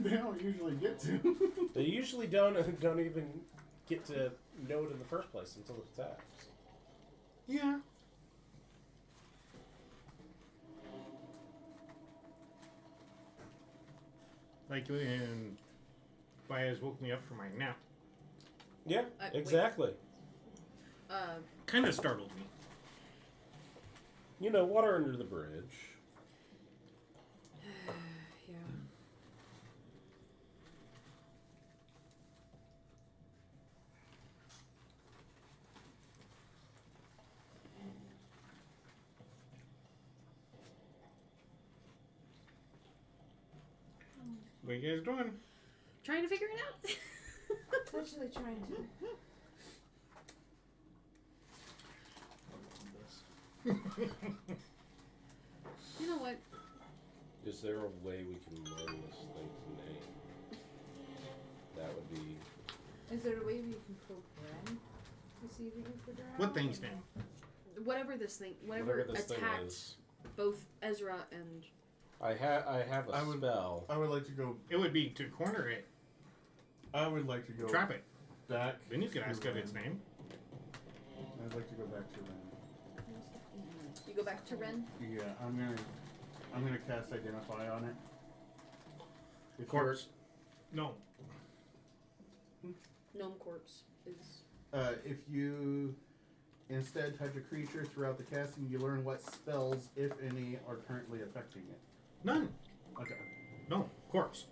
They don't usually get to. They usually don't even get to know it in the first place until it attacks. Yeah. Like when Baez woke me up from my nap. Yeah, Wait. exactly. Kind of startled me. You know, water under the bridge. Yeah. What you guys doing? Trying to figure it out. Actually trying to. You know what? Is there a way we can learn this thing's name? That would be. Is there a way we can poke Ren to see if we can figure out? What thing's name? Whatever this thing, Whatever whatever this thing attacked is. both Ezra and. I have a spell. I would like to go. It would be to corner it, I would like to go trap it. back. Then you could ask to it its Ren. name. I'd like to go back to Ren. You go back to Ren. Yeah, I'm gonna cast identify on it. If Corpse. No. Gnome corpse is. If you instead touch a creature throughout the casting, you learn what spells, if any, are currently affecting it. None. Okay. No. Corpse.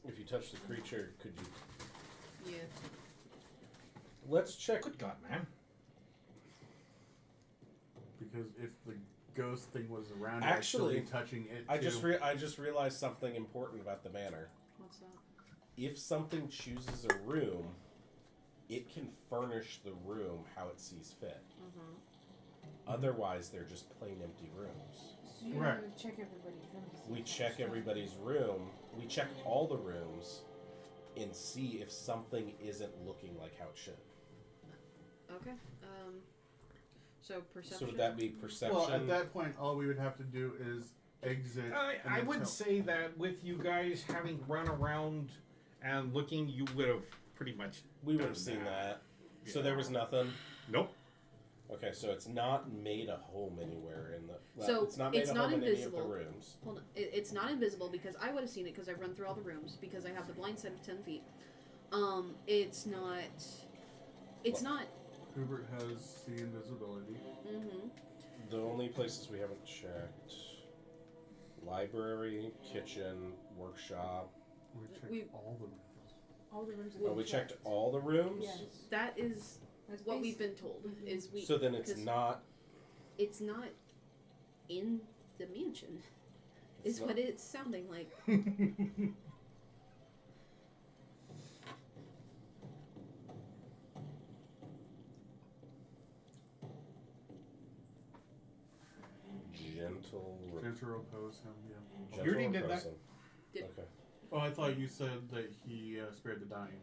If you touch the creature, could you? Yeah. Let's check. Good God, man. Because if the ghost thing was around, Actually, I'd still be touching it. I too. just realized something important about the manor. What's that? If something chooses a room, it can furnish the room how it sees fit. Otherwise, they're just plain empty rooms. So you're Right. gonna check everybody's room to see We if check there's everybody's room. We check all the rooms and see if something isn't looking like how it should. Okay. So perception. So would that be perception? Well, at that point, all we would have to do is exit. and I then would tell- say that with you guys having run around and looking, you would have pretty much. we would done have seen that. So Yeah. there was nothing. Nope. Okay, so it's not made a home anywhere in the. Well, So, it's not made it's a not home invisible. in any of the rooms. Hold on. It's not invisible because I would have seen it because I've run through all the rooms because I have the blind sight of 10 feet. It's not. It's not. Hubert has the invisibility. Mm-hmm. The only places we haven't checked: library, kitchen, workshop. We checked We- all the rooms. All the rooms. Oh, we checked all the rooms. Yes. That is That's what we've been told. Is we. So then it's 'cause not. It's not in the mansion. It's Is not- what it's sounding like. Gentle. Gentle repose him, yeah. Gentle You already did that. reposing. Did- Okay. Oh, I thought you said that he spared the dying.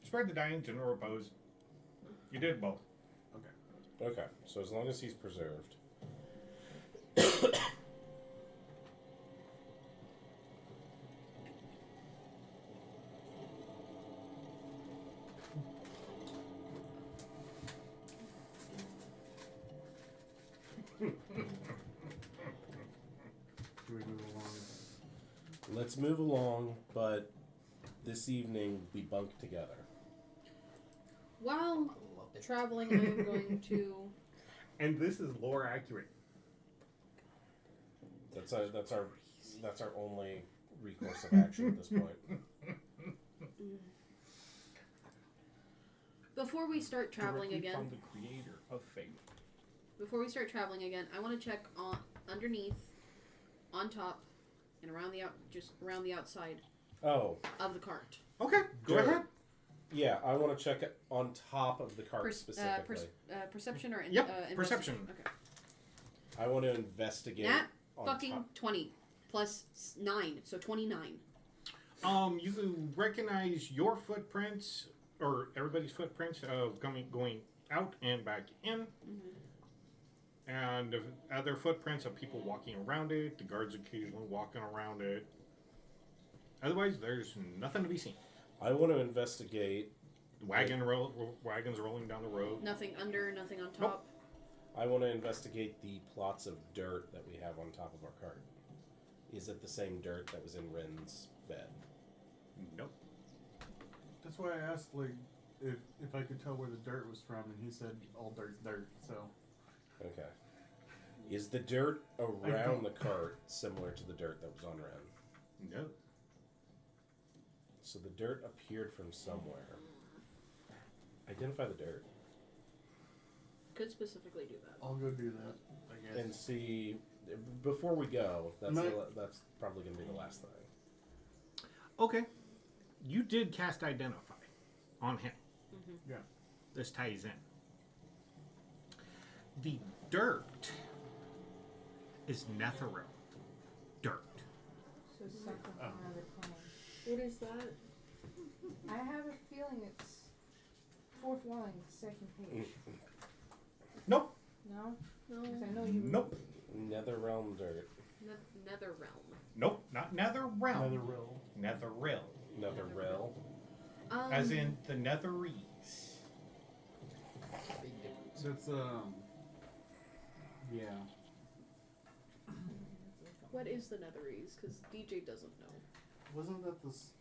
Spread the dying, general repose. You did both. Okay. So as long as he's preserved. Should we move along? Let's move along, but this evening we bunk together. While traveling, I'm going to. And this is lore accurate. That's our only recourse of action at this point. Before we start traveling Directly again, from the creator of fate. before we start traveling again, I want to check on underneath, on top, and around just around the outside Oh, of the cart. Okay, go Dirt. ahead. yeah, I want to check it on top of the cart specifically. Perception or Yep, investigation? perception. Okay. I want to investigate Nat on fucking top. 20 plus 9, so 29. You can recognize your footprints or everybody's footprints of going out and back in, and other footprints of people walking around it. The guards occasionally walking around it. Otherwise, there's nothing to be seen. I want to investigate. Wagons rolling down the road. Nothing under, nothing on top. I want to investigate the plots of dirt that we have on top of our cart. Is it the same dirt that was in Ren's bed? Nope. That's why I asked, like, if I could tell where the dirt was from, and he said all dirt's dirt, so. Okay. Is the dirt I around don't- the cart similar to the dirt that was on Ren? No. So the dirt appeared from somewhere. Identify the dirt Could specifically do that. I'll go do that, I guess. and see. Before we go, that's My- that's probably going to be the last thing. Okay. You did cast Identify on him. Yeah. This ties in. The dirt is Netherrealm dirt. So something from another plane. What is that? I have a feeling it's fourth line, second page. Nope. No? No. Because I know you. Nope. Netherrealm dirt. Netherrealm. Nope. Not Netherrealm. Another rill. Netherrealm. Netherrealm. As in the Netherese. Big difference. That's, yeah. What is the Netherese? Because DJ doesn't know. Wasn't that this?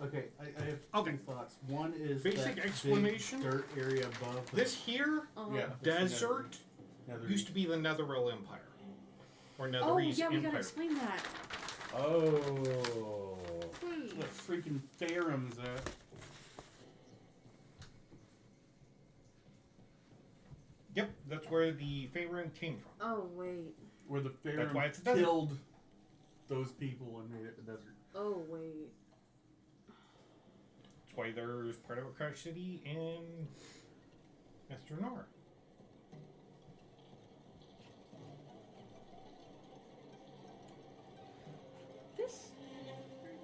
Okay, I have Okay. two thoughts. One is Basic that explanation. big dirt area above the This here, yeah, that's the desert, Nether- used to be the Netherrealm Empire. Or Oh, Netherese yeah, we gotta Empire. explain that. Oh. Wait. What freaking Faerum's at? Yep, that's where the Faerun came from. Oh, wait. Where the That's why Faerun it's a desert. killed those people and made it the desert. Oh, wait. That's why there's part of a crash city in Esternor. This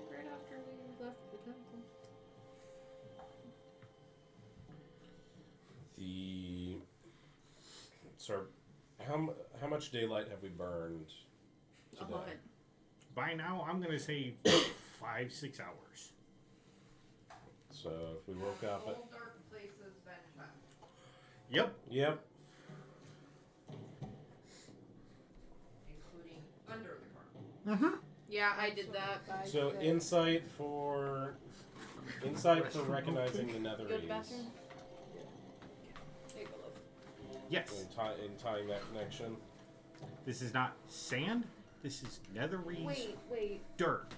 right after we left the temple. The. So, how much daylight have we burned A today? lot. By now, I'm going to say 5-6 hours. So if we woke up at. All dark places been checked. Yep. Yep. Mm-hmm. Yeah, I did that. So insight for recognizing the Go to the Netherese bathroom. There you go, love. Yes. in tying that connection. This is not sand. This is Netherese Wait. dirt.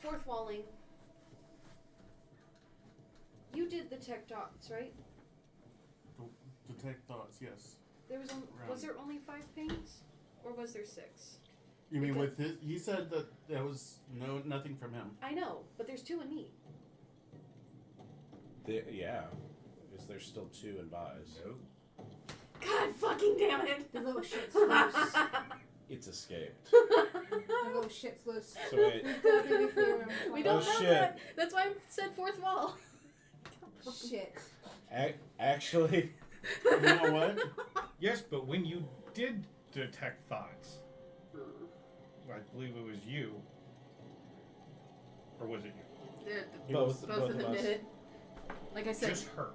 Fourth walling. You did the tech dots, right? Detect thoughts, yes. There was there only 5 pings, or was there 6? You mean with his? He said that there was nothing from him. I know, but there's 2 in me. Yeah. Is there still 2 in buys? No. God fucking damn it! The little shit's loose. It's escaped. The little shit's loose. So wait. We don't Oh, know shit. that. That's why I said fourth wall. Shit. Actually, You know what? Yes, but when you did detect thoughts, I believe it was you, or was it you? both Both of of them us. did. Like I said, Just her.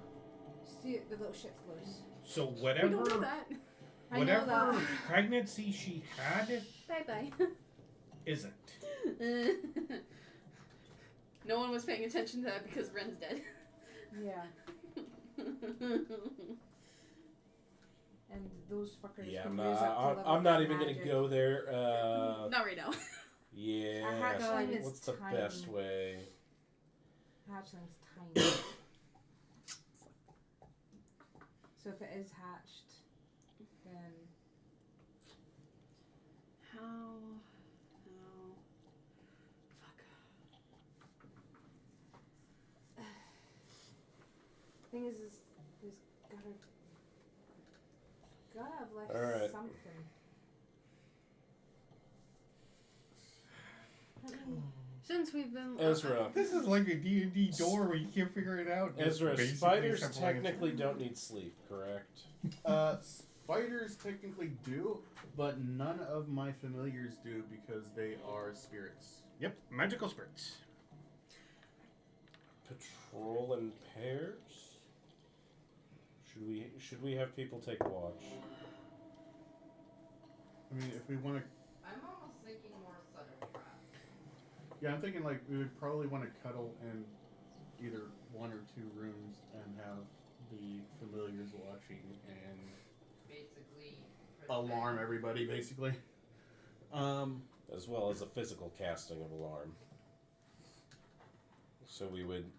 See, the little shit's loose. So we whatever, don't know that. I know whatever that. pregnancy she had Bye bye. isn't. No one was paying attention to that because Ren's dead. Yeah. And those fuckers Yeah, can I'm use up to not. level I'm not their even gonna magic. go there. Not right now. Yeah. A hatchling is What's the tiny. best way? Hatchling's tiny. So if it is hatched, then How? Fuck. thing is there's gotta have left Alright. something. Let me- Since we've been Ezra. This is like a D&D door where you can't figure it out. It's Ezra, basically spiders simple answer. technically don't need sleep, correct? Spiders technically do, but none of my familiars do because they are spirits. Yep, magical spirits. Patrol in pairs? Should we have people take watch? I mean, if we want to, I'm almost thinking more sudden trap. yeah, I'm thinking like we would probably want to cuddle in either 1 or 2 rooms and have the familiars watching and Basically. alarm everybody, basically. As well as a physical casting of alarm. So we would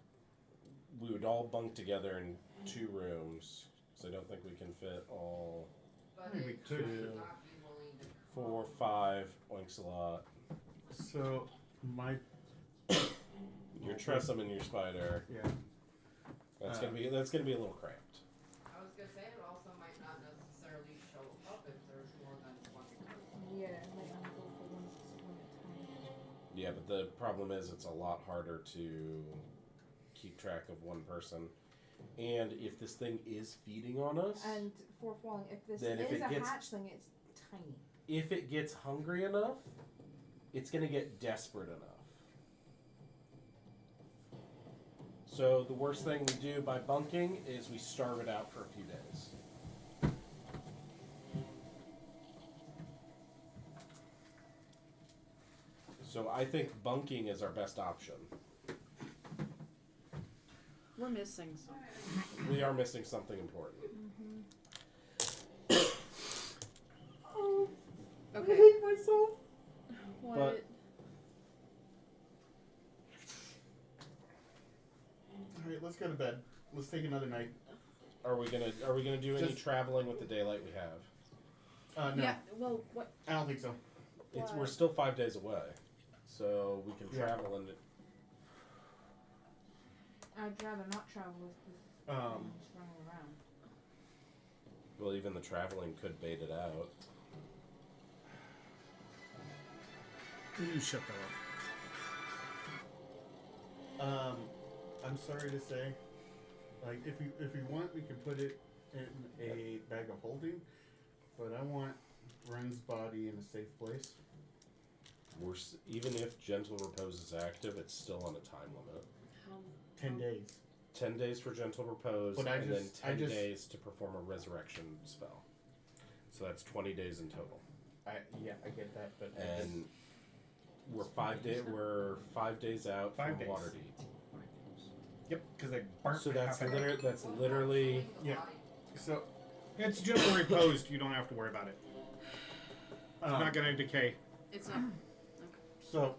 all bunk together in 2 rooms. So I don't think we can fit all But Maybe we it could. would not be willing to 4, 5 oinks a lot. So my Your Tressum and your spider. yeah. That's gonna be a little cramped. I was gonna say it also might not necessarily show up if there's more than one person. Yeah, it might only go for one at a time. Yeah, but the problem is it's a lot harder to keep track of one person. And if this thing is feeding on us, And fourth walling, if this Then if is it a gets- hatchling, it's tiny. if it gets hungry enough, it's going to get desperate enough. So the worst thing we do by bunking is we starve it out for a few days. So I think bunking is our best option. We're missing something. We are missing something important. Okay. hate myself. What? But- All right, let's go to bed. Let's take another night. Are we gonna do any Just- traveling with the daylight we have? No, Yeah. Well, what? I don't think so. We're still 5 days away, so we can Yeah. travel and I'd rather not travel with just running around. well, even the traveling could bait it out. You shut that off. I'm sorry to say, like if you want, we can put it in a bag of holding, but I want Ren's body in a safe place. Even if Gentle Repose is active, it's still on a time limit. 10 days. 10 days for Gentle Repose, But and then I 10 just- days to perform a resurrection spell. So that's 20 days in total. I get that, but And We're 5 days out 5 from days. Waterdeep. Yep, because they burnt So that's half a day. that's literally Yeah. So It's January post. You don't have to worry about it. It's um, not going to decay. It's not. so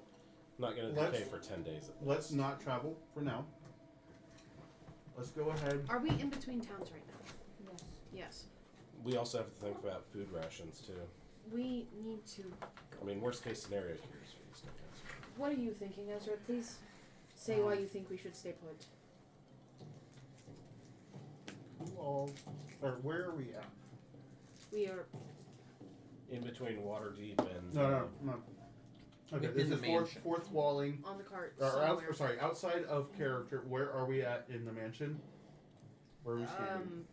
not going to Let's- decay for 10 days. At let's least. not travel for now. Let's go ahead. Are we in between towns right now? Yes. Yes. We also have to think about food rations too. We need to. I mean, worst case scenario here is feast, I guess. What are you thinking, Ezra? Please say why you think we should stay put. All, or where are we at? We are. In between Waterdeep and No. Okay, Within this the is mansion. fourth walling. On the cart. Or somewhere. outside of character. Where are we at in the mansion? Where are we standing?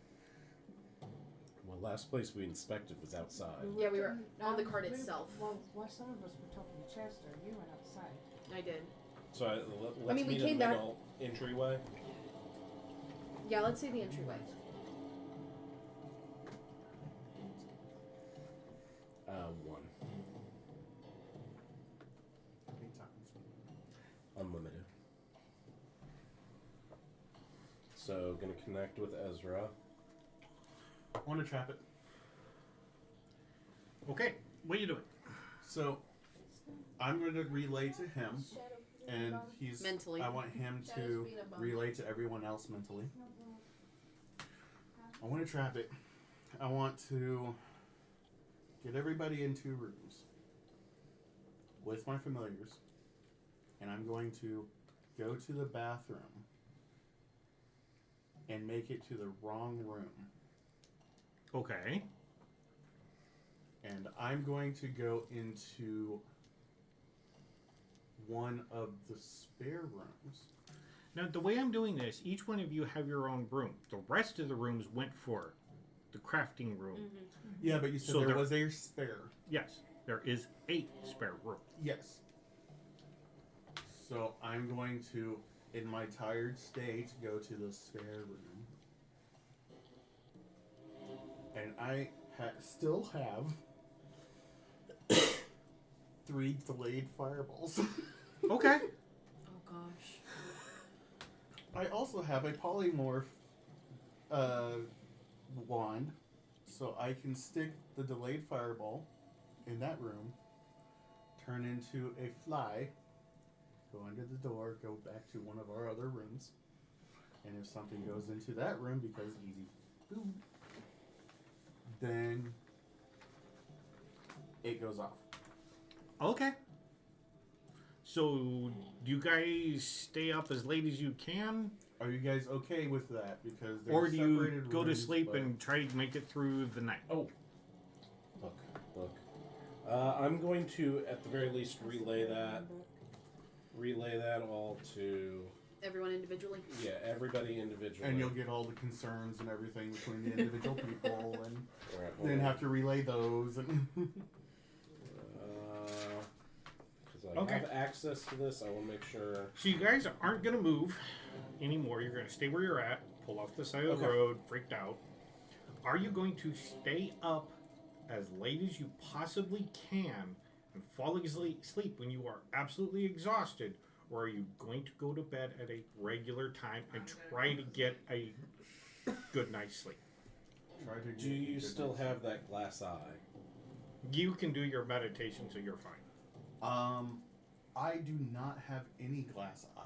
well, last place we inspected was outside. Yeah, we were on the cart we- itself. Well, some of us were talking to Chester. You went outside. I did. So let's I mean, we meet came in the back- middle entryway. Yeah, let's say the entryway. 1. Unlimited. So gonna connect with Ezra. I want to trap it. Okay, what are you doing? So I'm going to relay to him, and he's Mentally. I want him to relay to everyone else mentally. I want to trap it. I want to get everybody in 2 rooms with my familiars, and I'm going to go to the bathroom and make it to the wrong room. Okay. And I'm going to go into one of the spare rooms. Now, the way I'm doing this, each one of you have your own room. The rest of the rooms went for the crafting room. Yeah, but you said So there there- was a spare. Yes, there is a spare room. Yes. So I'm going to, in my tired state, go to the spare room. And I still have 3 delayed fireballs. Okay. Oh gosh. I also have a polymorph wand, so I can stick the delayed fireball in that room, turn into a fly, go under the door, go back to one of our other rooms, and if something goes into that room because easy food, then it goes off. Okay. So, do you guys stay up as late as you can? Are you guys okay with that? Because they're Or do you separated go to rooms, sleep but- and try to make it through the night? Oh, look. I'm going to, at the very least, relay that all to Everyone individually. everybody individually. And you'll get all the concerns and everything between the individual people, and All right, hold then on. have to relay those. And Because I Okay. have access to this, I will make sure. So you guys aren't going to move anymore. You're going to stay where you're at, pull off the side of the Okay. road, freaked out. Are you going to stay up as late as you possibly can and fall asleep when you are absolutely exhausted? Or are you going to go to bed at a regular time and try to get a good night's sleep? try to Do get you good still night's have that glass eye? You can do your meditation, so you're fine. I do not have any glass eye.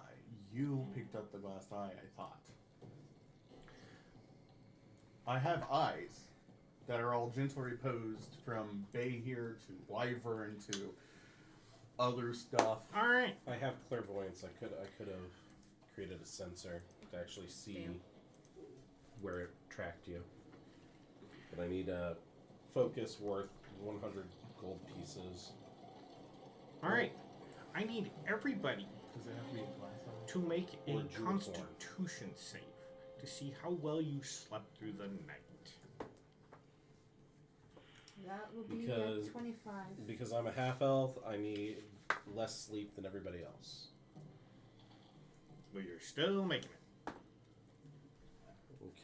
You picked up the glass eye, I thought. I have eyes that are all gentle reposed from Bay here to Wyvern to other stuff. All right. I have clairvoyance. I could have created a sensor to actually see Damn. where it tracked you. But I need a focus worth 100 gold pieces. All right. I need everybody Does it have to be a glass eye? to make Or a a jewel constitution save to see how well you slept through the night. That will be Because- 25. Because I'm a half elf, I need less sleep than everybody else. But you're still making it.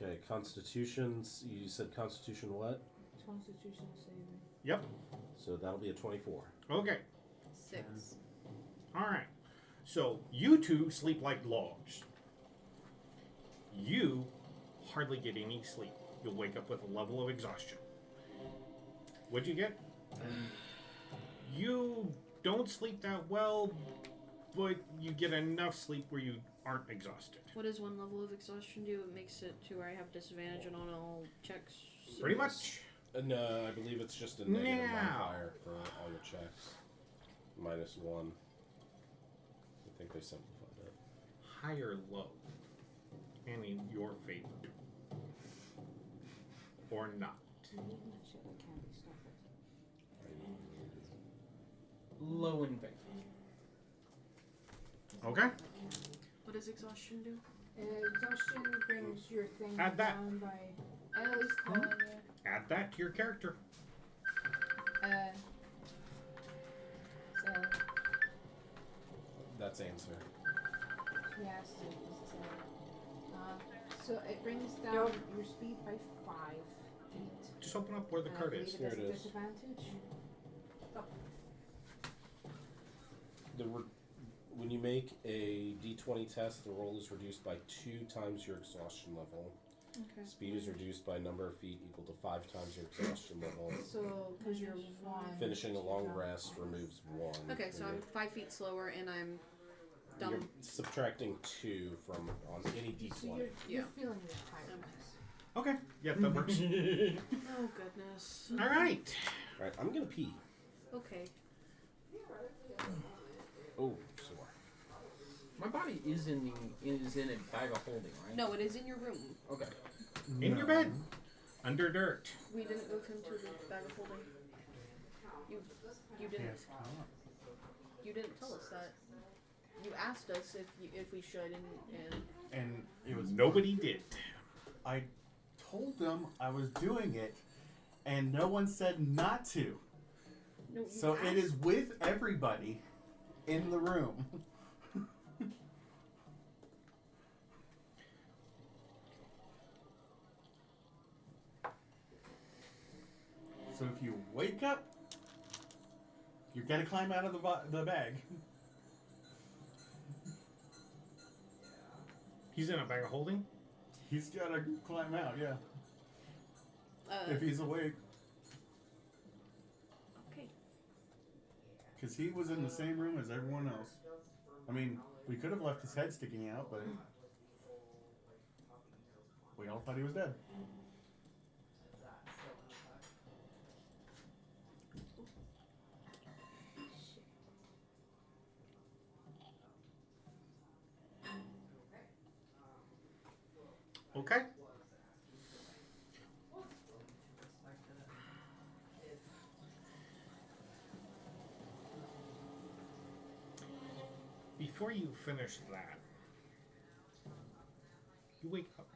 Okay, constitutions. You said constitution what? Constitution saving. Yep. So that'll be a 24. Okay. 6. Alright. So, you two sleep like logs. You hardly get any sleep. You'll wake up with a level of exhaustion. What'd you get? You don't sleep that well, but you get enough sleep where you aren't exhausted. What does one level of exhaustion do? It makes it to where I have disadvantage on all checks. Pretty much. No, I believe it's just a negative Now. modifier for all your checks. -1. I think they simplified it. High or low. And in your favor. Or not. Low in faith. Okay? What does exhaustion do? Exhaustion brings your thing Add that. down by at least calling you. Add that to your character. So That's answer. yes, so it brings down your speed by 5 feet. Just open up where the And I card believe is. it has Here it a is. disadvantage. When you make a D20 test, the roll is reduced by 2 times your exhaustion level. Okay. Speed is reduced by number of feet equal to 5 times your exhaustion level. So because you're 1. Finishing a long rest removes 1. Okay, so I'm 5 feet slower and I'm dumb. You're subtracting 2 from on any So D20. you're feeling your tiredness. Okay. Yeah, that works. Oh, goodness. Alright. Alright, I'm gonna pee. Okay. Oh, sore. My body is in a bag of holding, right? No, it is in your room. Okay. In your bed. Under dirt. We didn't move him to the bag of holding. You didn't. You didn't tell us that. You asked us if we should, And it was Nobody did. I told them I was doing it, and no one said not to. no. You So asked. it is with everybody in the room. So if you wake up, you're gonna climb out of the bag. He's in a bag of holding. He's gotta climb out, yeah. If Uh, he's awake, okay. because he was in the same room as everyone else. I mean, we could have left his head sticking out, but we all thought he was dead. Okay. Before you finish that, you wake up.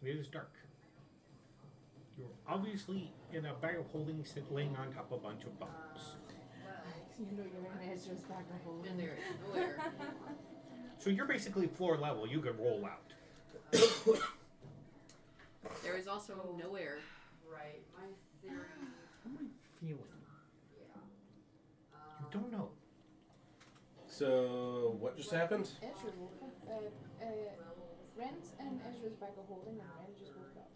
It is dark. You're obviously in a bag of holding, laying on top of a bunch of bones. You know you're in Ezra's bag of holding. And there is nowhere. So you're basically floor level. You could roll out. There is also no air. Right. My theory. How am I feeling? You don't know. So, what just happened? Ezra woke up. Ren's in Ezra's bag of holding, and Ren just woke up.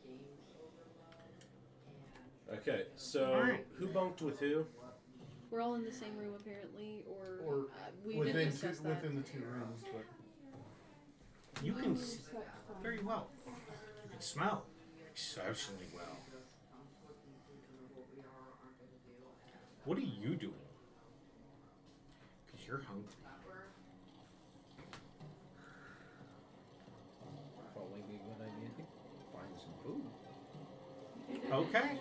Okay, so Alright. who bunked with who? We're all in the same room apparently, or we within didn't discuss that. within the 2 rooms, but You can Slept see fine. very well. You can smell exceptionally well. What are you doing? Because you're hungry. Probably be a good idea to find some food. Okay.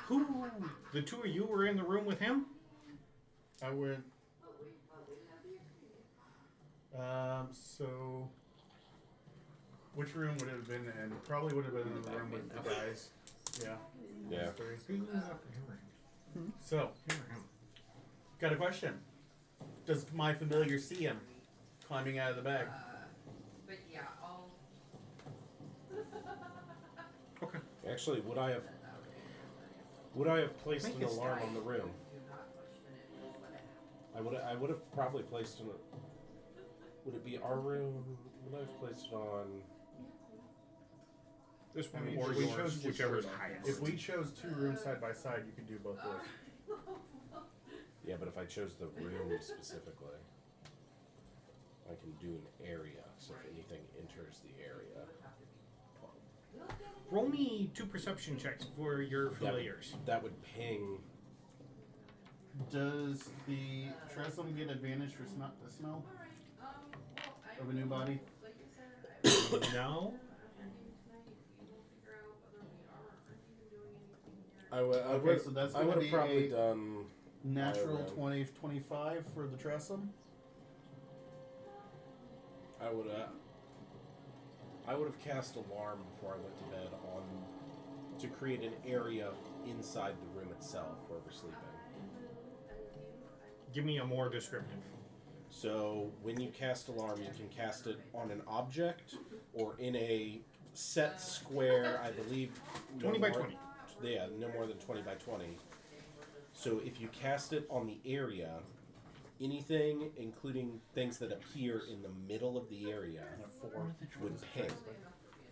Who? The two of you were in the room with him? I went. So which room would it have been in? Probably would have been in the room with the guys. Yeah. Yeah. Three. Him or him? So, Him or him? got a question. Does my familiar see him? climbing out of the bag. But yeah, I'll. Okay. Actually, would I have placed Make an it alarm stop. on the room? I would have probably placed an. Would it be our room? Would I have placed it on? This one I mean, or if we yours, chose whichever is just- highest. If we chose 2 rooms side by side, you could do both those. Yeah, but if I chose the room specifically, I can do an area. So if anything enters the area, Roll me 2 perception checks for your familiars. that would ping. Does the Tresem get advantage for the smell of a new body? No. I would. Okay, so that's I gonna would be have probably a done. Natural around. 20-25 for the Tresem. I would have cast alarm before I went to bed to create an area inside the room itself where we're sleeping. Give me a more descriptive. So when you cast alarm, you can cast it on an object or in a set square. I believe 20 by 20. Yeah, no more than 20 by 20. So if you cast it on the area, anything, including things that appear in the middle of the area, would ping.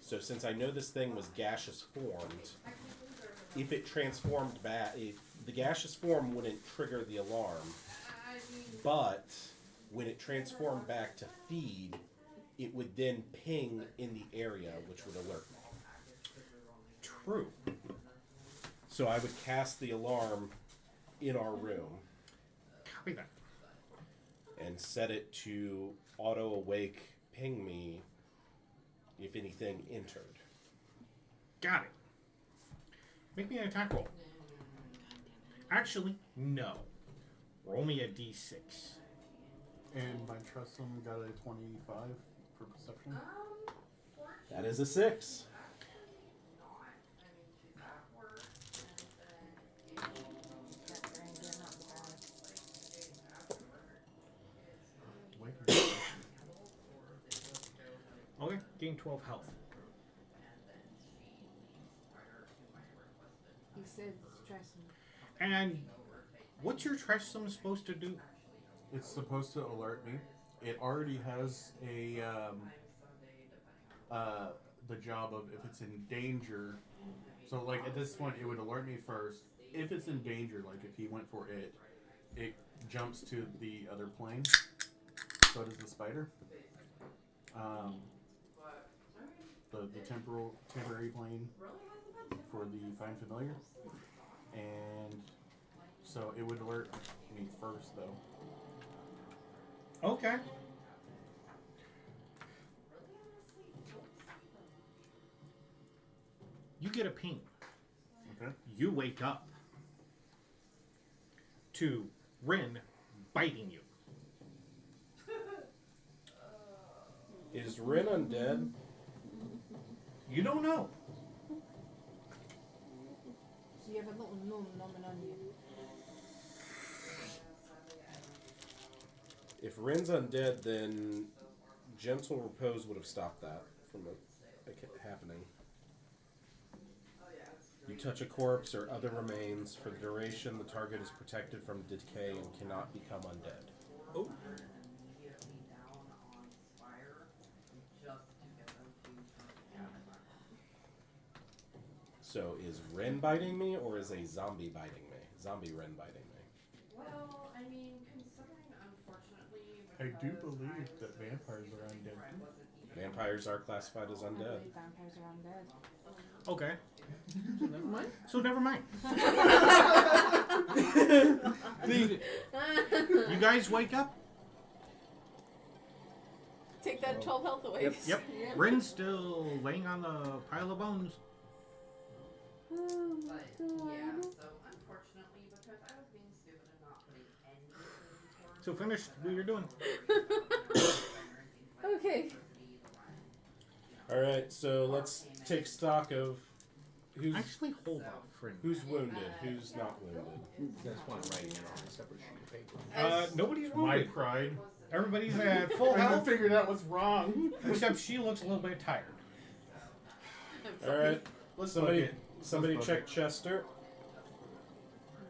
So since I know this thing was gaseous formed, if it transformed back, the gaseous form wouldn't trigger the alarm, but when it transformed back to feed, it would then ping in the area, which would alert me. True. So I would cast the alarm in our room Copy that. and set it to auto awake, ping me if anything entered. Got it. Make me an attack roll. Actually, no. Roll me a d6. And my Tresem got a 25 for perception. That is a 6. Okay, gain 12 health. He said stressing. And what's your Tresem supposed to do? It's supposed to alert me. It already has a the job of if it's in danger. So like at this point, it would alert me first. If it's in danger, like if he went for it, it jumps to the other plane. So does the spider. The temporary plane for the find familiar, and so it would alert me first though. Okay. You get a ping. Okay. You wake up to Rin biting you. Is Rin undead? You don't know. So you have a little gnome numbing on you. If Rin's undead, then Gentle Repose would have stopped that from happening. You touch a corpse or other remains. For the duration, the target is protected from decay and cannot become undead. Oh. So is Rin biting me, or is a zombie biting me? Zombie Rin biting me. Well, I mean, considering, unfortunately, I do believe that vampires are undead too. Vampires are classified as I undead. believe vampires are undead. Okay. never mind. So never mind. You guys wake up. Take that 12 health away. Yep. Rin's still laying on the pile of bones. But yeah, so unfortunately, because I was being stupid and not putting any food So finish what you're doing. Okay. Alright, so let's take stock of who's Actually, hold off, Rin. who's wounded, who's not wounded. That's why I'm writing it on a separate sheet of paper. Nobody's My wounded. pride Everybody's at full I haven't health, figured out what's wrong. except she looks a little bit tired. All right. Let's Somebody, book it. somebody Let's book check Chester.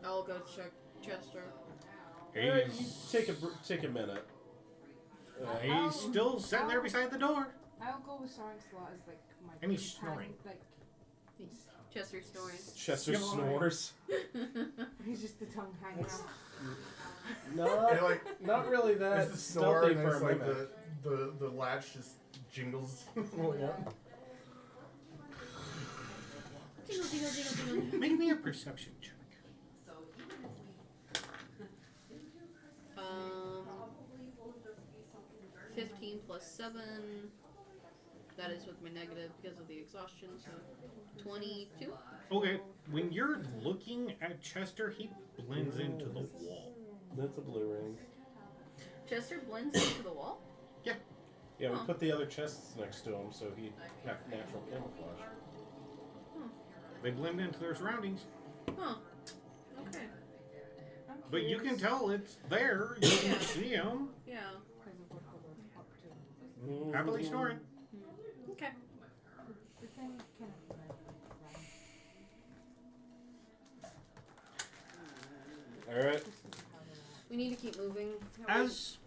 I'll go check Chester. Take a minute. He's still sitting there beside the door. I'll go with Lancelot as like my And he's companion, snoring. Like Chester snoring. Chester snores. he's just the tongue hanging out. No, And, like, not really that It's the snore, stealthy and for it's a like mimic. the latch just jingles. Jingle, jingle, jingle, jingle. Make me a perception check. So even if we probably will just be something very 15 plus 7. That is with my negative because of the exhaustion, so 22. Okay, when you're looking at Chester, he blends into the wall. That's a blue ring. Chester blends into the wall? Yeah, we Huh. put the other chests next to him so he'd have natural camouflage. They blend into their surroundings. Huh. Okay. But you can tell it's there. You can see him. Yeah. Because of what we're up to. Happily snoring. Okay. The thing kind of All right. We need to keep moving. As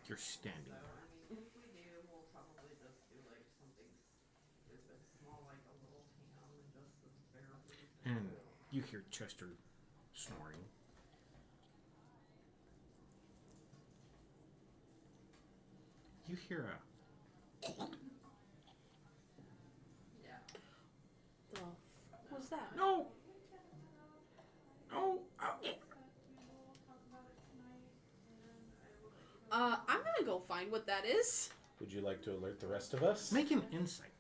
you're standing there, if we do, we'll probably just do like something stupid, small, like a little ham and just the bare meat. and you hear Chester snoring. You hear a The what was that? no. No. I'm gonna go find what that is. Would you like to alert the rest of us? Make an insight.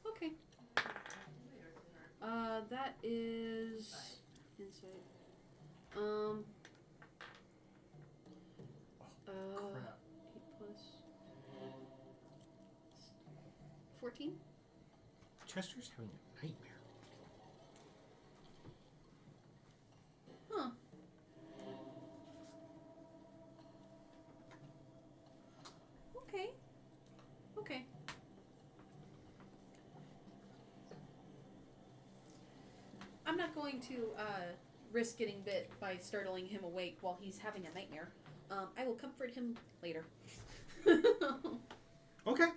Okay. That is insight. Crap. 8 plus 14. Chester's having a nightmare. Huh. Okay. Okay. I'm not going to risk getting bit by startling him awake while he's having a nightmare. I will comfort him later. Okay.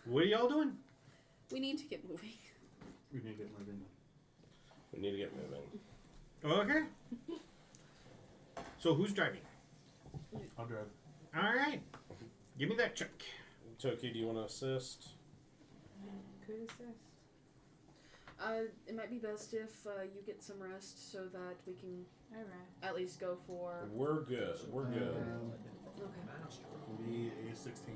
What are y'all doing? We need to get moving. We need to get moving. We need to get moving. Okay. So who's driving? I'll drive. All right. Give me that check. Toki, do you want to assist? could assist. It might be best if you get some rest so that we can Alright. at least go for. We're good. We're good. Okay. Can be a 16.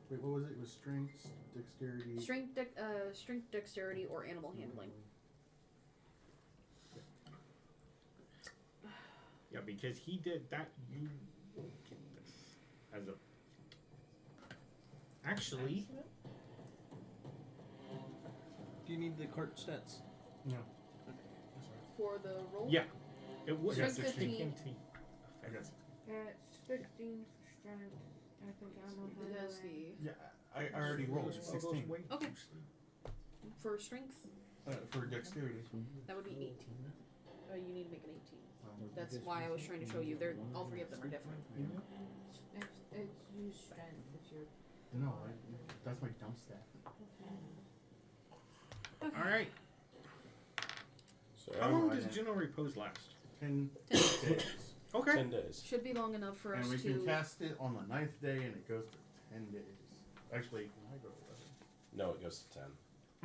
Wait, what was it? It was strength, dexterity. Strength, dexterity, or animal handling. Yeah, because he did that. You get this as a. Actually, Do you need the cart stats? No. For the roll? yeah, it would. Strength Yes, 15. take into I guess. It's 15 for strength. I think animal It has handling. the. Yeah, I already rolled 16. Okay. For strength, For dexterity. that would be 18. You need to make an 18. That's why I was trying to show you. They're all three of them are different. It's use strength if you're. No, that's my dump stat. All right. So, How long I does didn't- General Repose last? 10 10. days. Okay. 10 days. Should be long enough for And us we to. can cast it on the 9th day and it goes to 10 days. Actually, can I go to 11? No, it goes to 10.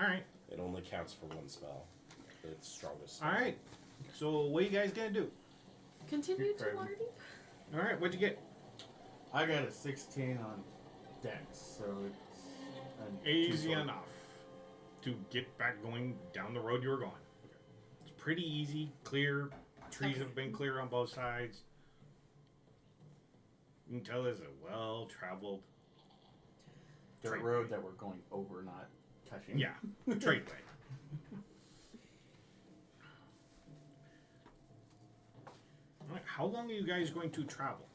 All right. It only counts for one spell. Its strongest spell. All right. So what are you guys gonna do? Continue to Right. Waterdeep? All right. What'd you get? I got a 16 on dex, so it's an Easy 2-sword. enough to get back going down the road you were going. It's pretty easy, clear. Trees have been clear on both sides. You can tell it's a well-traveled Dirt Trade road way. that we're going over, not touching. Yeah, trade way. Alright, how long are you guys going to travel?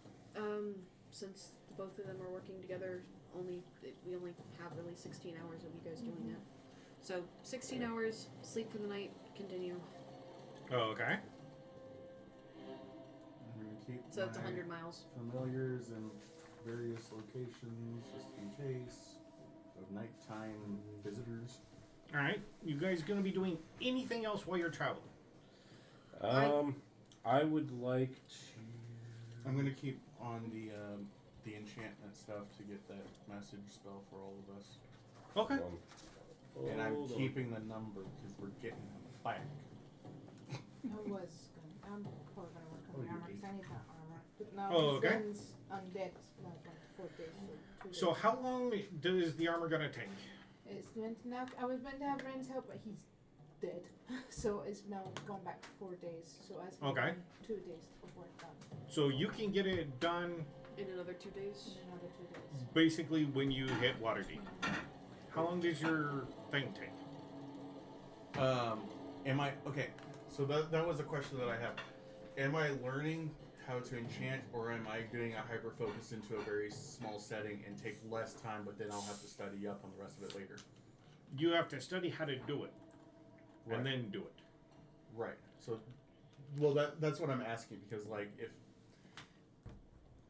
Since both of them are working together, we only have really 16 hours of you guys doing it. So 16 hours, sleep for the night, continue. Oh, okay. I'm gonna keep So that's my 100 miles. familiars in various locations just in case of nighttime visitors. Alright, you guys gonna be doing anything else while you're traveling? I would like to. I'm gonna keep on the enchantment stuff to get that message spell for all of us. Okay. And I'm Hold on. keeping the number because we're getting them back. I'm probably gonna work on the you're armor because I need that armor. But now Oh, his okay. friend's undead. It's not going to 4 days. So 2 days. So how long is the armor gonna take? It's meant to now. I was meant to have Ren's help, but he's dead. So it's now gone back to 4 days. So it's Okay. 2 days of work done So you can get it done In another 2 days. in another 2 days. basically when you hit Waterdeep. How long does your thing take? Am I okay? So that was a question that I have. Am I learning how to enchant, or am I doing a hyper focus into a very small setting and take less time, but then I'll have to study up on the rest of it later? You have to study how to do it, Right. and then do it. Right. So, well, that's what I'm asking because, like,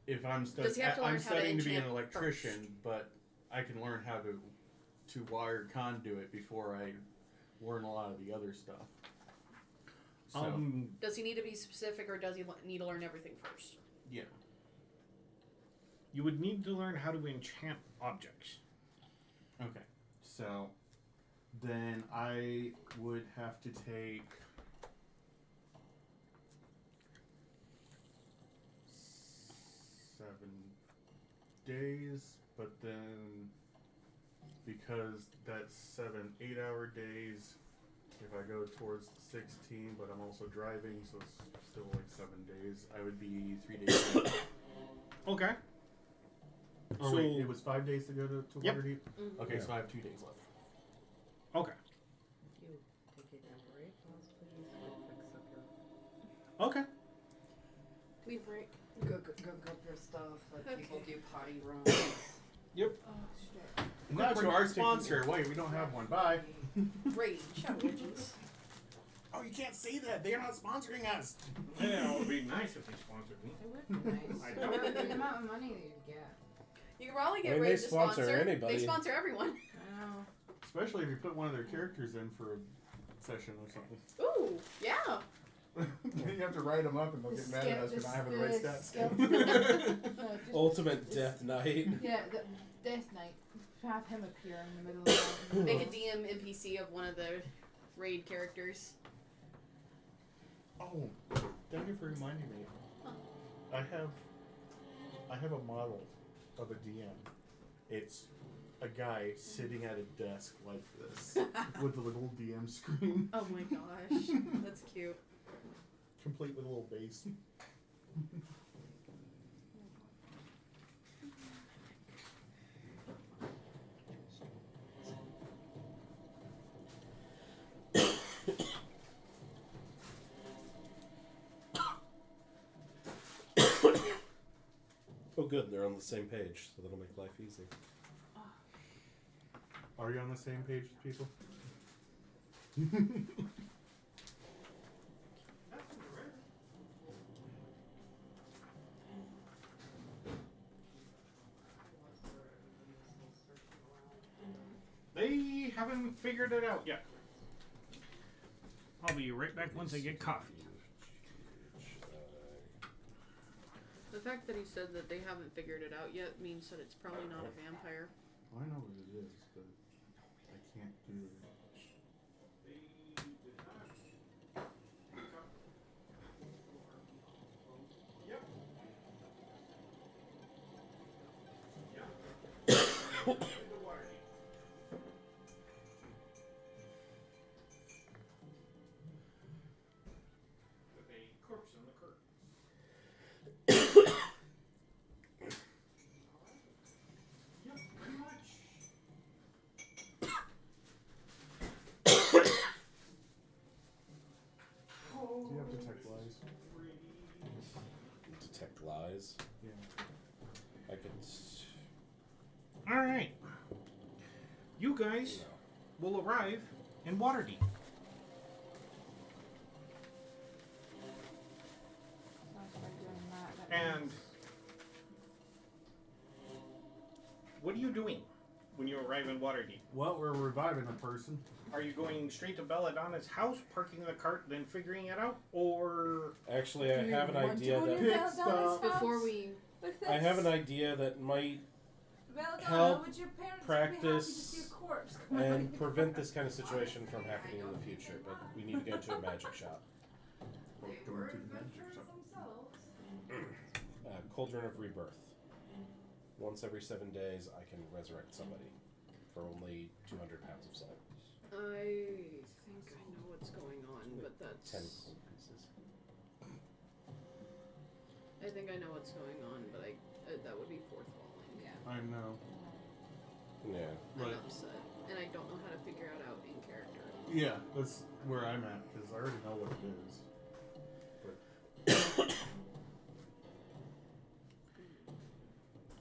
if I'm Does he have to learn I'm how to studying to be an enchant electrician, first? but I can learn how to wire conduit before I learn a lot of the other stuff. So, Does he need to be specific, or does he need to learn everything first? yeah. You would need to learn how to enchant objects. Okay. So, then I would have to take 7 days, but then because that's 7 8-hour days, if I go towards the 16, but I'm also driving, so it's still like 7 days, I would be 3 days late. Okay. Oh, So- wait, it was 5 days to go to Yep. Waterdeep? Mhm. Okay, Yeah. so I have 2 days left. Okay. You take a break, please. Fix up your. Okay. We break. Go up your stuff. Let Okay. people do potty runs. Oh shit. Now to our sponsor. Wait, we don't have one. Bye. Rage. Legends. Oh, you can't say that. They're not sponsoring us. Yeah, it would be nice if they sponsored me. It would be nice. I The don't. amount of money that you'd get. You can probably I get mean, they Rage to sponsor sponsor. anybody. They sponsor everyone. I know. Especially if you put one of their characters in for a session or something. Ooh, yeah. You have to write them up and they'll get mad at us for not having the right stats. Just, Ultimate Death Knight. yeah, the Death Knight. Have him appear in the middle of the Make a DM NPC of one of the raid characters. Oh, thank you for reminding me. I have a model of a DM. It's a guy sitting at a desk like this with a little DM screen, Oh my gosh, that's cute. complete with a little base. Oh, good. They're on the same page, so that'll make life easy. Are you on the same page as people? They haven't figured it out yet. I'll be right back once I get coffee. The fact that he said that they haven't figured it out yet means that it's probably not a vampire. I know what it is, but I can't do it. With a corpse on the curb. Yep, pretty much. Do you have detect lies? you guys will arrive in Waterdeep. So by doing that, And means- what are you doing when you arrive in Waterdeep? Well, we're reviving a person. Are you going straight to Belladonna's house, parking the cart, then figuring it out? Or Actually, I Do you have an want to idea go to that Pick Belladonna's stuff. Before house? we. With I have an this? idea that might Belladonna, help would your parents practice be happy to see a corpse come out and of your prevent house? this kind of situation from happening in the future, but we need to go to a magic shop. Or They going were to the magic adventurers shop. themselves. Cauldron of Rebirth. Once every 7 days, I can resurrect somebody for only 200 pounds of salt. I think I know what's going on, but that's. 10 gold pieces. I think I know what's going on, but that would be fourth walling. Yeah. I know. Yeah. I'm Right. upset, and I don't know how to figure it out in character. Yeah, that's where I'm at because I already know what it is.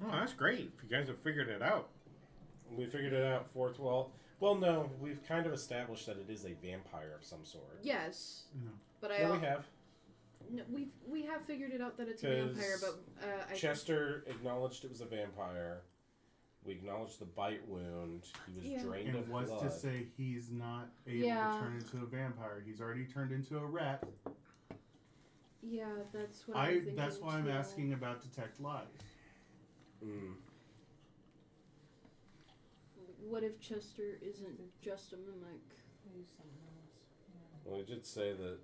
oh, that's great. If you guys have figured it out. We figured it out, fourth wall. Well, no, we've kind of established that it is a vampire of some sort. Yes, No. but I. Yeah, we have. No, we have figured it out that it's a vampire, but I. Chester acknowledged it was a vampire. We acknowledged the bite wound. He was Yeah. drained And of what's blood. to say he's not able Yeah. to turn into a vampire? He's already turned into a rat. Yeah, that's what I'm thinking. That's why I'm too. asking about detect lies. Mm. What if Chester isn't just a mimic? Use something else. Yeah. Well, we did say that.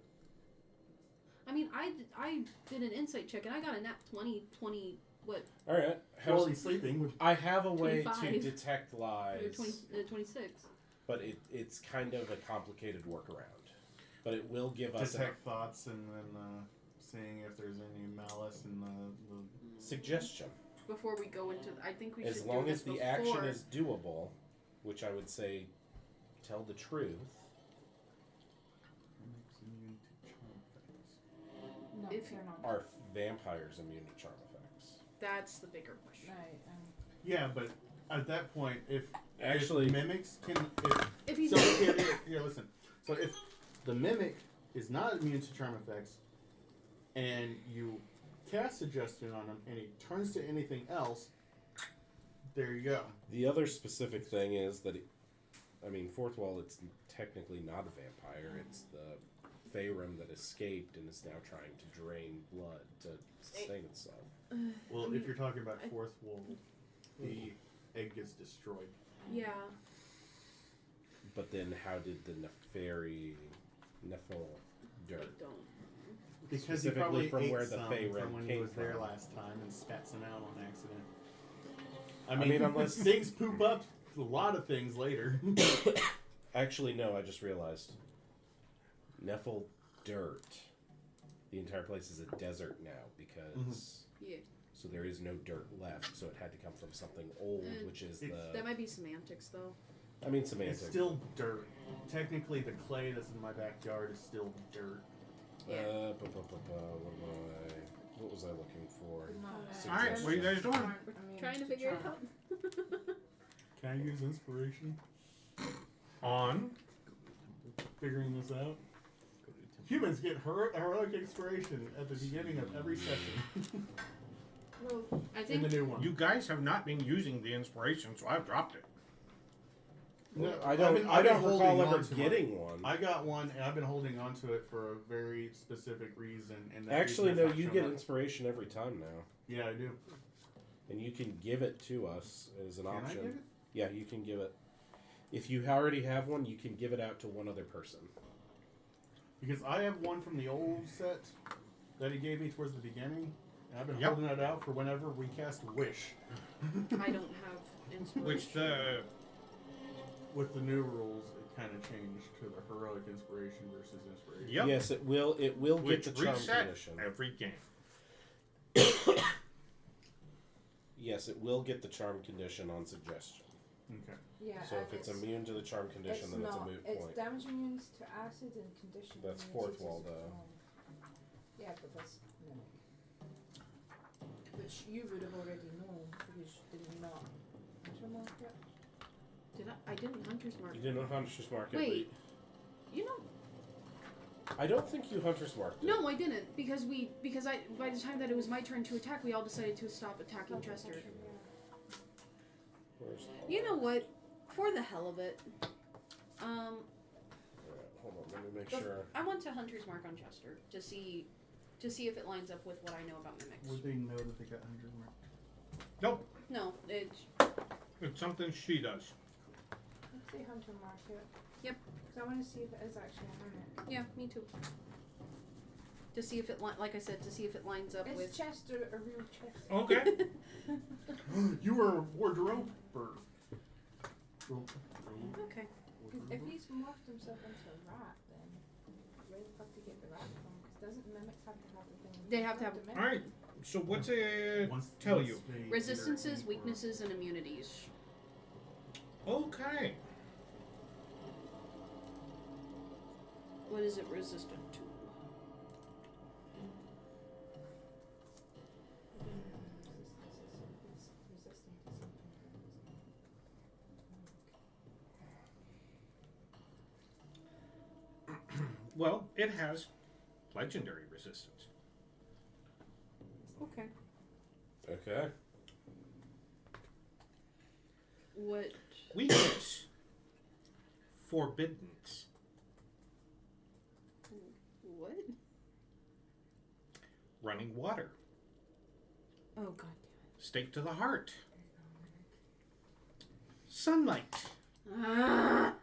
I mean, I did an insight check and I got a nat 20, what, All right. While he's sleeping, I have a way 25. to detect or lies, 26. but it's kind of a complicated workaround. But it will give us a detect thoughts and then seeing if there's any malice in the suggestion. Before we go into, I think we As should long do as this the action before- is doable, which I would say, tell the truth. makes immune to charm effects. No, If- they're not. Are vampires immune to charm effects? That's the bigger question. Right. Yeah, but at that point, if Actually- mimics can, If he's so here, listen. So if the mimic is not immune to charm effects, and you cast suggestion on him, and he turns to anything else, there you go. The other specific thing is that, fourth wall, it's technically not a vampire. It's the Faerun that escaped and is now trying to drain blood to sustain itself. Well, I mean, if you're talking about I- fourth wall, the egg gets destroyed. yeah. But then how did the Nefel I dirt? don't. Because he Specifically probably from ate where the some Faerun from when he came was there from. last time and spat some out on accident. I mean, unless- things poop up a lot of things later. Actually, no, I just realized. Nefel dirt. The entire place is a desert now because... Yeah. So there is no dirt left, so it had to come from something old, which is That might be semantics, though. semantics. It's still dirt. Technically, the clay that's in my backyard is still dirt. Yeah. What was I looking for? Alright, what are you guys doing? Trying to figure it out. Can I use inspiration? On. Figuring this out? Humans get heroic inspiration at the beginning of every session. Well, I In the think new one. You guys have not been using the inspiration, so I've dropped it. No, I I've don't. been I don't holding recall on ever to getting one. I got one, and I've been holding on to it for a very specific reason. And that Actually, reason no. has not You shown get up. inspiration every time now, Yeah, I do. and you can give it to us as an Can option. I give it? Yeah, you can give it. If you already have one, you can give it out to one other person. Because I have one from the old set that he gave me towards the beginning, and I've been Yep. holding it out for whenever we cast Wish. I don't have inspiration. Which the With the new rules, it kind of changed to the heroic inspiration versus inspiration. Yep. Yes, it will. It will which get the charm reset condition. every game. Yes, it will get the charm condition on suggestion. Okay. Yeah. So and if it's immune to the charm condition, then it's a not. moot It's point. damage immune to acid and condition. That's immunity fourth to wall, strong. though. Yeah, but that's mimic. Which you would have already known because did you not mark it? Did I? I didn't hunter's mark. You didn't hunter's mark it. Wait. You know, I don't think you hunter's marked it. no, I didn't because by the time that it was my turn to attack, we all decided to stop attacking Chester. Where's You know what? For the hell of it, Alright, hold on, let me make sure. I want to hunter's mark on Chester to see if it lines up with what I know about mimics. Would they know that they got 100 mark? Nope. No, it's It's something she does. Let's say hunter market. Yep. Because I want to see if it is actually a mimic. yeah, me too. To see if it like I said, to see if it lines up Is with. Chester a real Chester? Okay. You were a wardrobe bird. Okay. Because if he's morphed himself into a rat, then where the fuck to get the rat from? Because doesn't mimics have to have the thing? They have to have- the Alright. So what's it Once- tell once you? they Resistances, either- weaknesses, and immunities. Okay. What is it resistant to? Well, it has legendary resistance. Okay. Okay. What? Weakness. Forbiddance. What? Running water. Oh god Stake to the heart. Sunlight. damn it. Ah!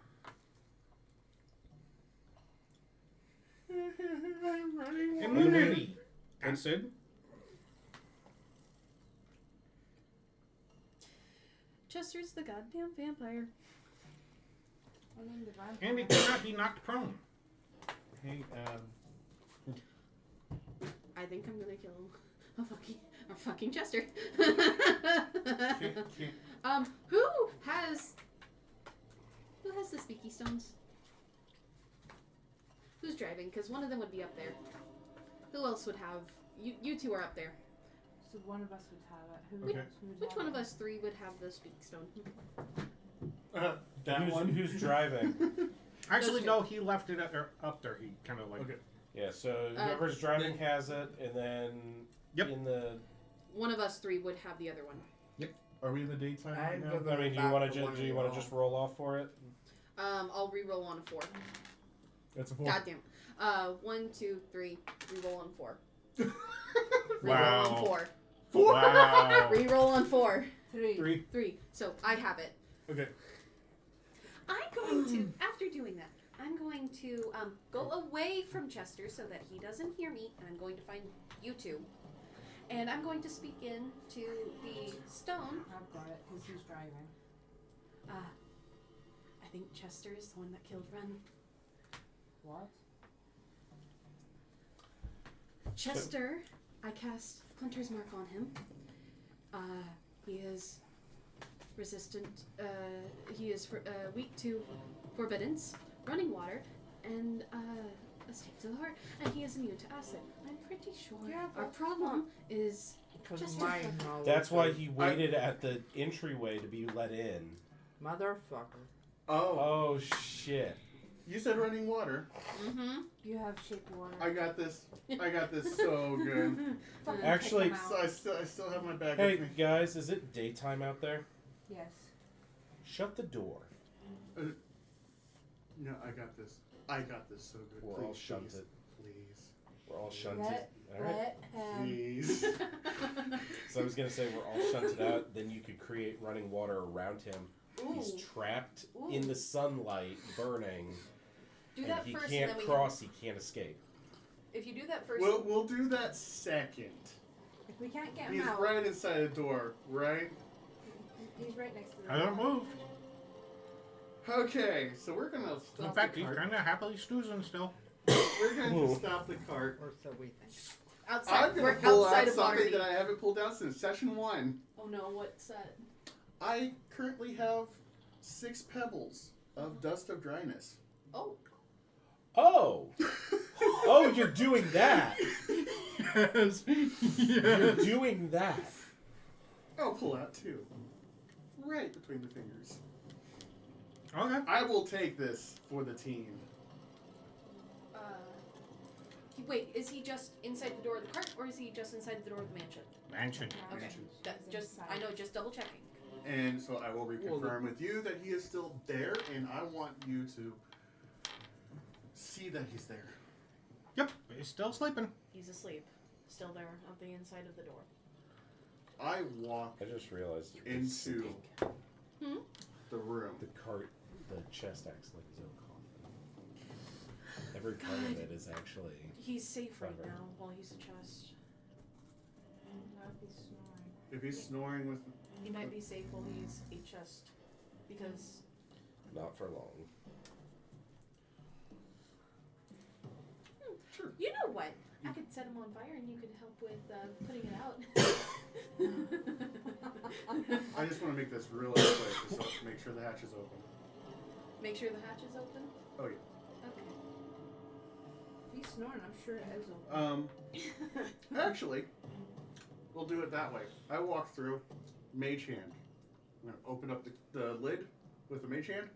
Immunity. Acid. Chester's the goddamn vampire. And then the vampire. And it cannot be knocked prone. Hey, I think I'm gonna kill a fucking Chester. can't. Who has the speaky stones? Who's driving? Because one of them would be up there. Who else would have? You two are up there. So one of us would have it. Who Okay. else would Which have one of it? us three would have the speak stone? That who's, one. Who's driving? Actually, Those two. no, he left it up there. He kind of like. Okay. Yeah, so whoever's driving then- has it, and then Yep. in the. One of us three would have the other one. Are we in the daytime right I'm now? gonna- I mean, do you want to do you want to just roll off for it? I'll re-roll on a 4. That's a 4. Goddamn. 1, 2, 3. Re-roll on 4. Re-roll Wow. on 4. Wow. Re-roll on 4. 3. 3. So I have it. Okay. I'm going to, after doing that, I'm going to go away from Chester so that he doesn't hear me, and I'm going to find you two. And I'm going to speak in to the stone. I've got it because he's driving. I think Chester is the one that killed Ren. What? Chester, I cast Hunter's Mark on him. He is resistant. He is weak to forbiddance, running water, and a stake to the heart. And he is immune to acid. I'm pretty sure Yeah, our but- problem is Because Just my a- knowledge That's why of- he waited at the entryway to be let in. Motherfucker. Oh, Oh shit! you said running water. mm-hmm. You have shape water. I got this. I got this so good. Fucking Actually- pick him So out. I still have my bag Hey with me. guys, is it daytime out there? Yes. Shut the door. No, I got this. I got this so good. We're please, all shunted. Please. We're all shunted. Let, All right. let him. Please. So I was gonna say we're all shunted out. Then you could create running water around him. He's trapped in the sunlight, burning, Do and that he first, and can't then we cross. He can't escape. If you do that first, We'll do that second. If we can't get him He's out, right inside the door, right? he's right next to the I don't door. move. Okay, so we're gonna stop In fact, the he's cart. kind of happily snoozing still. We're going Ooh. to stop the cart. Or so we think. outside, I'm we're gonna pull outside out of something Waterdeep. that I haven't pulled out since session 1. Oh no, what's that? I currently have 6 pebbles of dust of dryness. Oh. Oh, oh, you're doing that. Yes. You're doing that. I'll pull out 2. Right between the fingers. Okay. I will take this for the team. Wait, is he just inside the door of the cart, or is he just inside the door of the mansion? Mansion. Okay. Mansions. I know, just double checking. And so I will reconfirm with you that he is still there, and I want you to see that he's there. Yep, he's still sleeping. He's asleep. Still there on the inside of the door. I walk I just realized into the room. the cart, the chest acts like his own coffin. Every part of it is actually. He's safe right Clever. now while he's a chest. I'd be snoring. If he's snoring with... He might be safe while he's a chest. Because... Not for long. Sure. You know what? I could set him on fire and you could help with putting it out. I just want to make this really quick, just so make sure the hatch is open. Make sure the hatch is open? Oh, yeah. Okay. If he's snoring, I'm sure it is open. Actually, we'll do it that way. I walk through, mage hand. I'm going to open up the lid with the mage hand,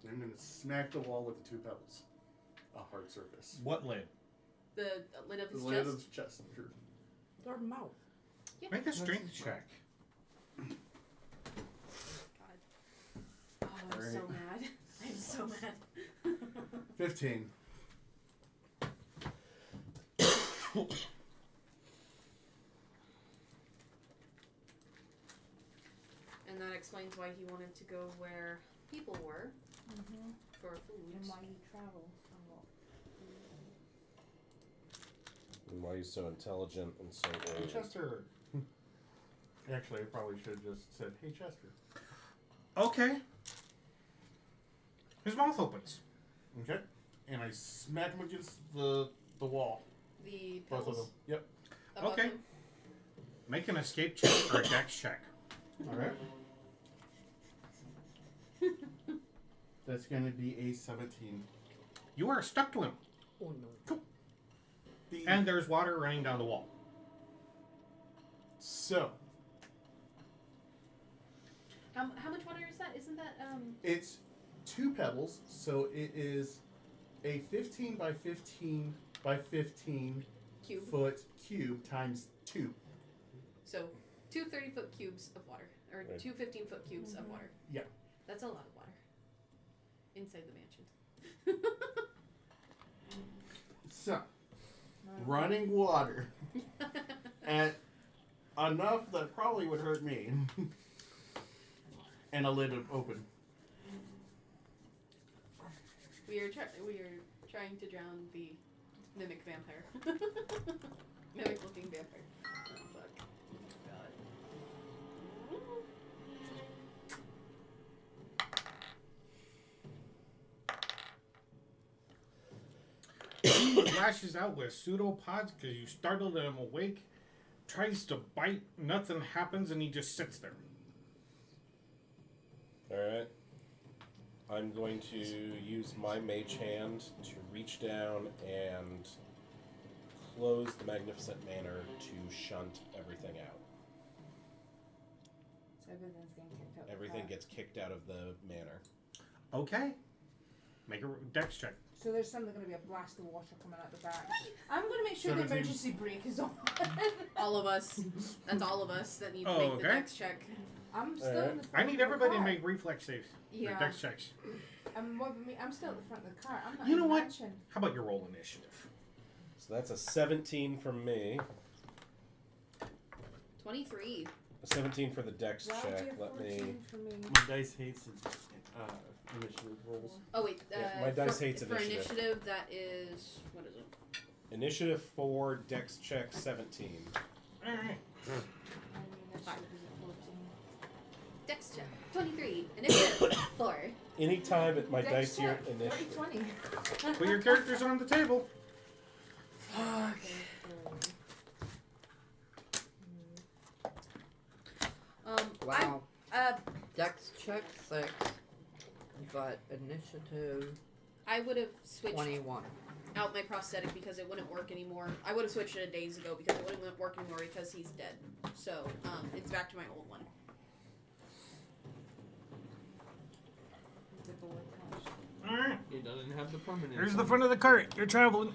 and I'm going to smack the wall with the 2 pebbles. A hard surface. What lid? The lid of The his lid chest? of the chest, sure. Or mouth. Yeah. Make a strength check. God. Oh, I'm so Alright. mad. I'm so mad. 15. And that explains why he wanted to go where people were for And food. why he travels a lot. And why he's so intelligent and so Hey, old. Chester. Actually, I probably should have just said, hey, Chester. Okay. His mouth opens. Okay. And I smack him against the wall. The Both of them. pebbles Yep. above Okay. him. Make an escape check or a dex check. Alright. That's going to be a 17. You are stuck to him. Oh no. And there's water running down the wall. So, How much water is that? Isn't that it's 2 pebbles, so it is a 15 by 15 by 15 cube? foot cube times 2. So 2 30-foot cubes of water, or Right. 2 15-foot cubes of water. Yeah. That's a lot of water inside the mansion. So, running water at enough that probably would hurt me. And a lid open. We are trying to drown the mimic vampire. Mimic looking vampire. Oh fuck. He lashes out with pseudopods because you startled him awake. Tries to bite, nothing happens, and he just sits there. Alright. I'm going to use my mage hand to reach down and close the Magnificent Manor to shunt everything out. So everything's getting kicked out. Everything gets kicked out of the manor. Okay. Make a dex check. So there's suddenly going to be a blast of water coming out the back. I'm going to make sure 17. the emergency brake is on. All of us. That's all of us that need to Oh, make the okay. next check. I'm still Alright. in the front I need of the everybody to car. make reflex saves. Or Yeah. dex checks. I'm still at the front of the car. I'm not You know in the what? mansion. How about your roll initiative? So that's a 17 from me. 23. A 17 for the dex That would be check. a Let 14 me. for me. My dice hates initiative rolls. Oh wait, Yeah, my dice hates for initiative. initiative. That is what is it? Initiative 4, dex check 17. Alright. I mean, that should be a 14. Dex check 23. Initiative 4. Anytime at my Dex dice here, check, initiative. 20. Put your characters on the table. Fuck. Wow. I Dex check 6, but initiative I would have switched 21. out my prosthetic because it wouldn't work anymore. I would have switched it days ago because it wouldn't work anymore because he's dead. So it's back to my old one. The and have the permanent. Here's the front of the cart. You're traveling.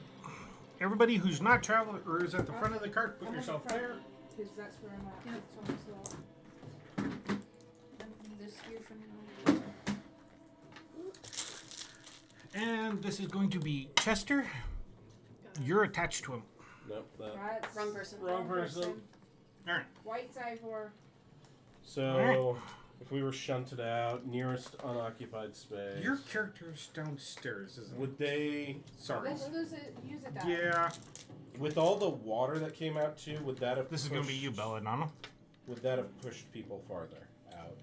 Everybody who's not traveling or is at the front of the cart, put I'm on the yourself front. there. Because that's where I'm at. Yeah. It's on the slot. This here for now. And this is going to be Chester. You're attached to him. Nope. That's Wrong person. Wrong person. Alright. White Ivor. So, Alright. if we were shunted out, nearest unoccupied space. Your character's downstairs, isn't it? Would they? Sorry. Let's use it that. Yeah. With all the water that came out too, would that have? This is going to be you, pushed- Belladonna. Would that have pushed people farther out?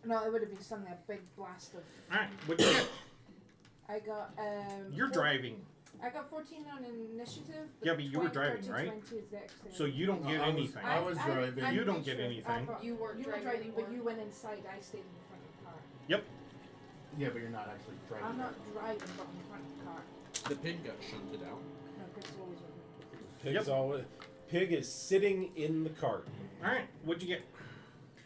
No, it would have been something, a big blast of. Alright, what'd you get? I got You're driving. I got 14 on initiative. Yeah, but you were 20, driving, 30, right? 20 is dexterity. So you don't get I was- anything. I was driving. I'm You don't not get sure. anything. You weren't You were driving driving, but anymore. you went inside. I stayed in the front of the car. Yeah, but you're not actually driving. I'm not driving, but in front of the car. The pig got shunted out. No, Pig's always with me. Pig's Yep. always. Pig is sitting in the cart. Alright, what'd you get?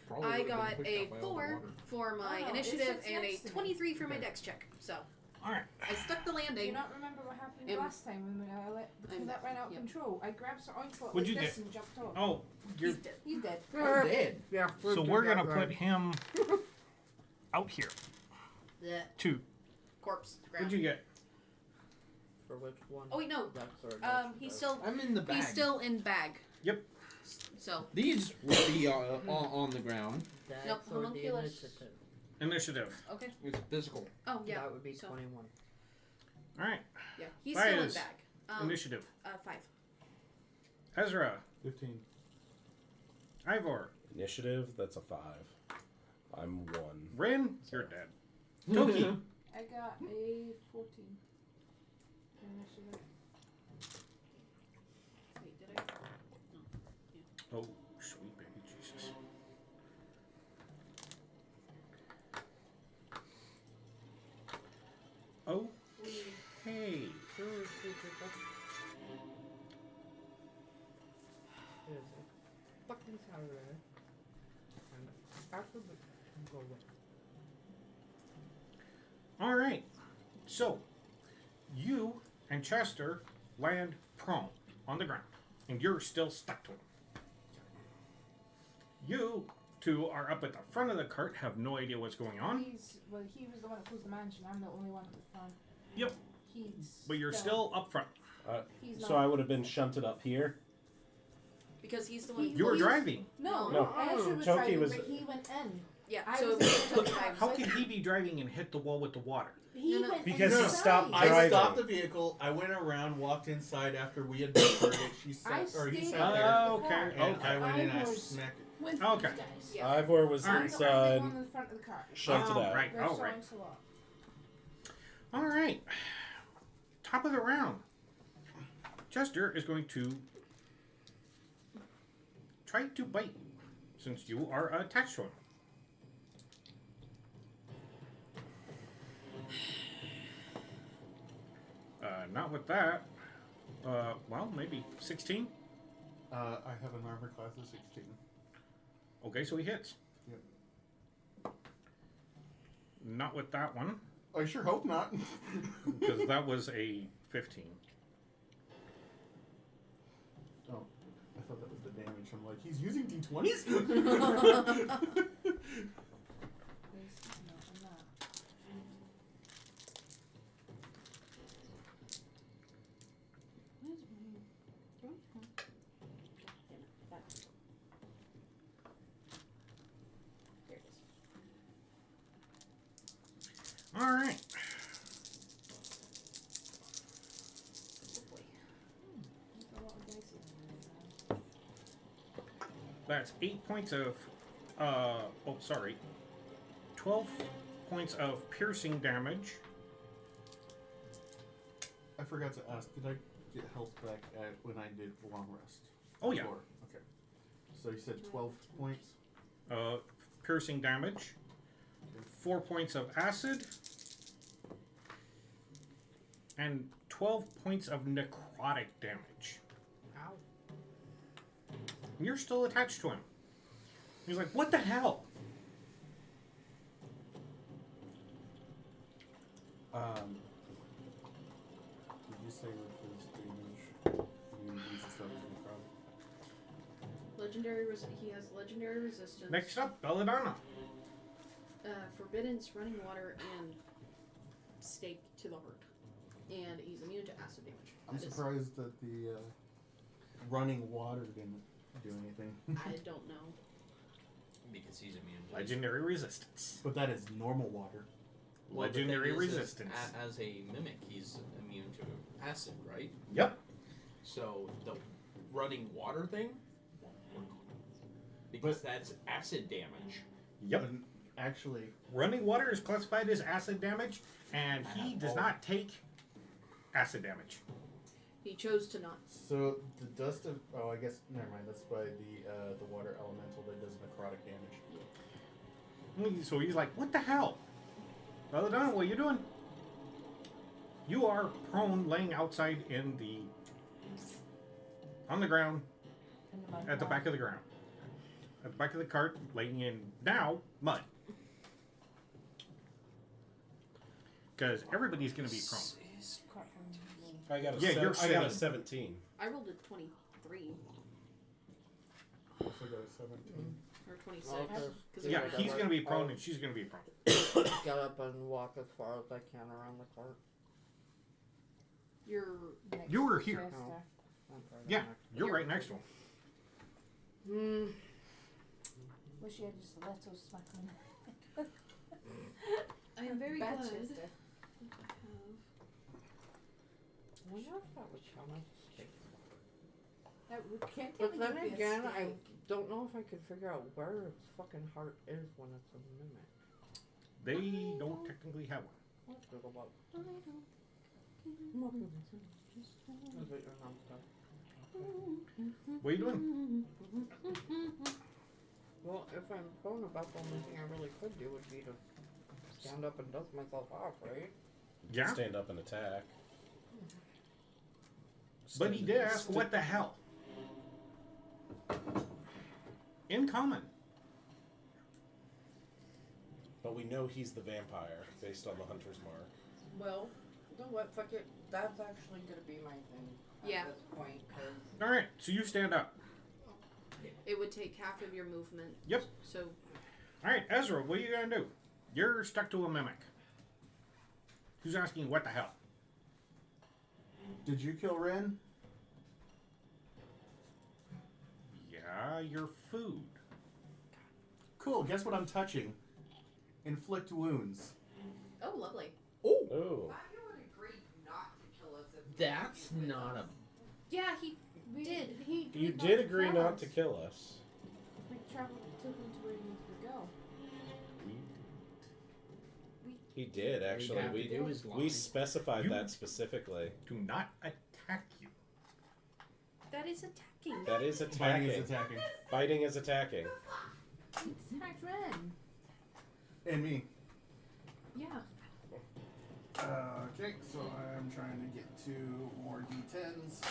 Probably I would've been got pushed a out by all the 4 water. for my Oh, it initiative sits and a next to me. 23 for my Okay. dex check. So Alright. I stuck the Do you landing. not remember what happened Um, last time when I let because I'm- that ran out of yep. control? I grabbed Sir Oinslot What'd like you this get? and jumped off. Oh, you're. He's dead. He's dead. I'm dead. Yeah. So we're going to put him out here. Blech. 2. Corpse. What'd Ground. you get? For which one? Oh wait, no. Dex or He's Dex? still I'm in the bag. he's still in bag. Yep. So These would be on the ground. Dex Nope, or the homunculus. initiative? Initiative. okay. It's physical. Oh yeah. That would be So, 21. Alright. Yeah. He's still in Fires. bag. Initiative. 5. Ezra. 15. Ivor. Initiative. That's a 5. I'm 1. Rin. You're dead. Toki. I got a 14. Initiative. Wait, did I? Oh, sweet baby Jesus. Oh, hey. Sure, secret weapon. It is a fucking Saturday. And after the go away. All right. So, you and Chester land prone on the ground, and you're still stuck to him. You two are up at the front of the cart, have no idea what's going on, He was the one that closed the mansion. I'm the only one at the front. Yep. He's. but you're still up front. He's So not. I would have been shunted up here. Because he's the one. He- You were He's- driving. No, No. Ezra was Toki driving, was- but he went in. Yeah. I So was it in was the car. How can he be driving and hit the wall with the water? He No, no. went Because he inside. stopped I driving. stopped the vehicle. I went around, walked inside after we had deferred it. She I sat, or he stayed sat in there, the Okay, car. and I went in and I I was- smacked it. With Okay. these guys. Yeah. Ivor was Alright. I'm the only inside, one in the front of the car. shunted out. Right. There's All Sir right. Lancelot. All right. Top of the round. Chester is going to try to bite you, since you are attached to him. Not with that. Well, maybe 16. I have an armor class of 16. Okay, so he hits. Yep. Not with that one, I sure hope not. because that was a 15. Oh, I thought that was the damage. I'm like, he's using d20s? There's- no, I'm not. There it is. All right. Oh boy. There's a lot of dice in there. That's 8 points of, oh, sorry. 12 points of piercing damage. I forgot to ask, did I get health back at when I did long rest? Oh, yeah. Before? Okay. So you said 12 points? Piercing damage. 4 points of acid. And 12 points of necrotic damage. Ow. And you're still attached to him. He's like, what the hell? Did you say with his damage, immunities and stuff is necrotic? Legendary. He has legendary resistance. Next up, Belladonna. Forbiddance, running water, and stake to the heart. And he's immune to acid damage. I'm surprised that the running water didn't do anything. I don't know. Because he's immune to Legendary resistance. But that is normal water. Well, the thing Legendary is resistance. As a mimic, he's immune to acid, right? Yep. So the running water thing, because that's acid damage. Yep. But actually, Running water is classified as acid damage, and he does not take acid damage. He chose to not. so the dust of I guess never mind. That's by the water elemental that does necrotic damage. So he's like, what the hell? Belladonna, what are you doing? You are prone, laying outside on the ground, In the mud at the pile. back of the ground. At the back of the cart, laying in now mud. Because everybody's going to be prone. Crap from me. I got a, Yeah, you're I got a 7. 17. I rolled a 23 Also got a 17. or 26. Okay. 'Cause Yeah, it- he's going to be prone, and she's going to be prone. Get up and walk as far as I can around the cart. You're. Next You were here. chest Oh. there. Okay, Yeah, next. you're right next to him. Wish you had just let us smack on. I am very Bad glad. chest there. I wonder if that would show me. That we can't But even then be a again, I snake. don't know if I could figure out where its fucking heart is when it's a mimic. They don't technically have one. Let's Google about. Is it your mom's stuff? What are you doing? Well, if I'm prone about, the only thing I really could do would be to stand up and dust myself off, right? Yeah, Stand up and attack. but he did ask, what the hell? In common. But we know he's the vampire based on the hunter's mark. Well, you know what? Fuck it. That's actually gonna be my thing Yeah. at this point, because Alright, so you stand up. It would take half of your movement. Yep. So Alright, Ezra, what are you going to do? You're stuck to a mimic. Who's asking what the hell? Did you kill Ren? Yeah, your food. Cool. Guess what I'm touching? Inflict wounds. oh, lovely. Oh. Thought you would agree not to kill us if we That's were with not us. Yeah, he We did. He You agreed did agree kill not us. to kill us. We traveled, took him to where he needed to go. He did, actually. have to do is We lie. specified You- that specifically. Do not attack you. That is attacking. That is Fighting attacking. is attacking. Fighting is attacking. He attacked Ren. And me. Yeah. Okay, so I'm trying to get to more D10s.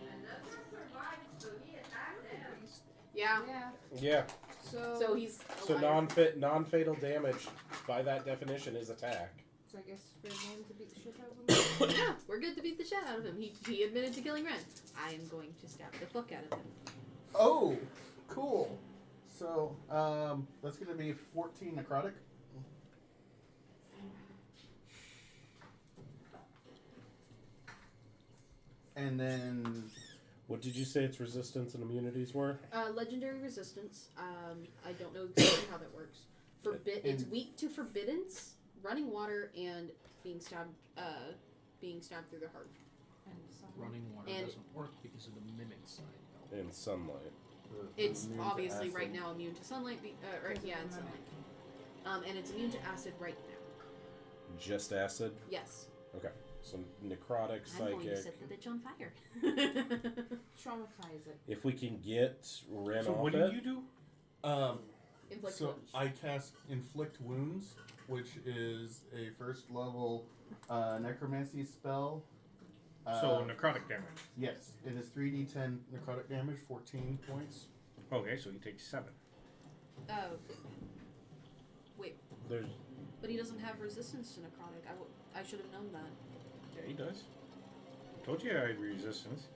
Another survived, so he attacked him. Yeah. Yeah. Yeah. So he's So alive. non-fatal damage, by that definition, is attack. So I guess we're going to beat the shit out of him. Yeah, we're good to beat the shit out of him. He admitted to killing Ren. I am going to stab the fuck out of him. Oh, cool. So, that's going to be 14 necrotic. And then What did you say its resistance and immunities were? Legendary resistance. I don't know exactly how that works. It's And- weak to forbiddance, running water, and being stabbed. Being stabbed through the heart. And some Running water And- doesn't work because of the mimic side, though. In sunlight. It's immune to obviously acid. right now immune to sunlight. Because of Yeah, the and mimic. sunlight. And it's immune to acid right now. Just acid? Yes. Okay. So necrotic, I'm going to psychic. set the bitch on fire. traumatize it. If we can get Ren So off what it. did you do? Inflict So wounds. I cast Inflict Wounds, which is a first level necromancy spell. So necrotic damage. Yes, it is 3d10 necrotic damage, 14 points. Okay, so you take 7. Oh. Wait. There's But he doesn't have resistance to necrotic. I should have known that. Yeah, he does. Told you I had resistance.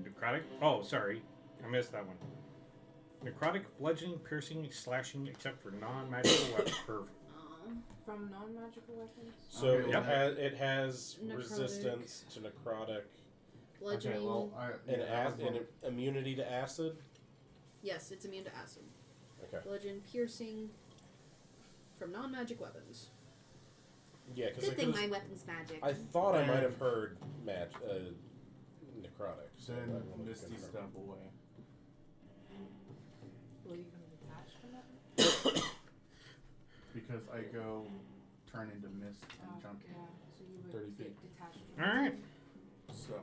Necrotic. Oh, sorry. I missed that one. Necrotic, bludgeoning, piercing, slashing, except for non-magical weapon. Perfect. From non-magical weapons. so Okay, it, well, it has Necrotic. resistance to necrotic Bludgeoning. Okay, well, and immunity to acid. Yes, it's immune to acid. Okay. Bludgeon, piercing. From non-magic weapons. Yeah, because Good thing my weapon's magic. I thought I might have heard necrotic. So I Send wanted to Misty confirm. Step away. Will you even detach from that? Because I go turn into mist and jump. Yeah, so you would 30 get feet. detached from Alright. So,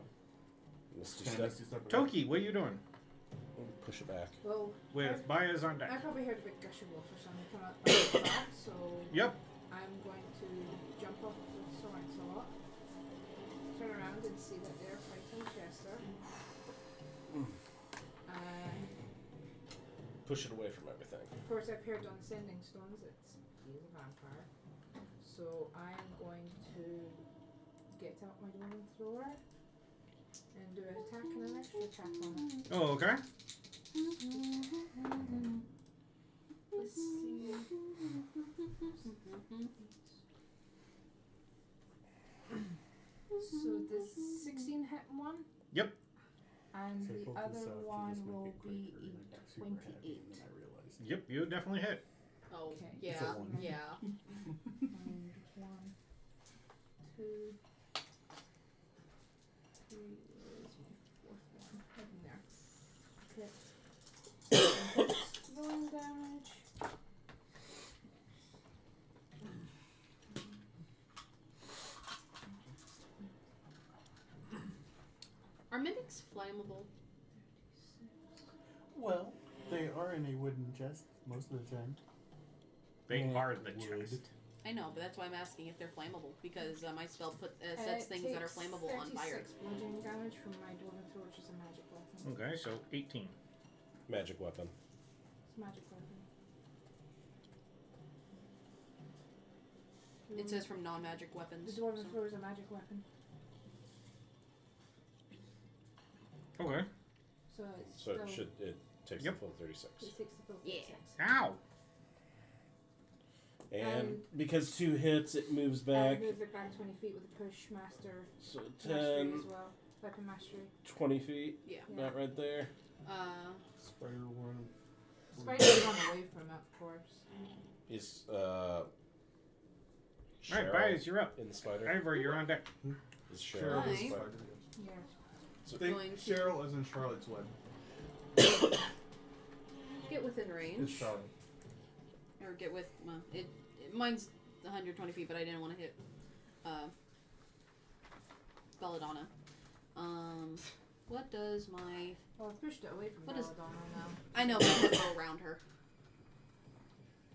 Misty can I step. Misty Step away? Toki, what are you doing? Push it back. Well, With Baya's on I deck. probably heard a big gush of water, so I'm going to come up my back, so Yep. I'm going to jump off of the sword slot, turn around and see that they're fighting Chester. Push it away from everything. Of course, I've heard on Sending Stones he's a vampire. So I'm going to get out my dwarven thrower and do an attack and an extra attack on it. Oh, okay. Let's see. So this 16 hit one? Yep. And So I the pulled other this out to one just make will it quick be for the next super 28. heavy, and then I realized. Yep, you definitely hit. Oh, Okay. yeah. It's a one. Yeah. And 1, 2, 3. Where's my fourth one? Right in there. Hit. Rolling damage. Are mimics flammable? Well, they are in a wooden chest most of the time. They Yeah, are the wood. chest. I know, but that's why I'm asking if they're flammable because my spell sets things that are Takes flammable on fire. 36 bludgeoning damage from my dwarven thrower, which is a magic weapon. Okay, so 18. Magic weapon. It's a magic weapon. It says from non-magic The weapons. dwarven thrower is a magic weapon. Okay. So it's So still, it takes Yep. the full 36. it takes the full Yeah. 36. Ow! And because 2 hits, it moves back. Move it back 20 feet with a push master So mastery 10, as well. Weapon mastery. 20 feet. Yeah. About right there. Spider one. Spiders run away from it, of course. Is Alright, Cheryl Bias, you're up. in the spider? Ivor, you're on deck. Is Cheryl in the Hi. spider? Yeah. So Think Going to- Cheryl is in Charlotte's web. Get within range. It's Charlotte. Or get with, well, mine's 120 feet, but I didn't want to hit, Belladonna. What does my, Well, I've pushed it away from What is- Belladonna now. I know, but I'm gonna go around her.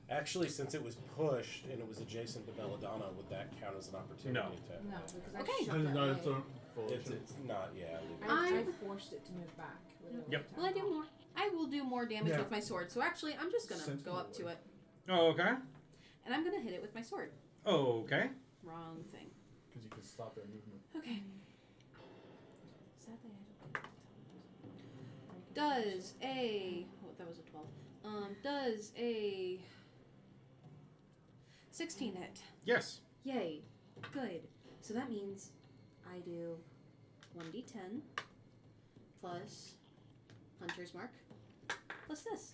Actually, since it was pushed and it was adjacent to Belladonna, would that count as an opportunity No. attack? No, because Okay. I shot No, it no, away. it's a full It's not, yeah. leave it. I forced it to move back. Without Yep. Will I do more? I will do more damage Yeah. with my sword. So actually, I'm just gonna Sentinel go up to it, Oh, okay. and I'm gonna hit it with my sword. Oh, okay. Wrong thing. Because you can stop their movement. Okay. Sadly, I don't. Does a that was a 12. Does a 16 hit? Yes. Yay. Good. So that means I do 1d10 plus Hunter's Mark plus this.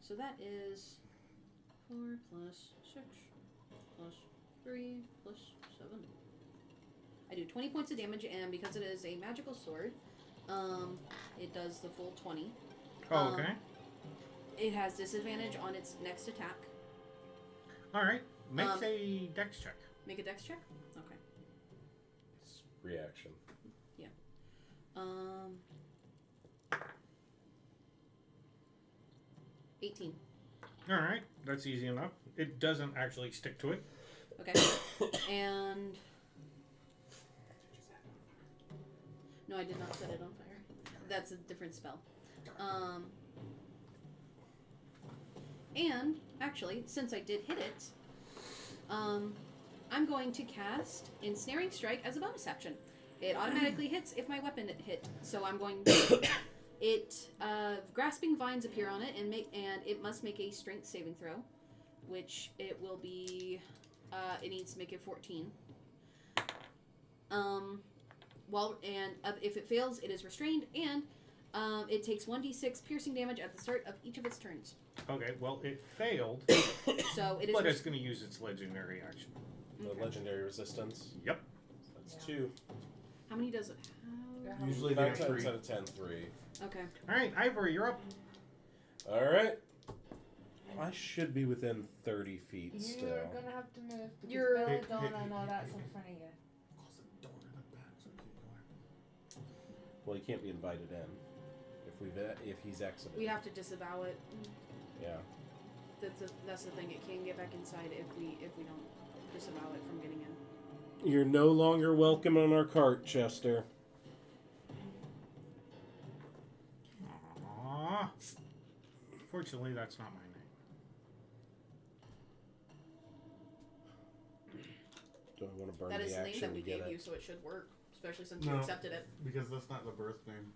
So that is 4 plus 6 plus 3 plus 7. I do 20 points of damage, and because it is a magical sword, it does the full 20. Oh, okay. It has disadvantage on its next attack. Alright. Make Um, a dex check. Make a dex check? Okay. It's reaction. 18. Alright. That's easy enough. It doesn't actually stick to it. Okay. And no, I did not set it on fire. That's a different spell. And actually, since I did hit it, I'm going to cast Ensnaring Strike as a bonus action. It automatically hits if my weapon hit, so I'm going to... grasping vines appear on it, and it must make a strength saving throw, which it will be, it needs to make it 14. If it fails, it is restrained, and it takes 1d6 piercing damage at the start of each of its turns. Okay, well, it failed, So it is. but it's going to use its legendary action. The legendary resistance. Yep. That's 2. How many does it have? Usually 9 they're times 3. out of 10, 3. Okay. All right, Ivory, you're up. All right. I should be within 30 feet You're still. gonna have to move because You're- Belladonna and all that's in front of you. Close the door in the back so keep going. Well, he can't be invited in if he's exited. We have to disavow it. Yeah. That's the thing. It can get back inside if we don't disavow it from getting in. You're no longer welcome on our cart, Chester. Aww. Fortunately, that's not my name. Do I want to burn That is the the name action that we to get gave it? you, so it should work. Especially since you No. accepted it. Because that's not the birth name.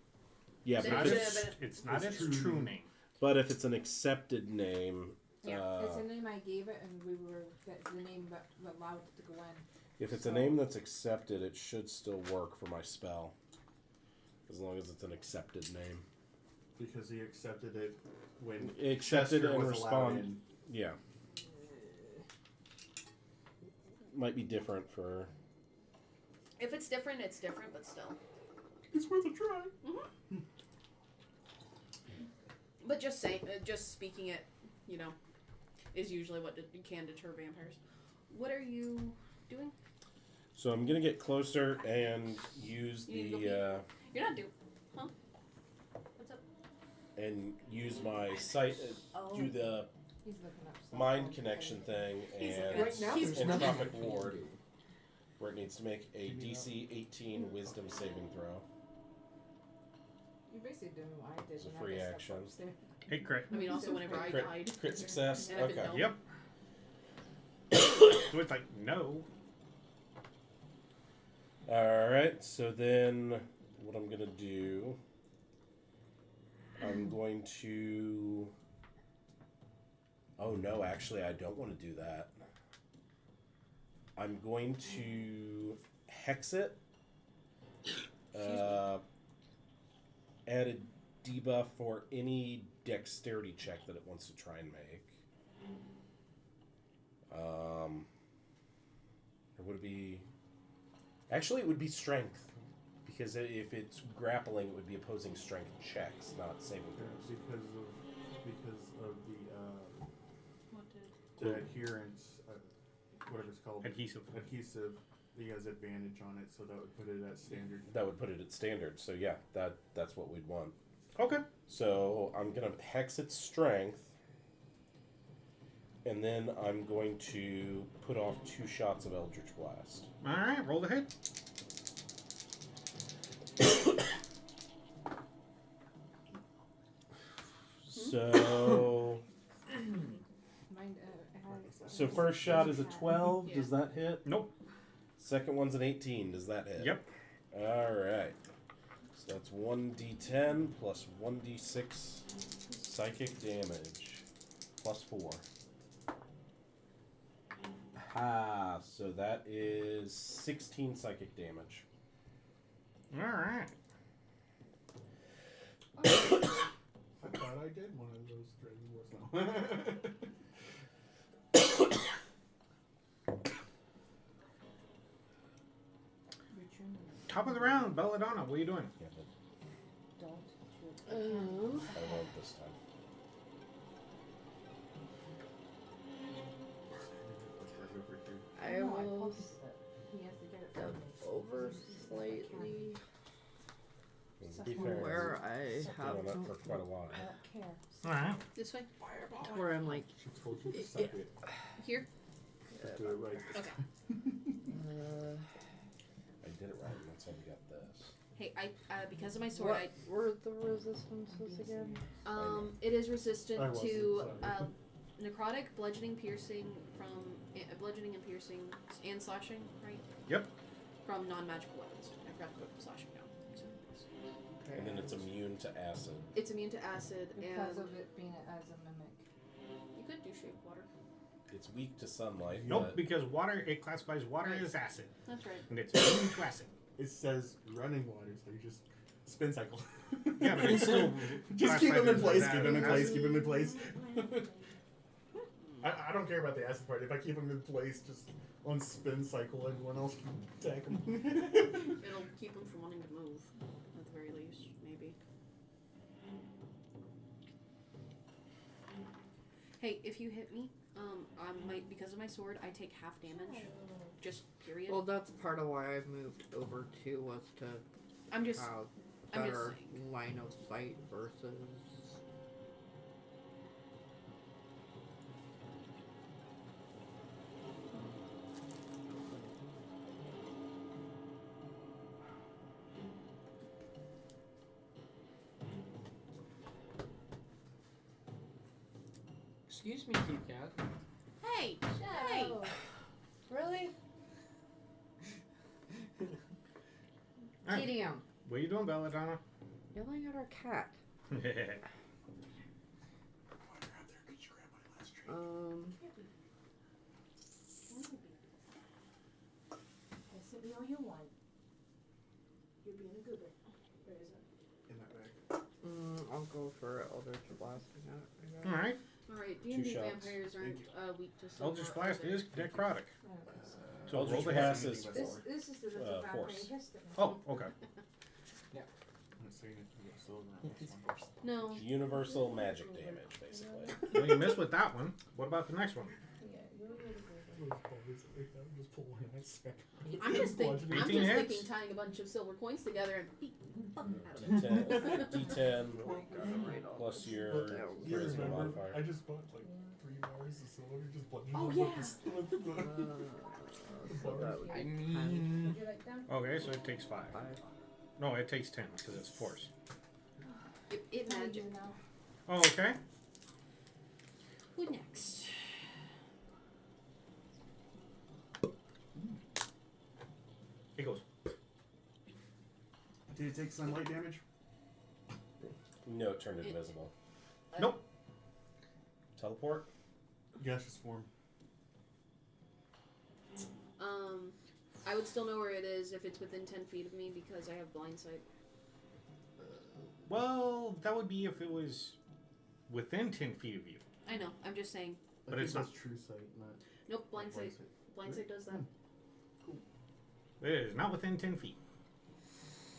Yeah, Then but it if should it's, have been- It's not It's its true true name. name. but if it's an accepted name, Yeah, it's the name I gave it, and that's the name that allowed it to go in. if it's a So- name that's accepted, it should still work for my spell. As long as it's an accepted name. Because he accepted it when Accepted Chester and was allowed respond. in. Yeah. Might be different for. If it's different, it's different, but still. It's worth a try. But just speaking it, is usually what can deter vampires. What are you doing? So I'm gonna get closer and use You need to the You're not doing, huh? What's up? and use my sight. Do the He's looking up stuff mind on connection the thing He's and looking- Right now, there's entropic ward, where it needs to make a DC 18 Wisdom saving throw. You're basically doing what I did. It's a when free I got action. stuff upstairs. Hey, crit. I mean, also whenever I Crit- died. Crit success. And I didn't Okay. know. Yep. So it's like, no. All right. So then, what I'm gonna do? I'm going to. Oh no! Actually, I don't want to do that. I'm going to hex it. Add a debuff for any dexterity check that it wants to try and make. Or would it be? Actually, it would be strength, because if it's grappling, it would be opposing strength checks, not saving throws. Because of What did? the adherence, whatever it's called, Adhesive. adhesive. He has advantage on it, so that would put it at standard. That would put it at standard. So yeah, that's what we'd want. Okay. So I'm gonna hex its strength, and then I'm going to put off 2 shots of Eldritch Blast. All right, roll the hit. So Mine, so first shot is a 12. Yeah. Does that hit? Nope. Second one's an 18. Does that hit? Yep. All right. So that's 1d10 plus 1d6 psychic damage plus 4. Ah, so that is 16 psychic damage. All right. I thought I did one of those training wars now. Top of the round, Belladonna. What are you doing? Yeah, but don't. I rolled this time. I No, will posted it. He has to get it from step me. over slightly To be fair, where I it's been have on that for quite a while. I don't care. All right. This way? where I'm like She told you to suck it. Here? Just do it right. Okay. I did it right, and that's how we got this. Hey, because of my sword, what were the resistances again? it is resistant I wasn't, to sorry. necrotic, bludgeoning, piercing bludgeoning and piercing and slashing, right? Yep. From non-magical weapons. I forgot to put slashing down. So And then it's immune to acid. it's immune to acid, Because and of it being as a mimic. you could do shape water. It's weak to sunlight. Nope, but because water, it classifies water Right. as acid. That's right. And it's immune to acid. It says running water, so you just spin cycle. Yeah, but it's still Just keep them in classified place, as keep them in acid. place, keep them in place. I don't care about the acid part. If I keep them in place, just on spin cycle, everyone else can attack them. It'll keep them from wanting to move, at the very least, maybe. Hey, if you hit me, I might, because of my sword, I take half damage. Just period. Well, that's part of why I moved over too, was to I'm just have I'm just better saying. line of sight versus. Excuse me, Kit Kat. Hey! Hey! Really? Alright. Medium. What are you doing, Belladonna? Yelling at our cat. Yes, it be all you want. You're being a good one. Where is it? In that bag. I'll go for Eldritch Blasting at it, I guess. Alright. Alright, Two D&D shots. vampires aren't weak to silver. Eldritch Blast or is necrotic. So roll Eldritch the Blast hit. is This is the vampire force. history. Oh, okay. I'm saying it to get silver on this one. No. universal magic damage, basically. Well, you missed with that one. What about the next one? Yeah, you're really good. Just pull one and smack. I'm just thinking 18 hits. tying a bunch of silver coins together and beat the fuck out of it. D10 plus your You charisma remember? modifier. I just bought like 3 bars of silver, just bludgeoned Oh, them yeah. with the So that would be I 10. mean, Would you like them? Okay, so it takes 5. 5. No, it takes 10 because it's force. It magic. You know. Oh, okay. Who next? It goes. Did it take sunlight damage? No, it turned invisible. Nope. Teleport? Gaseous form. I would still know where it is if it's within 10 feet of me because I have blind sight. Well, that would be if it was within 10 feet of you. I know. I'm just saying. But I think it's not. that's true sight, not Nope. Blind sight. sight. Blind sight does that. It is not within 10 feet.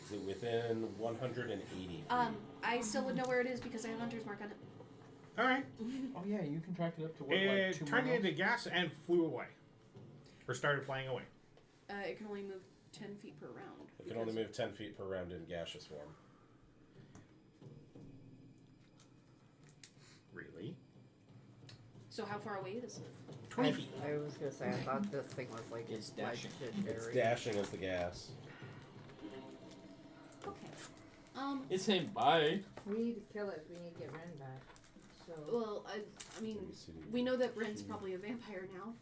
Is it within 180 feet? I still would know where it is because I have Hunter's Mark on it. All right. oh yeah, you can track it up to what, It like 2 turned miles? into gas and flew away. Or started flying away. It can only move 10 feet per round. It can only move 10 feet per round in gaseous form. Really? So how far away is it? 20 feet. I was gonna say, I thought this thing was like It's dashing. It's legendary. dashing as the gas. Okay. It's saying bye. We need to kill it if we need to get Ren back. So. Well, I mean, we know that Brent's probably a vampire now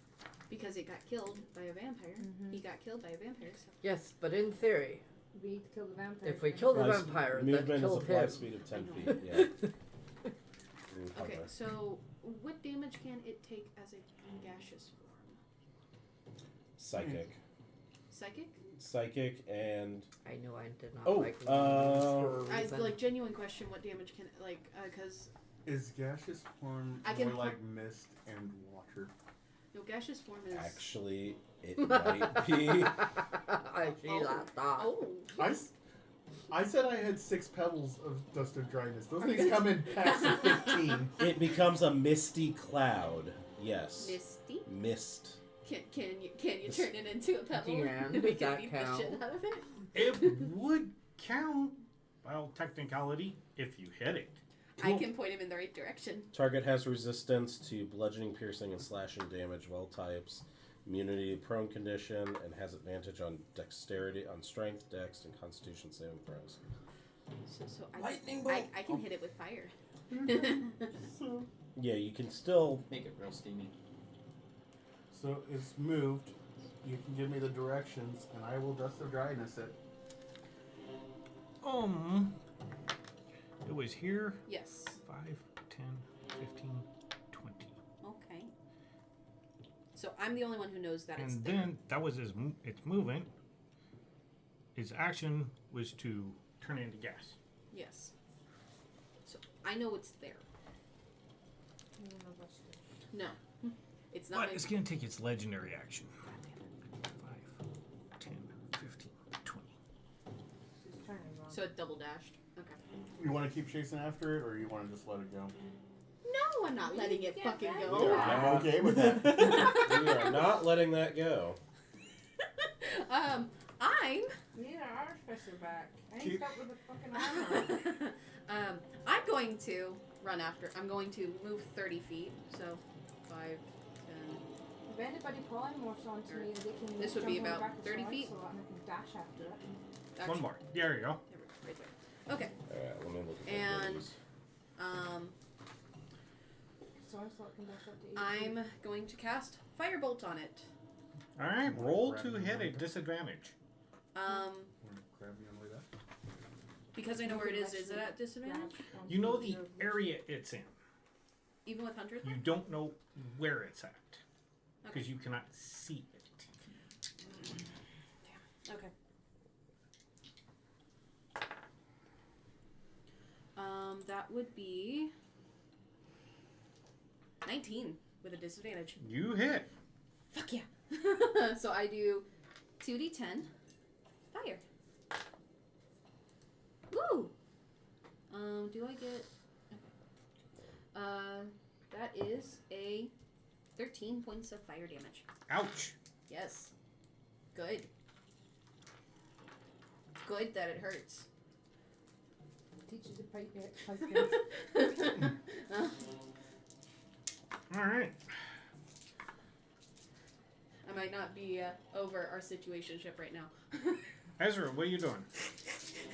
because it got killed by a vampire. Mhm. He got killed by a vampire. So. Yes, but in theory, We need to kill the vampire. if we first. kill the Fly vampire, that movement is a killed fly him. speed of 10 I feet. Yeah. Okay, so what damage can it take as a gaseous form? Psychic. Psychic? Psychic and I knew I did not Oh, like these for a I reason. like genuine question. What damage can it because Is gaseous form I can more pu- like mist and water? no gaseous form is actually it might be. I see that thought. oh I said I had 6 pebbles of dust of dryness. Those things come in packs of 15. It becomes a misty cloud. Yes. misty. Mist. Can you turn it into a pebble? Yeah, We does can that beat the count? shit out of it. It would count, by all technicality, if you hit it. I can point him in the right direction. Target has resistance to bludgeoning, piercing, and slashing damage of all types. Immunity to prone condition and has advantage on dexterity, on strength, dex, and constitution saving throws. So Lightning I bolt. can hit it with fire. So, Yeah, you can still. Make it real steamy. So it's moved. You can give me the directions, and I will dust of dryness it. It was here. Yes. 5, 10, 15, 20. Okay. So I'm the only one who knows that it's And there. then that was its movement. Its action was to turn it into gas. Yes. So I know it's there. No. It's not. But it's going to take its legendary action. 5, 10, 15, 20. She's trying to run. So it double dashed. Okay. You want to keep chasing after it, or you want to just let it go? No, I'm not letting it Yeah, fucking right. go. I'm okay with that. We are not letting that go. I'm Need our artificer back. I ain't Keep- stuck with the fucking armor. I'm going to run after. I'm going to move 30 feet. So 5, 10. If anybody polymorphs onto me, they can This would jump be on the about back of 30 swords feet. So I can dash after it. Actually, One more. There you go. Right there. Okay. Alright, let me look at And these. Sword slot can dash up to 8 I'm feet. going to cast Firebolt on it. All right. Roll to hit at disadvantage. Grab me on the way back. Because I know where it is it at disadvantage? Grab You know onto the your- area it's in. Even with Hunter's You Mark? don't know where it's at. Because Okay. you cannot see it. Okay. That would be 19 with a disadvantage. You hit. Fuck yeah. So I do 2d10 fire. Woo! Do I get... Okay. That is a 13 points of fire damage. Ouch. Yes. Good. Good that it hurts. Teaches a pipe dream. All right. I might not be over our situationship right now. Ezra, what are you doing?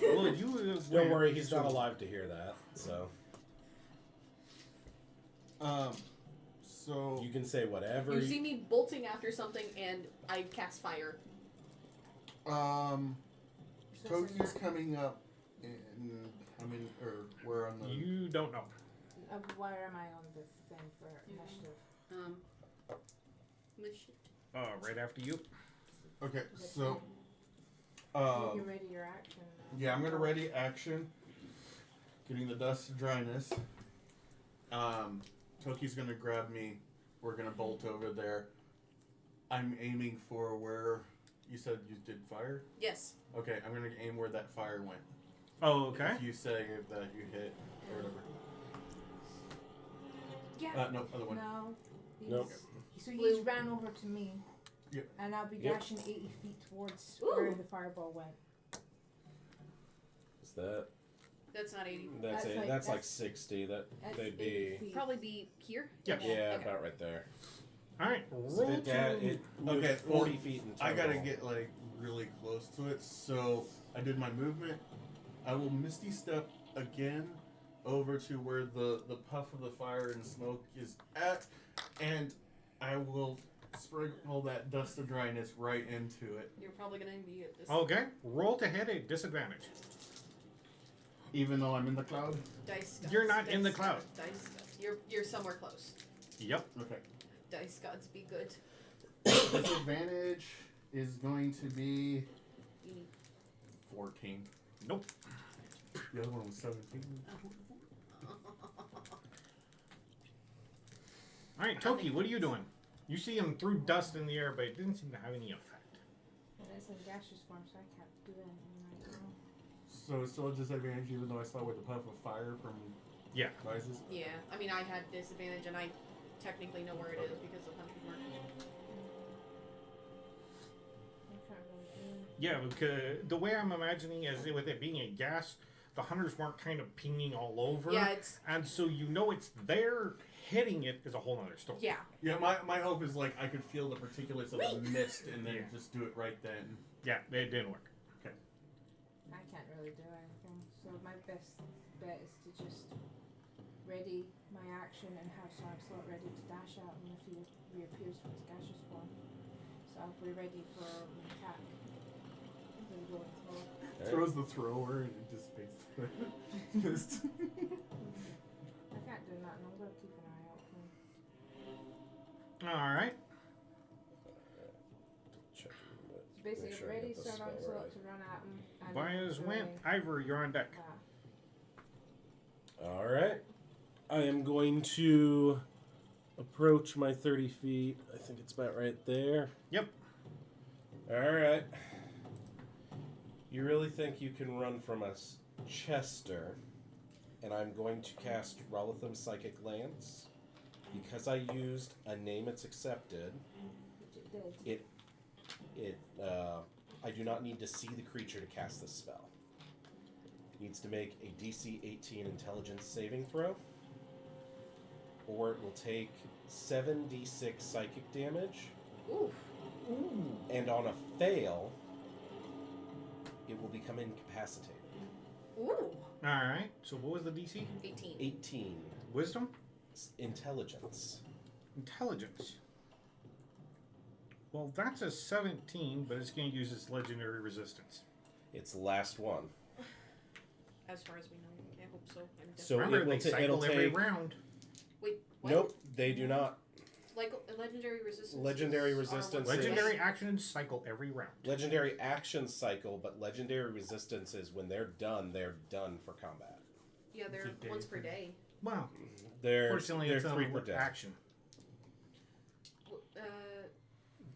Well, you Don't worry, he's not alive to hear that. So So you can say whatever. You see me bolting after something and I cast fire. Toki's coming up, and we're on the. You don't know. Where am I on the thing for initiative? Right after you. Okay, so. You ready your action? Yeah, I'm gonna ready action. Getting the dust and dryness. Toki's gonna grab me. We're gonna bolt over there. I'm aiming for where you said you did fire. Yes. Okay, I'm gonna aim where that fire went. Oh, okay. If you say that you hit or whatever. Yeah. No, other one. No. Nope. So Blue. he's ran over to me. Yep. And I'll be Yep. dashing 80 feet towards Ooh. where the fireball went. Is that? That's not 80. That's That's it. like- That's like that's- 60. That That's they'd 80 be. feet. Probably be here? Yep. Yeah, Okay. about right there. All right. So Roll it, to. it moved Okay, 40 well, feet in total. I gotta get like really close to it, so I did my movement. I will Misty Step again over to where the puff of the fire and smoke is at, and I will sprinkle that dust of dryness right into it. You're probably going to be at this Okay. Roll to hit at disadvantage. Even though I'm in the cloud? dice gods. You're not in the Dice cloud. gods, Dice gods. You're somewhere close. Yep. Okay. Dice gods be good. Disadvantage is going to be 14. Nope. The other one was 17. All right, Toki, what are you doing? You see him threw dust in the air, but it didn't seem to have any effect. And it's in gaseous form, so I can't do anything right now. So it's still a disadvantage even though I saw where the puff of fire from Yeah. rises? Yeah, I mean, I had disadvantage, and I technically know where it is because of Hunter's Mark. I can't really do anything. Yeah, because the way I'm imagining is with it being a gas, the hunters weren't kind of pinging all over. Yeah, it's... And so you know it's there, hitting it is a whole other story. Yeah. Yeah, my hope is like I could feel the particulates of the mist and then Yeah. just do it right then. Yeah, it didn't work. I can't really do anything, so my best bet is to just ready my action and have Sonic Slot ready to dash at him if he reappears from his gaseous form. So I'll be ready for an attack. Then go and throw. Alright. Throws the thrower and it dissipates the fist. I can't do that, and I'm going to keep an eye out for him. All right. Checking that. So basically, Make sure I ready get the Sonic spell Slot right. to run at him. And Bias then went. throwing Ivor, you're on deck. that. Alright. I am going to approach my 30 feet. I think it's about right there. Yep. Alright. You really think you can run from us, Chester? And I'm going to cast Rolitham Psychic Lance. Because I used a name it's accepted, Which it did. I do not need to see the creature to cast this spell. It needs to make a DC 18 Intelligence saving throw, or it will take 7d6 psychic damage, Oof. and on a fail, it will become incapacitated. Ooh. All right. So what was the DC? 18. 18 Wisdom? Intelligence. Intelligence. Well, that's a 17, but it's going to use its legendary resistance. It's the last one. As far as we know, I hope so. I'm So Remember, it will they cycle it'll every take. round. Wait, what? Nope, they do not. Like legendary resistance. Legendary are resistance once is- Legendary actions cycle every round. Legendary action cycle, but legendary resistance is when they're done for combat. Yeah, they're It's a day once per thing. day. Wow. They're Fortunately, they're it's 3 not per an day. action.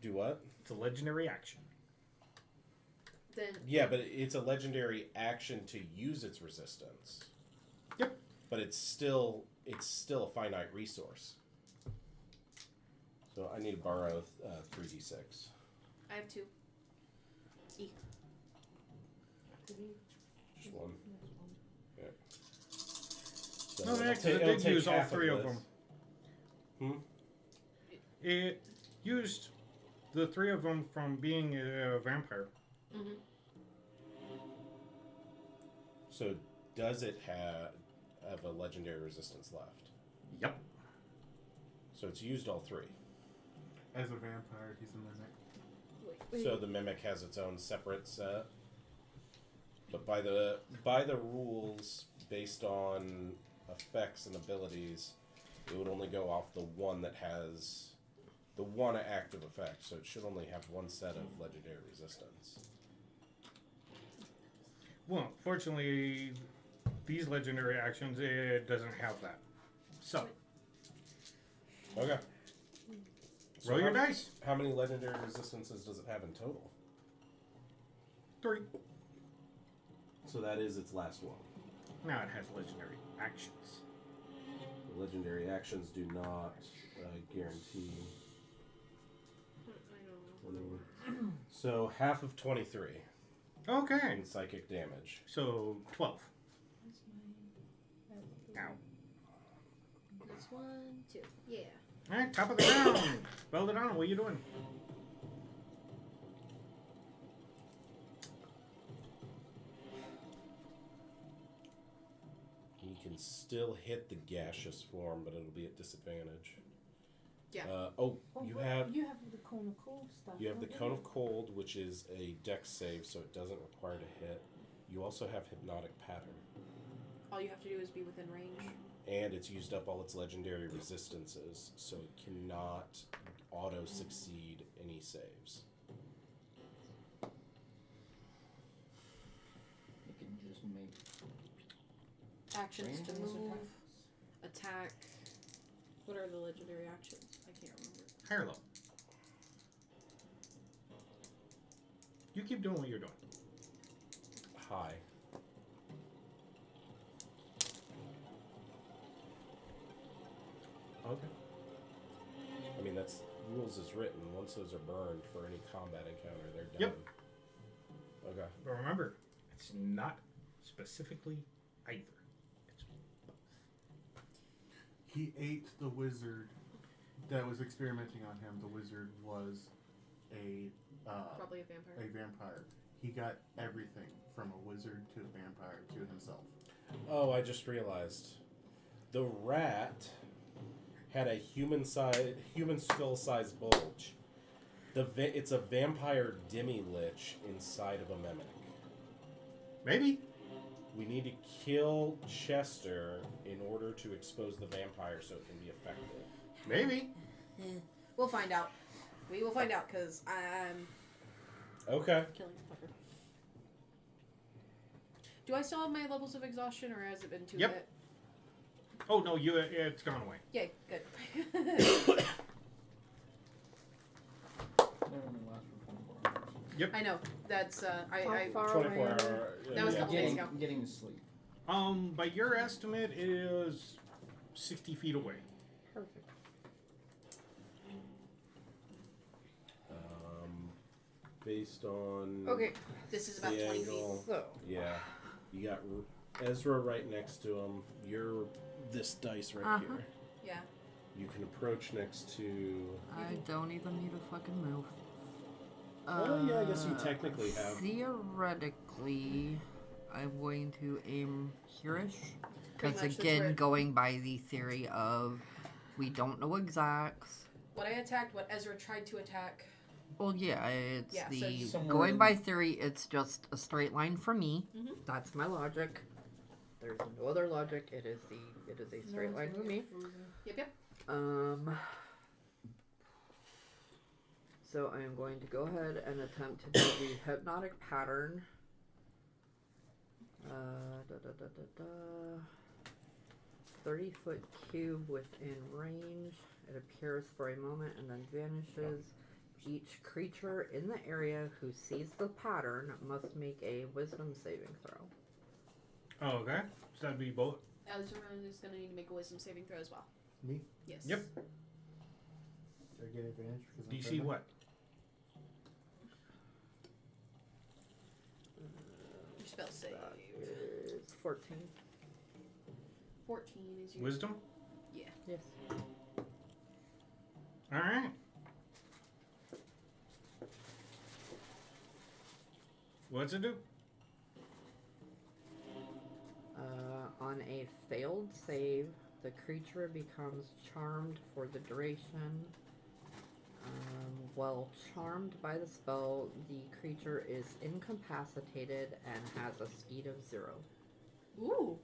Do what? It's a legendary action. Then Yeah, but it's a legendary action to use its resistance. Yep. But it's still a finite resource. So I need to borrow 3d6. I have 2. Did he? Just one. That's one. So No, it'll actually, ta- it it'll did take use all half 3 of this. them. Hmm? It used the 3 of them from being a vampire. Mm-hmm. So does it have a legendary resistance left? Yep. So it's used all 3. As a vampire, he's a mimic. Wait. So the mimic has its own separate set. But by the rules based on effects and abilities, it would only go off the one that has the one active effect. So it should only have one set of legendary resistance. Well, fortunately, these legendary actions, it doesn't have that. So, Okay. So roll your how- dice. How many legendary resistances does it have in total? 3. So that is its last one. Now it has legendary actions. The legendary actions do not guarantee. I don't know. So half of 23 Okay. in psychic damage. So, 12. Ow. That's 1, 2. Yeah. Alright, top of the round. Belladonna, what are you doing? You can still hit the gaseous form, but it'll be at disadvantage. Yeah. Oh, Oh, you what? have You have the cone of cold stuff. you have the don't cone you? of cold, which is a dex save, so it doesn't require to hit. You also have hypnotic pattern, All you have to do is be within range. and it's used up all its legendary resistances, so it cannot auto succeed any saves. You can just make Actions to Range move, attacks. attack. What are the legendary actions? I can't remember. Higher low. You keep doing what you're doing. High. Okay. I mean, that's rules as written. Once those are burned for any combat encounter, they're done. Yep. Okay. But remember, it's not specifically either. It's both. He ate the wizard that was experimenting on him. The wizard was a Probably a vampire. vampire. He got everything from a wizard to a vampire to himself. Oh, I just realized. The rat had a human skull sized bulge. It's a vampire demi-lich inside of a mimic. Maybe. We need to kill Chester in order to expose the vampire so it can be effective. Maybe. We'll find out. We will find out because I'm Okay. killing the fucker. Do I still have my levels of exhaustion, or has it been too Yep. bit? Oh no, it's gone away. Yay, good. They only last for 24 hours. I know. That's I How far 24 away? hour. That was a couple days ago. Getting to sleep. By your estimate, it is 60 feet away. Perfect. Based on Okay, this is about the 20 angle. feet. So, Yeah, you got Ezra right next to him. You're this dice right Uh-huh. here. Yeah. You can approach next to. I don't even need to fucking move. Well, yeah, I guess you technically have. Theoretically, I'm going to aim here-ish. Pretty Because much, that's again, where- going by the theory of we don't know exacts. What I attacked, what Ezra tried to attack. Well, yeah, it's Yeah, so the you- Somewhere going in- by theory. It's just a straight line for me. Mhm. That's my logic. There's no other logic. It is a straight line for me. Yep. So I am going to go ahead and attempt to do the hypnotic pattern. 30-foot cube within range. It appears for a moment and then vanishes. Each creature in the area who sees the pattern must make a wisdom saving throw. Oh, okay. So that'd be both. Ezra is going to need to make a wisdom saving throw as well. Me? Yes. Yep. Do I get advantage because I'm DC friendly? what? Your spell save. That is 14. 14 is your Wisdom? Yeah. Yes. All right. What's it do? On a failed save, the creature becomes charmed for the duration. While charmed by the spell, the creature is incapacitated and has a speed of 0. Ooh.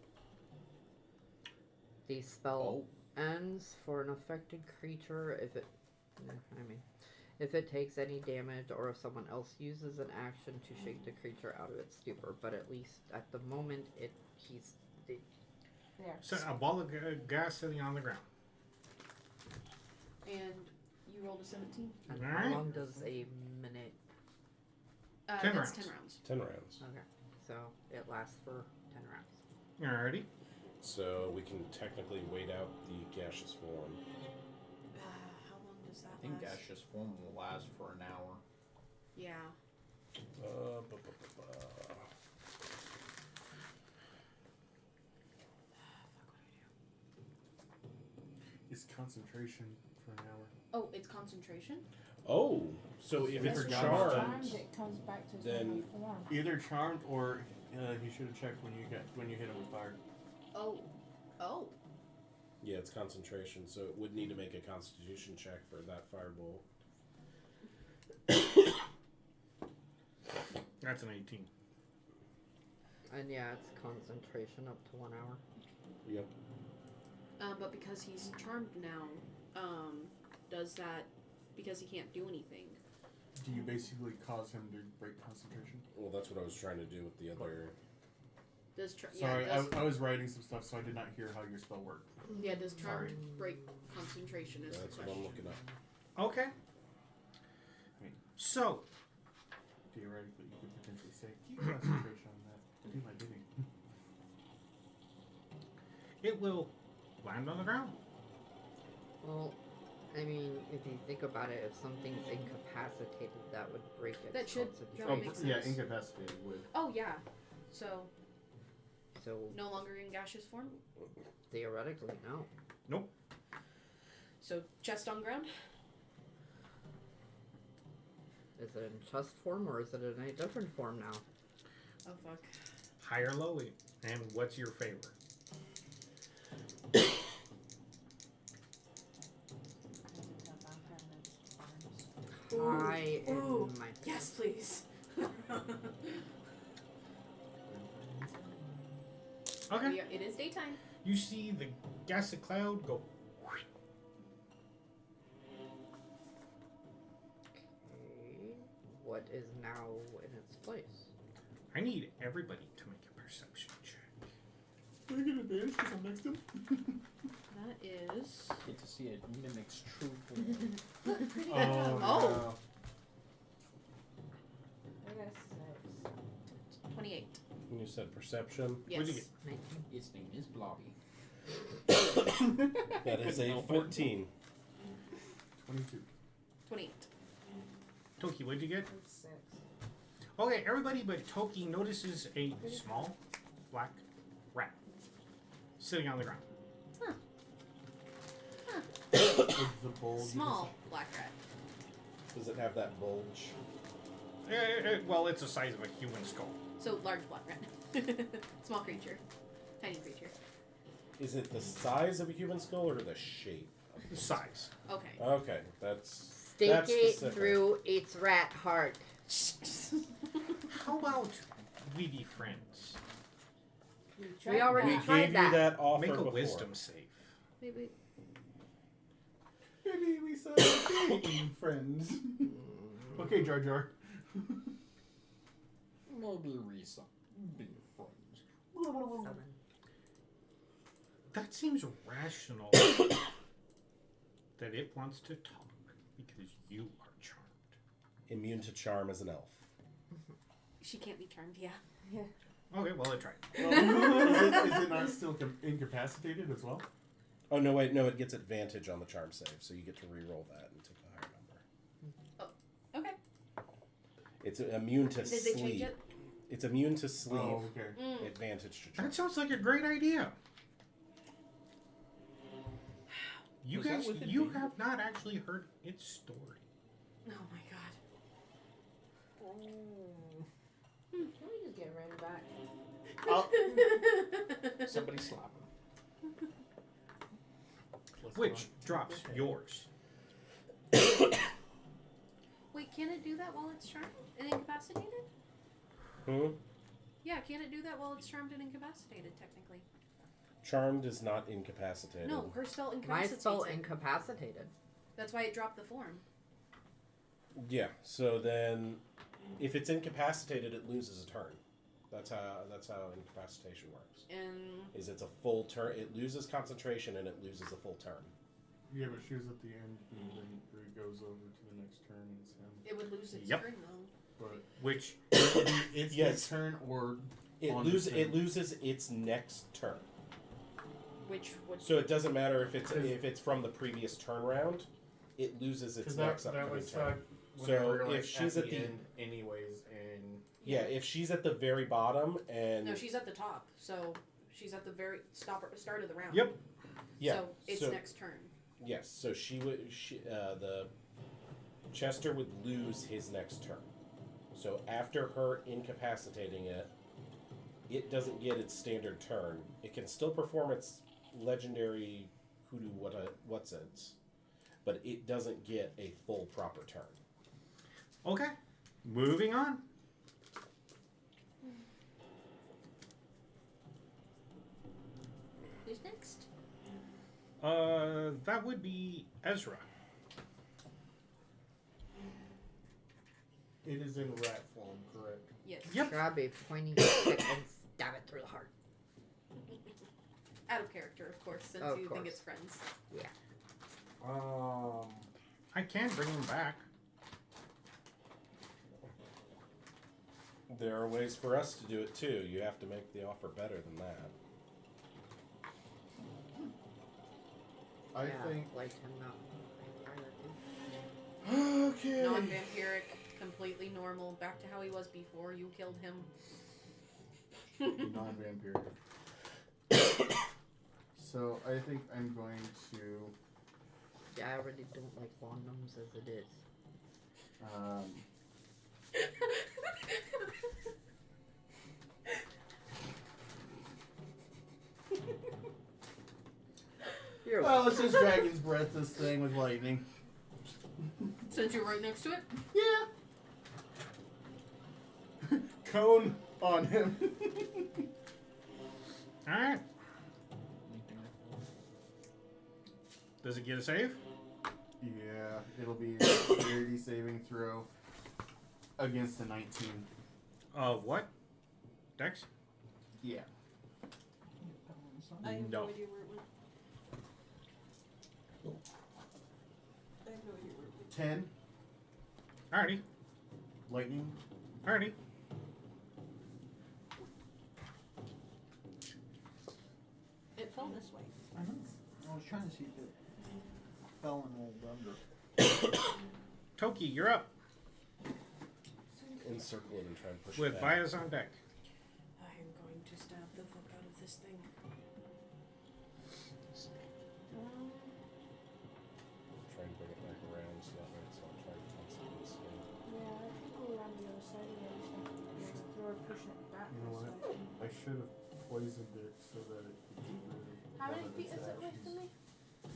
The spell ends for an affected creature if it takes any damage or if someone else uses an action to shake the creature out of its stupor. But at least at the moment, he's There. So a ball of gas sitting on the ground. And you rolled a 17? And All how right. long does a minute? 10 that's rounds. 10 rounds. 10 rounds. Okay, so it lasts for 10 rounds. Alrighty. So we can technically wait out the gaseous form. How long does that I think last? gaseous form will last for an hour. Yeah. Is concentration for an hour. Oh, it's concentration? Oh, so if it's forgot about that. charmed, It comes back to its then- normal form. Either charmed or he should have checked when you hit him with fire. Oh. Oh. yeah, it's concentration. So it would need to make a Constitution check for that firebolt. That's an 18. And yeah, it's concentration up to 1 hour. Yep. But because he's charmed now, does that, because he can't do anything. Do you basically cause him to break concentration? Well, that's what I was trying to do with the other. Does Sorry, does, I was writing some stuff, so I did not hear how your spell worked. does charmed break concentration is That's the what I'm question. looking up. Okay. So, Theoretically, you could potentially say, keep concentration on that. Do my bidding. it will land on the ground. Well, I mean, if you think about it, if something's incapacitated, that would break its That should- concentration. that would make yeah, sense. incapacitated would. Oh, yeah. So, So no longer in gaseous form? theoretically, no. Nope. So, chest on ground? Is it in chest form or is it in a different form now? Oh, fuck. High or low. And what's your favor? High Ooh. in my Yes, please. Okay. It is daytime. You see the gassy cloud go. Okay. What is now in its place? I need everybody to make a perception check. Can I get an advantage because I'm next to him? That is. Get to see it mimics true form. Oh, Oh. no. I got a 6. 28. You said perception. Yes. What'd you get? 19. Its name is Blobby. That is a 14. 22. 28. Toki, what'd you get? 6. Okay, everybody but Toki notices a small black rat sitting on the ground. With the bulge. Small black rat. Does it have that bulge? Well, it's the size of a human skull. So large black rat. Small creature. Tiny creature. Is it the size of a human skull or the shape? The size. Okay. Okay, that's Stake That's it specific. through its rat heart. How about we be friends? We already we tried gave that. you that offer Make a before. wisdom save. Maybe. Maybe we started being friends. Okay, Jar Jar. Maybe Risa. Be friends. 7. That seems rational that it wants to talk because you are charmed. Immune to charm as an elf. She can't be charmed, yeah. Okay, well, I tried. Is it not still incapacitated as well? Oh no! Wait, no. It gets advantage on the charm save, so you get to re-roll that and take the higher number. Okay. It's immune to Did they sleep. change it? It's immune to sleep. Oh, okay. Advantage to charm. That sounds like a great idea. You Was that guys, within you me? have not actually heard its story. Oh my god. Can we just get rid of back? Somebody slap him. Which drops yours. Wait, can it do that while it's charmed and incapacitated? Hmm? Yeah, can it do that while it's charmed and incapacitated, technically? Charmed is not incapacitated. No, her spell My incapacitates spell it. incapacitated. That's why it dropped the form. Yeah. So then, if it's incapacitated, it loses a turn. That's how incapacitation works. And Is it's a full turn. It loses concentration and it loses a full turn. Yeah, but she was at the end, and then it goes over to the next turn, and it's him. it would lose its Yep. turn, though. But Which, it's Yes. his turn, or It on loses. his It turn. loses its next turn. Which would... So it doesn't matter if it's from the previous turn round. It loses its Because next that upcoming was turn. whenever, So like, if she's at the end, anyways, and Yeah, if she's at the very bottom and No, she's at the top, so she's at the very start of the round. Yep. yeah, So it's next turn. Yes, so the Chester would lose his next turn. So after her incapacitating it, it doesn't get its standard turn. It can still perform its legendary hoodoo what's its, but it doesn't get a full proper turn. okay, moving on. Who's next? That would be Ezra. it is in rat form, correct? Yes. Yep. Grab a pointy stick and stab it through the heart. Out of character, of course, since Of you course. think it's friends. I can bring him back. There are ways for us to do it too. You have to make the offer better than that. I Yeah, think like him not. Okay. Non-vampiric, completely normal, back to how he was before you killed him. non-vampiric. So I think I'm going to. Yeah, I already don't like long gnomes as it is. You're Well, let's just dragon's breath this thing with lightning. Since you're right next to it? Yeah. Cone on him. Alright. Does it get a save? Yeah, it'll be a dexterity saving throw against a 19. Of what? Dex? Yeah. I have No. no idea where it went. I have no idea where it went. 10. Alrighty. Lightning. Alrighty. It fell this way. I know. I was trying to see if it fell and rolled under. Toki, you're up. Encircle it and try and push With it back. Bias on deck. I am going to stab the fuck out of this thing. Try and bring it back around so that way it's not trying to constantly spin. Yeah, I could go around the other side of it. Just throw it, pushing it back. You know what? so I can- I should have poisoned it so that it could get rid of How one many of feet its is it away actions. from me?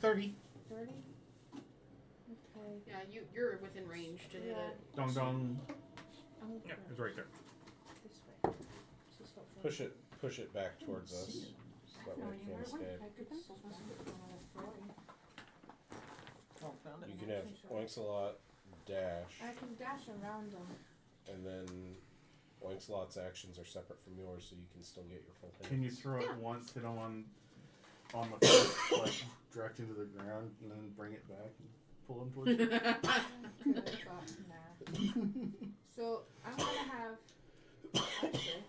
30. 30? Okay. Yeah, you're within range to hit it. Dong dong. I'm Yeah, gonna it's right there. this way. So stop throwing. Push it back towards us. So that No, way it you can't were escape. I could stop throwing. Oh, found You it. can have Oinxalot dash, I can dash around them. and then Oinxalot's actions are separate from yours, so you can still get your full hit. Can you throw Yeah. it once, hit him on the first, like direct into the ground, and then bring it back and pull him towards you? Could have thought, nah. So I'm gonna have. Actually,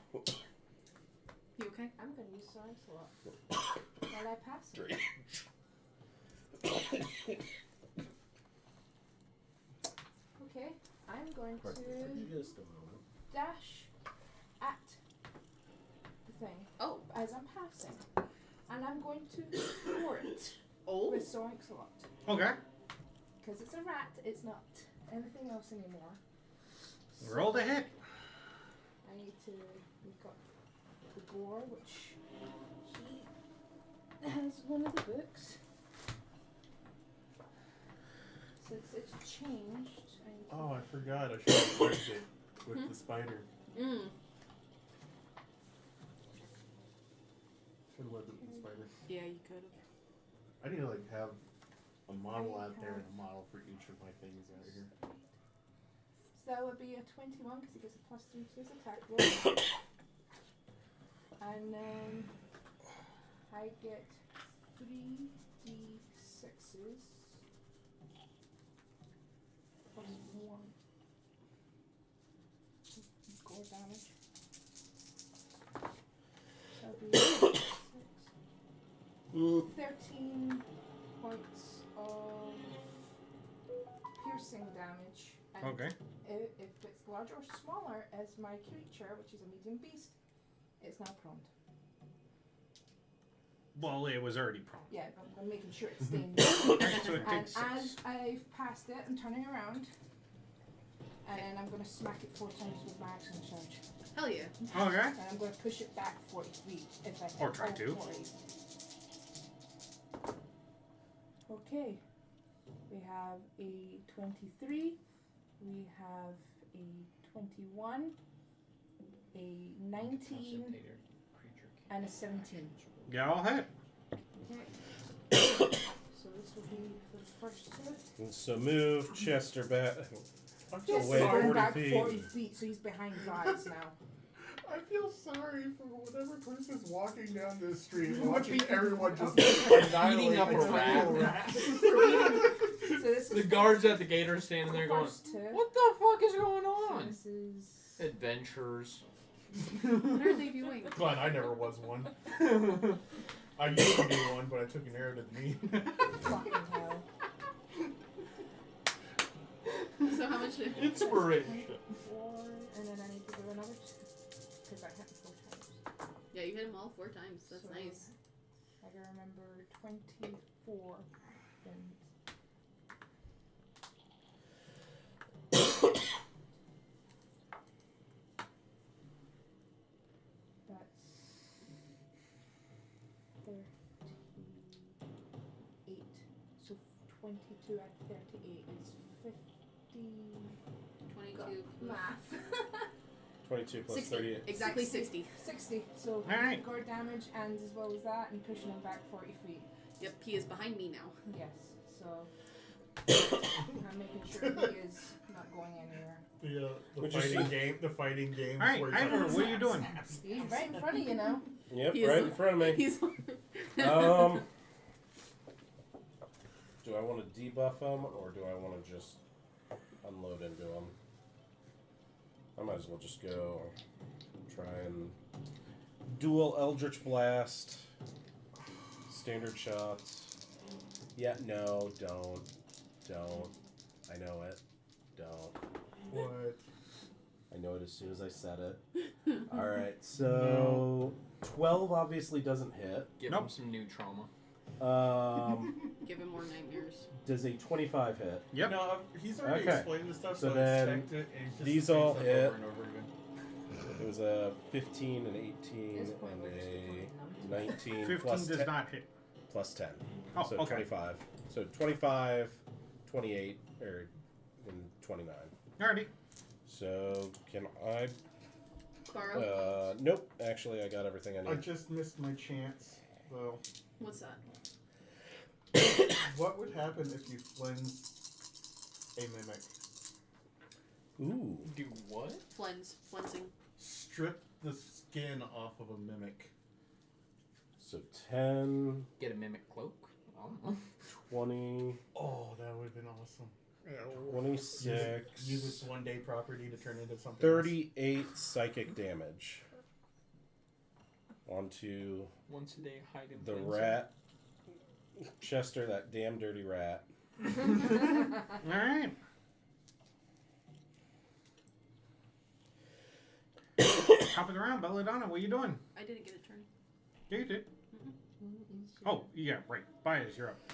You okay? I'm gonna use Science a lot. While I pass it. Okay, I'm going to Just a moment. dash at the thing Oh. as I'm passing, and I'm going to score it Oh. with Sonics a lot. Okay. Because it's a rat, it's not anything else anymore. Roll the hit. I need to look up the gore, which he has one of the books. Since it's changed, I need to Oh, I forgot. I should have marked it with the spider. Mm. Should have led with the spider. Yeah, you could have. I need to like have a model out there and a model for each of my things out here. So that would be a 21 because he gets a +3 to his attack roll. And then I get 3d6s +1 gore damage. So that'd be 13 points of piercing damage. And Okay. if it's larger or smaller as my creature, which is a medium beast, it's now prone. Well, it was already prone. Yeah, I'm making sure it's staying So it And takes as 6. I've passed it, I'm turning around, and then I'm going to smack it 4 times with my action charge. Hell yeah. Okay. And I'm going to push it back 40 feet if I hit Or try all to. 40. Okay. We have a 23. We have a 21. A 19. And a 17. Yeah, I'll hit. Okay. So this will be for the first hit. And so move Chester back. Just Away going 40 back feet. 40 feet, so he's behind Vibes now. I feel sorry for whatever person's walking down this street watching everyone just Eating up a rat. So this The is guards at the gate are standing there going, first hit. "What the fuck is going So on?" this is Adventures. What are they doing? Glad I never was one. I used to be one, but I took an arrow to the knee. fucking hell. So how much did Inspiration. 4, and then I need to do another 2. Because I hit him 4 times. Yeah, you hit him all 4 times. That's So, nice. I gotta remember 24. Then that's 38. So 22 and 38 is 50. 22 Math. 22 plus 60. 38. Exactly 60. 60. So Alright. guard damage, and as well as that, and pushing him back 40 feet. Yep, he is behind me now. Yes. So I'm making sure he is not going anywhere. The Would you fighting see- game. The fighting game. Alright, Ivor, what are you doing? He's right in front of you now. Yep, He is- right in front of me. He's Do I want to debuff him or do I want to just unload into him? I might as well just go try and dual Eldritch Blast. Standard shots. Yeah, no, don't. I know it. Don't. What? I know it as soon as I said it. Alright, so 12 obviously doesn't hit. Give Nope. him some new trauma. Give him more nightmares. Does a 25 hit? Yep. No, he's already Okay. explained this stuff, So so, then I checked it, and he's just these saying all stuff hit. over and over again. It was a 15, an 18, This point, and we're just a recording 19 15 plus does 10. not hit. Plus 10. Oh, So okay. 25. So 25, 28, and 29. Alrighty. So can I... Borrow? Nope. Actually, I got everything I I need. just missed my chance. So, What's that? what would happen if you cleanse a mimic? Ooh. Do what? Flensing. Strip the skin off of a mimic. So 10, Get a mimic cloak? I don't know. 20, Oh, that would have been awesome. 26, Use this one-day property to turn into something. 38 psychic damage. Onto Once a day, hide and the cleanse. rat. Chester, that damn dirty rat. Alright. Top of the round, Belladonna, what are you doing? I didn't get a turn. Yeah, you did. Oh, yeah, right. Bias, you're up.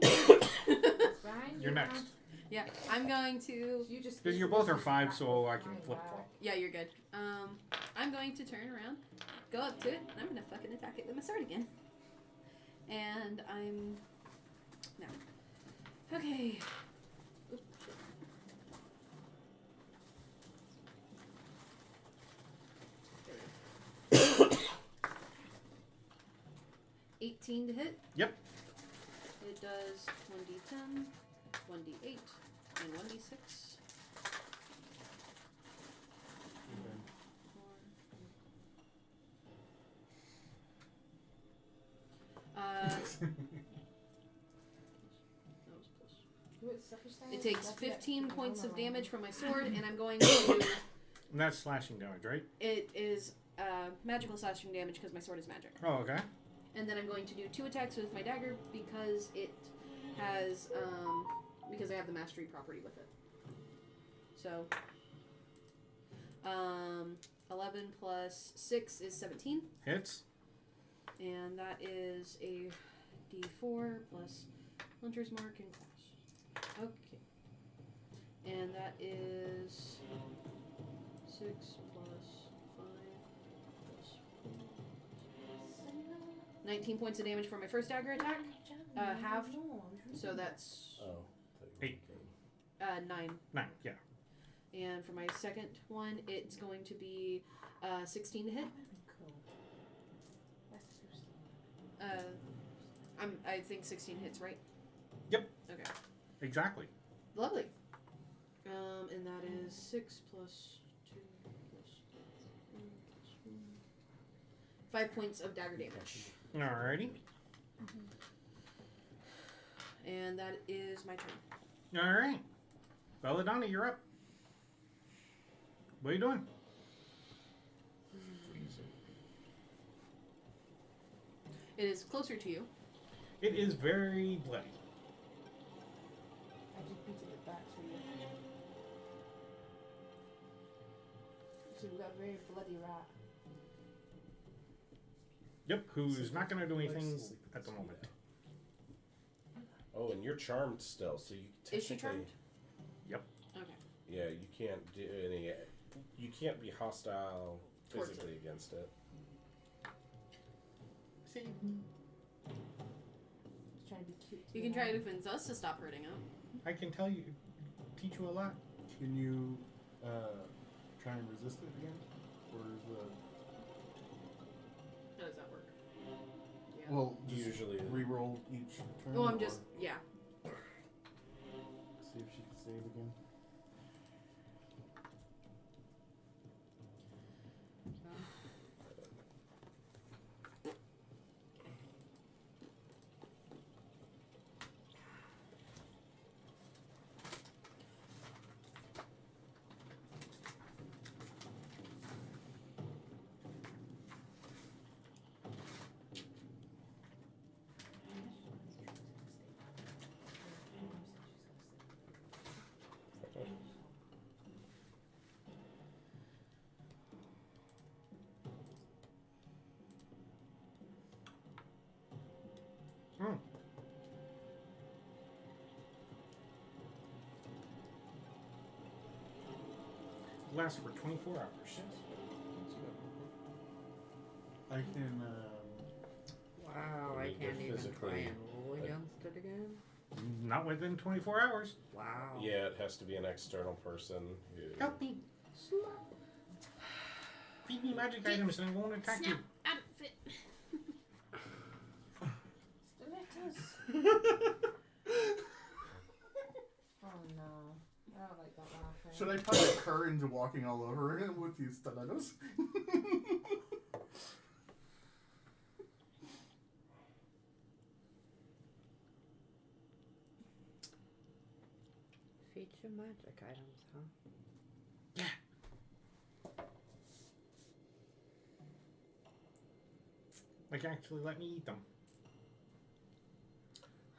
Behind You're you, next. man. Yeah, I'm going to. You just Because you both are 5, so I can flip flop. Yeah, you're good. I'm going to turn around, go up to it, and I'm gonna fucking attack it with my sword again. And I'm no. Okay. Oop, shit. There we go. 18 to hit. Yep. It does 1d10, 1d8, and 1d6. It takes 15 points of damage from my sword, and I'm going to. And that's slashing damage, right? It is magical slashing damage because my sword is magic. Oh, okay. And then I'm going to do 2 attacks with my dagger because it has because I have the mastery property with it. So 11 plus 6 is 17. Hits. And that is a d4 plus Hunter's Mark and class. Okay. And that is 6 plus 5 plus 4. 19 points of damage for my first dagger attack. Halved. So that's Oh. 8. 9. 9, yeah. And for my second one, it's going to be 16 to hit. I think 16 hits, right? Yep. Okay. Exactly. Lovely. And that is 6 plus 2 plus 1 plus 1. 5 points of dagger damage. Alrighty. And that is my turn. Alright. Belladonna, you're up. What are you doing? It is closer to you. It is very bloody. I just beat it back to you. So we got a very bloody rat. Yep, who's not going to do anything at the moment. Oh, and you're charmed still, so you technically... Is she charmed? Yep. Okay. Yeah, you can't do any... You can't be hostile Towards physically against it. He's trying to be You can try to convince us to stop hurting him. I can teach you a lot. Can you try and resist it again? Or is the... How does that work? Yeah. Well, just Usually. re-roll each turn? Well, I'm or just, yeah. See if she can save again. Lasts for 24 hours. I can... Wow, You I need to can't even try physically- and roll against it again. Not within 24 hours. Wow. Yeah, it has to be an external person who. Help me. Feed me magic items and I won't attack you. Out of fit. Stilettos. Oh no. I don't like that laughing. Should I put her into walking all over him with these stilettos? Feature magic items, huh? Like, actually, let me eat them.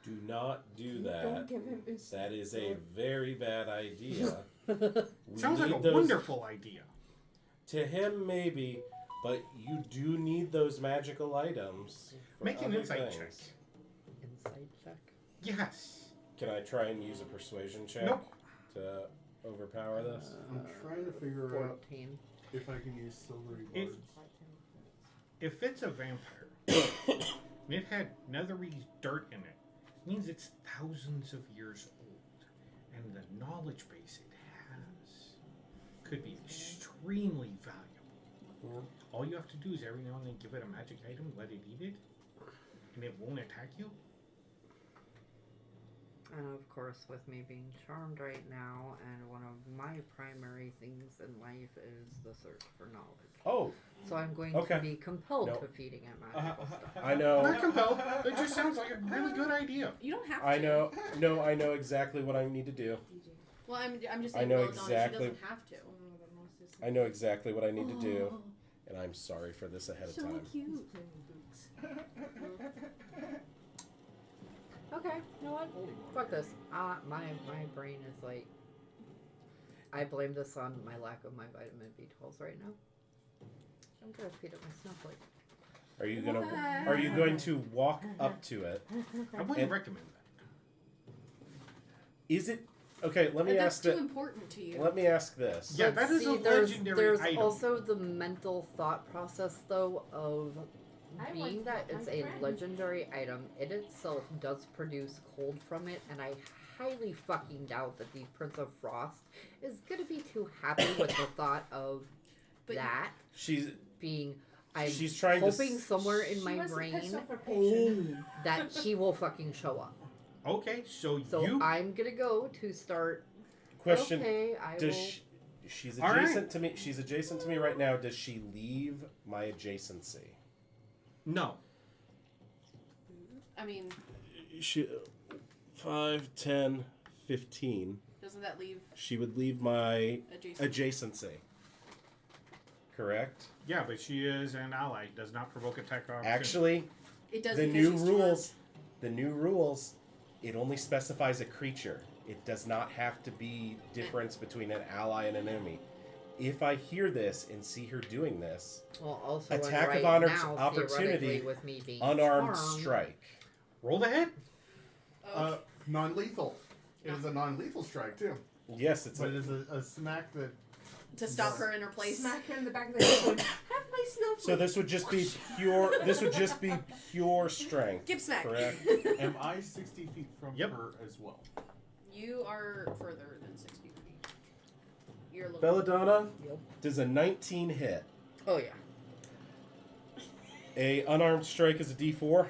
Do not do that. Don't give him his. That is a very bad idea. We Sounds like need a those- wonderful idea. To him, maybe, but you do need those magical items. For Make an other insight check. things. Insight check. Yes. Can I try and use a persuasion check Nope. to overpower this? I'm trying to figure out 14. if I can use silvery It- words. If it's a vampire and it had nethery dirt in it, means it's thousands of years old. And the knowledge base it has could be extremely valuable. All you have to do is every now and then give it a magic item, let it eat it, and it won't attack you. And of course, with me being charmed right now, and one of my primary things in life is the search for knowledge. Oh, So I'm going Okay. to be compelled No. to feeding it magical stuff. I know. Not compelled. It just sounds like a really good idea. You don't have to. I know. No, I know exactly what I need to do. Well, I'm just I saying, know well, Dawn, exactly- she doesn't have to. I know exactly what I need to do, and I'm sorry for this ahead of So time. cute. Okay, you know what? Fuck this. My brain is like... I blame this on my lack of my vitamin B12s right now. I'm gonna feed it my snowflake. Are you going to walk up to it? I wouldn't And- recommend that. Is it okay? Let me If that's ask too that. important to you. Let me ask this. Yeah, But that is a there's legendary item. also the mental thought process, though, of I being want that my it's a friend. legendary item. It itself does produce cold from it, and I highly fucking doubt that the Prince of Frost is gonna be too happy with the thought of But that She's being. I'm she's trying to hoping somewhere in She my wants to piss brain off her patient. that he will fucking show up. Okay, so So you. I'm gonna go to start. question. Okay, I Does will. she's All right. adjacent to me? She's adjacent to me right now. Does she leave my adjacency? No. I mean, She 5, 10, 15. doesn't that leave She would leave my adjacent? adjacency. Correct. Yeah, but she is an ally. Does not provoke attack or opportunity. Actually, It does the because new she's rules. The new rules. It only specifies a creature. It does not have to be difference between an ally and an enemy. If I hear this and see her doing this, Well, also Attack of right honor- now, opportunity, theoretically, with me being unarmed charmed, strike. Roll the hit. charmed. Non-lethal. It is a non-lethal strike, too. Yes, it's But a, it is a smack that... To stop her in her place. Smack her in the back of the head. Going, have my snowflake. So this would just be pure. This would just be pure strength. Give smack. Correct. Am I 60 feet from Yep. her as well? You are further than 60 feet. You're a little. Belladonna, Yep. does a 19 hit? Oh yeah. A unarmed strike is a D4.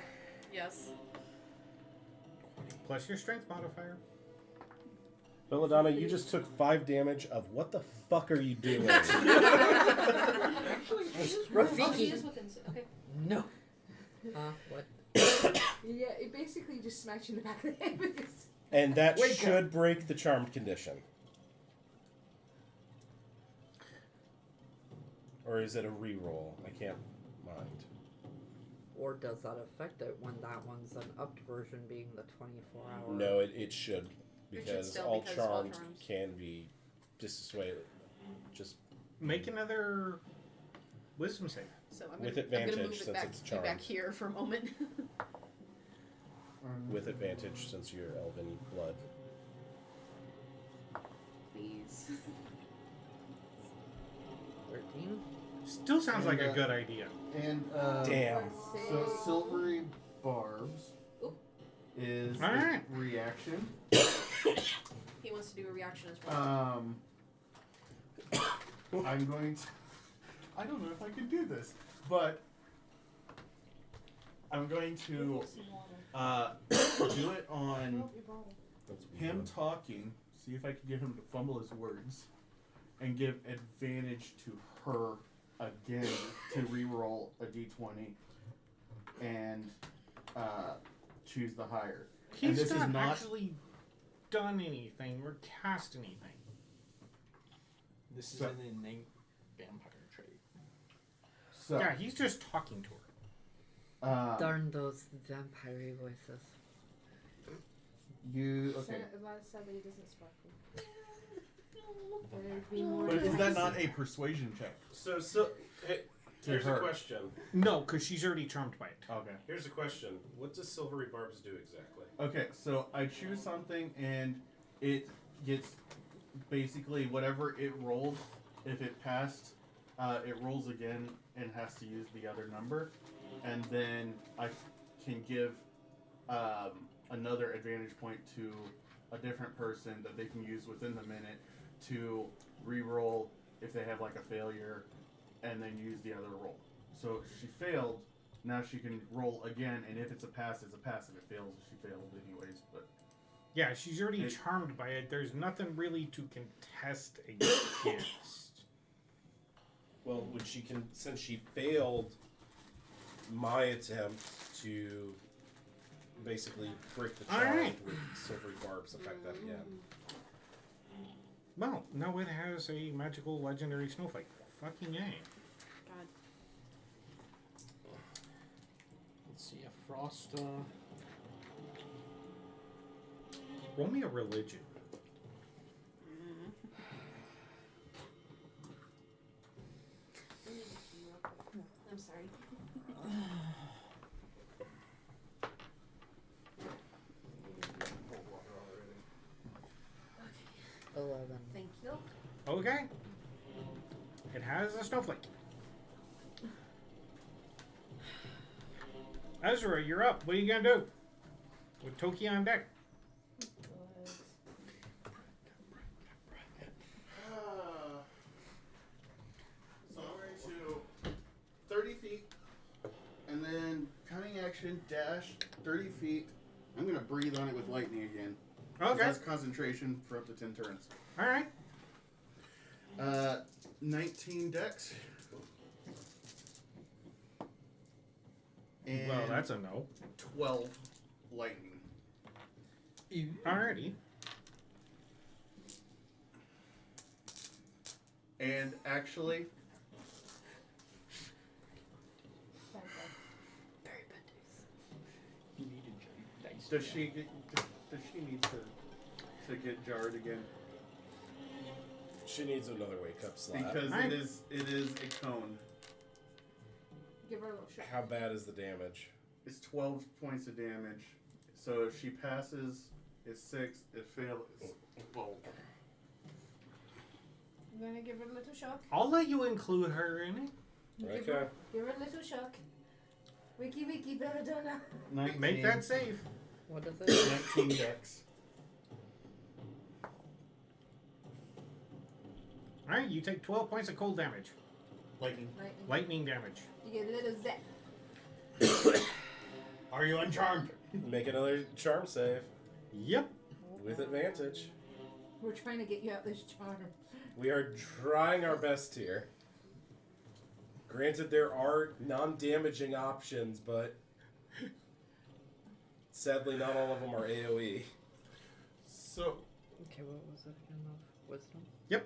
Yes. Plus your strength modifier. Belladonna, you just took 5 damage of what the fuck are you doing? Actually, Oh, she Rafiki. is within. Okay. No. What? Yeah, it basically just smacks you in the back of the head with this. And that Wake should break the charmed condition. Or is it a reroll? I can't mind. Or does that affect it when that one's an upped version being the 24 hour? No, it should. It should Because still, all because all charmed charms. can be dissuaded. Just Make another wisdom save. So I'm With gonna, I'm gonna advantage, move it since back, it's you back charmed. here for a moment. with advantage since you're elven blood. Please. 13? Still sounds like a And, good idea. And Damn. so silvery barbs Oop. is All right. a reaction. He wants to do a reaction as well. I'm going to. I don't know if I can do this, but I'm going to do it on That's him weird. talking. See if I can get him to fumble his words, and give advantage to her again to reroll a d20 and choose the higher. And He's this is not not- actually done anything or cast anything. This is So- an innate vampire trait. So Yeah, he's just talking to her. Darn those vampire voices. You okay? Sadly, it doesn't sparkle. There'd be more But is that enticing. not a persuasion check? So hey, To here's her. a question. No, because she's already charmed by it. Okay. Here's a question. What does silvery barbs do exactly? Okay, so I choose something and it gets basically whatever it rolled. If it passed, it rolls again and has to use the other number, and then I can give another advantage point to a different person that they can use within the minute to re-roll if they have like a failure, and then use the other roll. So she failed. Now she can roll again, and if it's a pass, it's a pass. If it fails, she failed anyways. But Yeah, she's already It- charmed by it. There's nothing really to contest against. Well, would she can since she failed my attempt to basically break the charm Alright. with silvery barbs affect that again? Well, no, it has a magical legendary snowflake. Fucking A. God. Let's see, a frost. Roll me a religion. I'm sorry. 11. Thank you. Okay. It has a snowflake. Ezra, you're up. What are you gonna do? With Toki on deck. So I'm going to 30 feet, and then cunning action, dash, 30 feet. I'm going to breathe on it with lightning again. 'Cause Okay. That's concentration for up to 10 turns. All right. 19 dex. And Well, that's a no. 12 lightning. Alrighty. And actually, Very bad days. You need a dice. does she need to get jarred again? She needs another wake up slot. Because Alright. it is a cone. Give her a little shot. How bad is the damage? It's 12 points of damage. So if she passes, it's 6. If fails, it's 12. I'm gonna give her a little shock. I'll let you include her in it. Give Okay. her a little shock. Wiki wiki belladonna. 19. Make that save. What is it? 19 dex. Alright, you take 12 points of cold damage. Lightning. Lightning damage. You get a little zap. Are you uncharmed? Make another charm save Yep. with advantage. We're trying to get you out this charm. We are trying our best here. Granted, there are non-damaging options, but sadly, not all of them are AoE. So, Okay, what was it again? Wisdom? Yep.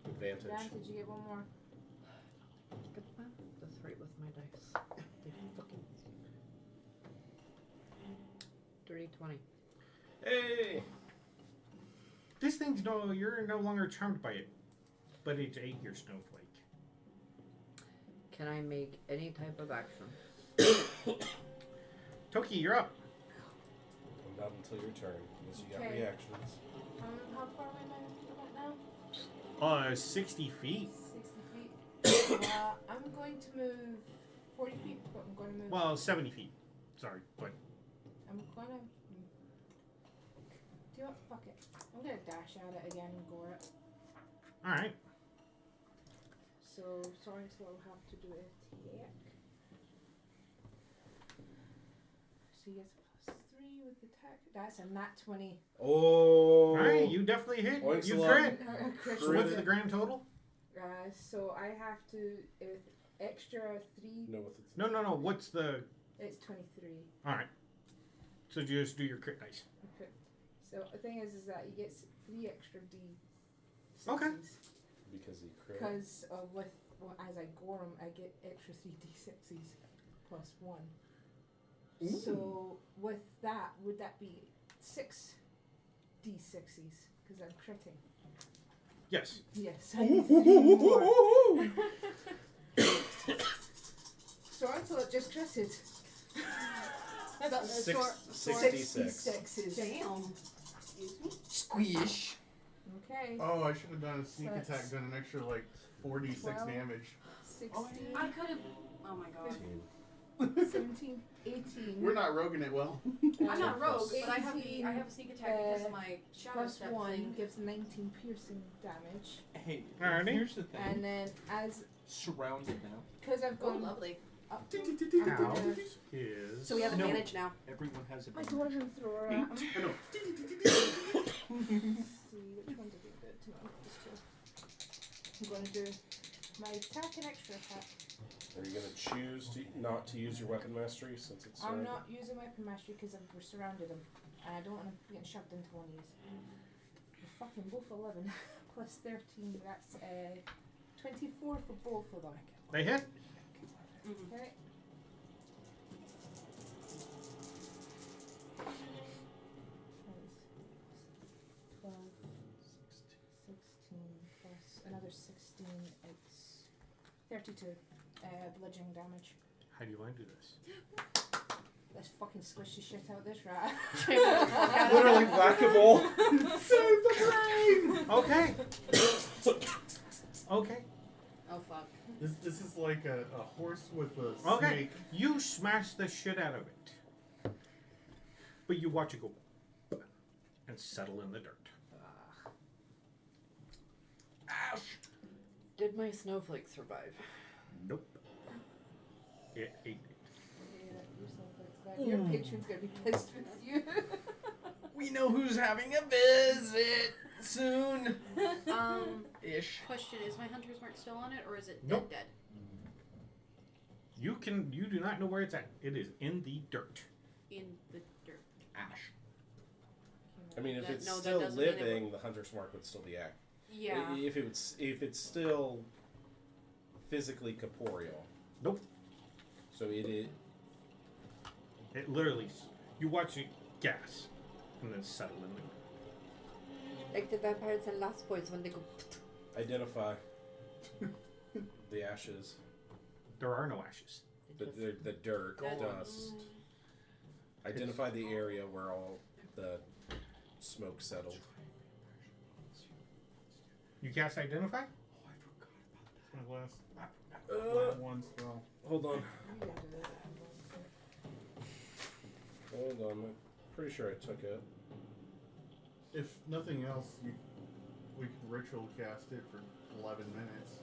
Advantage. Advantage, you get one more. Good math. That's right with my dice. They fucking. Dirty 20. Hey! This thing's you're no longer charmed by it. But it ate your snowflake. Can I make any type of action? Toki, you're up. Not until your turn, unless you got Okay. reactions. How far am I right now? 60 feet. 60 feet. I'm going to move 40 feet, but I'm going to move. Well, 70 feet. Sorry, but I'm going to. Do you know what? Fuck it. I'm going to dash at it again and gore it. alright. So, sorry, so I'll have to do a attack. So he gets a +3 with the attack. That's a nat 20. Oh! Alright, you definitely hit. Oinks You a lot. crit. Crit So Crit. what's the grand total? So I have to, with extra 3, No, with its No. What's the... it's 23. Alright. So you just do your crit dice. Okay. So the thing is that he gets 3 extra D6s. Okay. because he crit. Because as I gore him, I get extra 3 D6s plus 1. Ooh. So with that, would that be 6 D6s? Because I'm critting. Yes. Yes. I need 3 more. So I thought just critted. Six- Sor- 66. 66s. Damn. Excuse me? Squish. Okay. oh, I should have done a sneak So that's attack, done an extra like 46 12. damage. 16, I could have. Oh my god. 17, 18. We're not roguing it well. I'm not rogue, but I have 18, a sneak attack because of my shadow plus step 1 thing. gives 19 piercing damage. Hey, Alrighty. here's the thing. And then as Surrounded now. because I've Oh, gone lovely. up, How I'm gonna is... So we have No. advantage now. Everyone has my advantage. dwarven thrower at him. I know. See which ones are doing good to me. Just 2. I'm going to do my attack and extra attack. Are you going to choose to not to use your weapon mastery since it's I'm not using weapon mastery because we're surrounded him, and I don't want to be getting shoved into one of these. They're fucking both 11 plus 13. That's 24 for both of them. They hit. Mm-hmm. Okay. That is 12, 16 plus another 16. It's 32 bludgeoning damage. How do you want to do this? Let's fucking squish the shit out of this rat. Literally whack-a-mole. Save the brain! Okay. Okay. Oh fuck. This is like a horse with a Okay. snake. You smash the shit out of it. But you watch it go and settle in the dirt. Did my snowflake survive? Nope. It ate it. Your patron's gonna be pissed with you. We know who's having a visit soon. Ish. Question: is my hunter's mark still on it, or is it Nope. dead? You do not know where it's at. It is in the dirt. In the dirt. Ash. I mean, if That- it's no, that still doesn't mean it living, the hunter's mark would still be active. Yeah. If it's still physically corporeal. Nope. So it is. It literally, you watch it gas and then settle in the dirt. Like the vampires in Last Boys when they go. Identify the ashes, There are no ashes. the dirt, That- dust. Identify the area where all the smoke settled. You cast identify? Oh, I forgot about that. It's my last one spell. Hold on. You gotta do it. Hold on. I'm pretty sure I took it. If nothing else, we could ritual cast it for 11 minutes.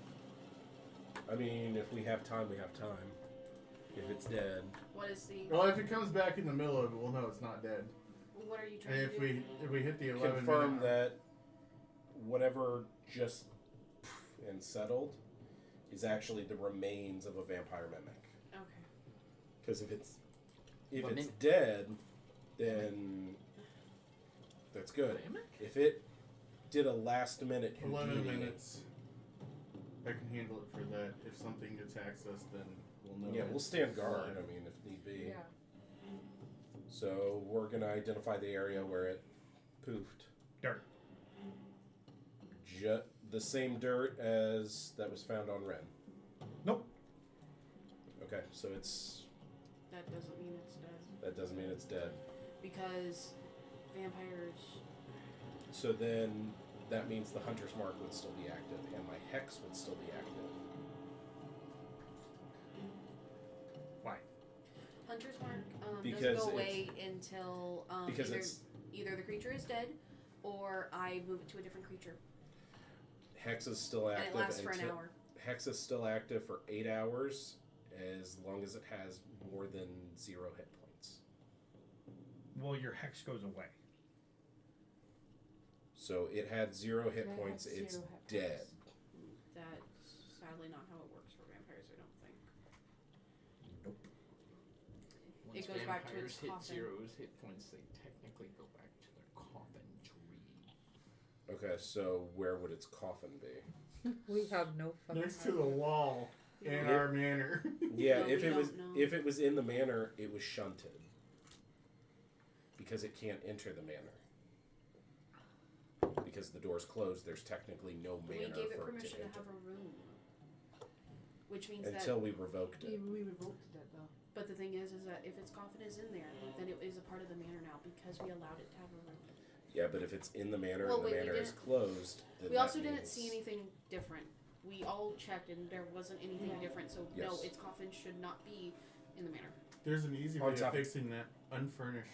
I mean, if we have time, we have time. If it's dead. What is the? Well, if it comes back in the middle of it, we'll know it's not dead. What are you trying And to do? if we hit the 11 Confirm minute, that whatever just and settled is actually the remains of a vampire mimic. Okay. Because if it's Mimic? dead, then that's good. Mimic? If it did a last minute 11 Houdini, minutes, I can handle it for that. If something attacks us, then we'll know. yeah, it's we'll stand guard. alive. I mean, if need be. Yeah. So we're gonna identify the area where it poofed. Dirt. The same dirt as that was found on Ren. Nope. Okay, so it's That doesn't mean it's dead that doesn't mean it's dead. because vampires. So then that means the hunter's mark would still be active, and my hex would still be active. Why? Hunter's mark Because doesn't go it's- away until Because it's either the creature is dead or I move it to a different creature. hex is still And active it lasts for an until- hour. Hex is still active for 8 hours, as long as it has more than 0 hit points. Well, your hex goes away. So it had 0 hit Yeah, it points. had It's 0 hit dead. points. That's sadly not how it works for vampires, I don't think. Once goes back to vampires its hit coffin. 0 hit points, they technically go back to their coffin tree. Okay, so where would its coffin be? We have no fucking Next to the wall in Yeah. our manor. Yeah, No, if we it was don't know. if it was in the manor, it was shunted because it can't enter the manor. Because the door's closed, there's technically no We manor gave it for it permission to to enter have a room. Which means until we revoked We it. revoked it though. but the thing is that if its coffin is in there, then it is a part of the manor now because we allowed it to have a room. Yeah, but if it's in the manor Well, and the wait, we manor is didn't- closed, then We that also didn't means- see anything different. We all checked and there wasn't anything Yeah. different, so no, Yes. its coffin should not be in the manor. There's an easy On way of top- fixing that. Unfurnish.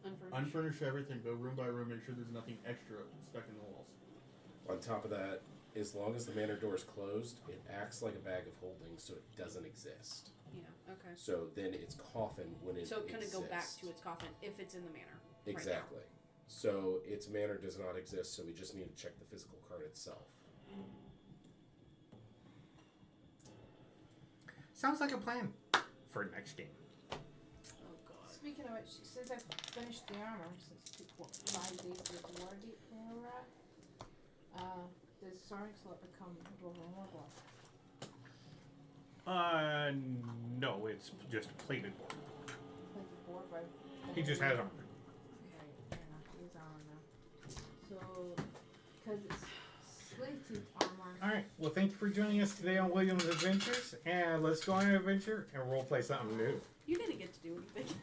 Unfurnished. Unfurnish everything. Go room by room. Make sure there's nothing extra stuck in the walls. On top of that, as long as the manor door is closed, it acts like a bag of holding, so it doesn't exist. Yeah, okay. So then its coffin wouldn't So it kind of go back exist. to its coffin if it's in the manor. Exactly. So its manor does not exist, so we just need to check the physical card itself. Sounds like a plan for next game. Oh god. Speaking of which, since I've finished the armor, since it took what 5 days to get the war gate where we're at, does Sorin Slip become vulnerable? No, it's just a plated board. Like the board by He just has armor. Okay, fair enough. He's armor now. So, because it's slated armor. Alright, well, thank you for joining us today on William's Adventures, and let's go on an adventure and roleplay something new. You didn't get to do anything.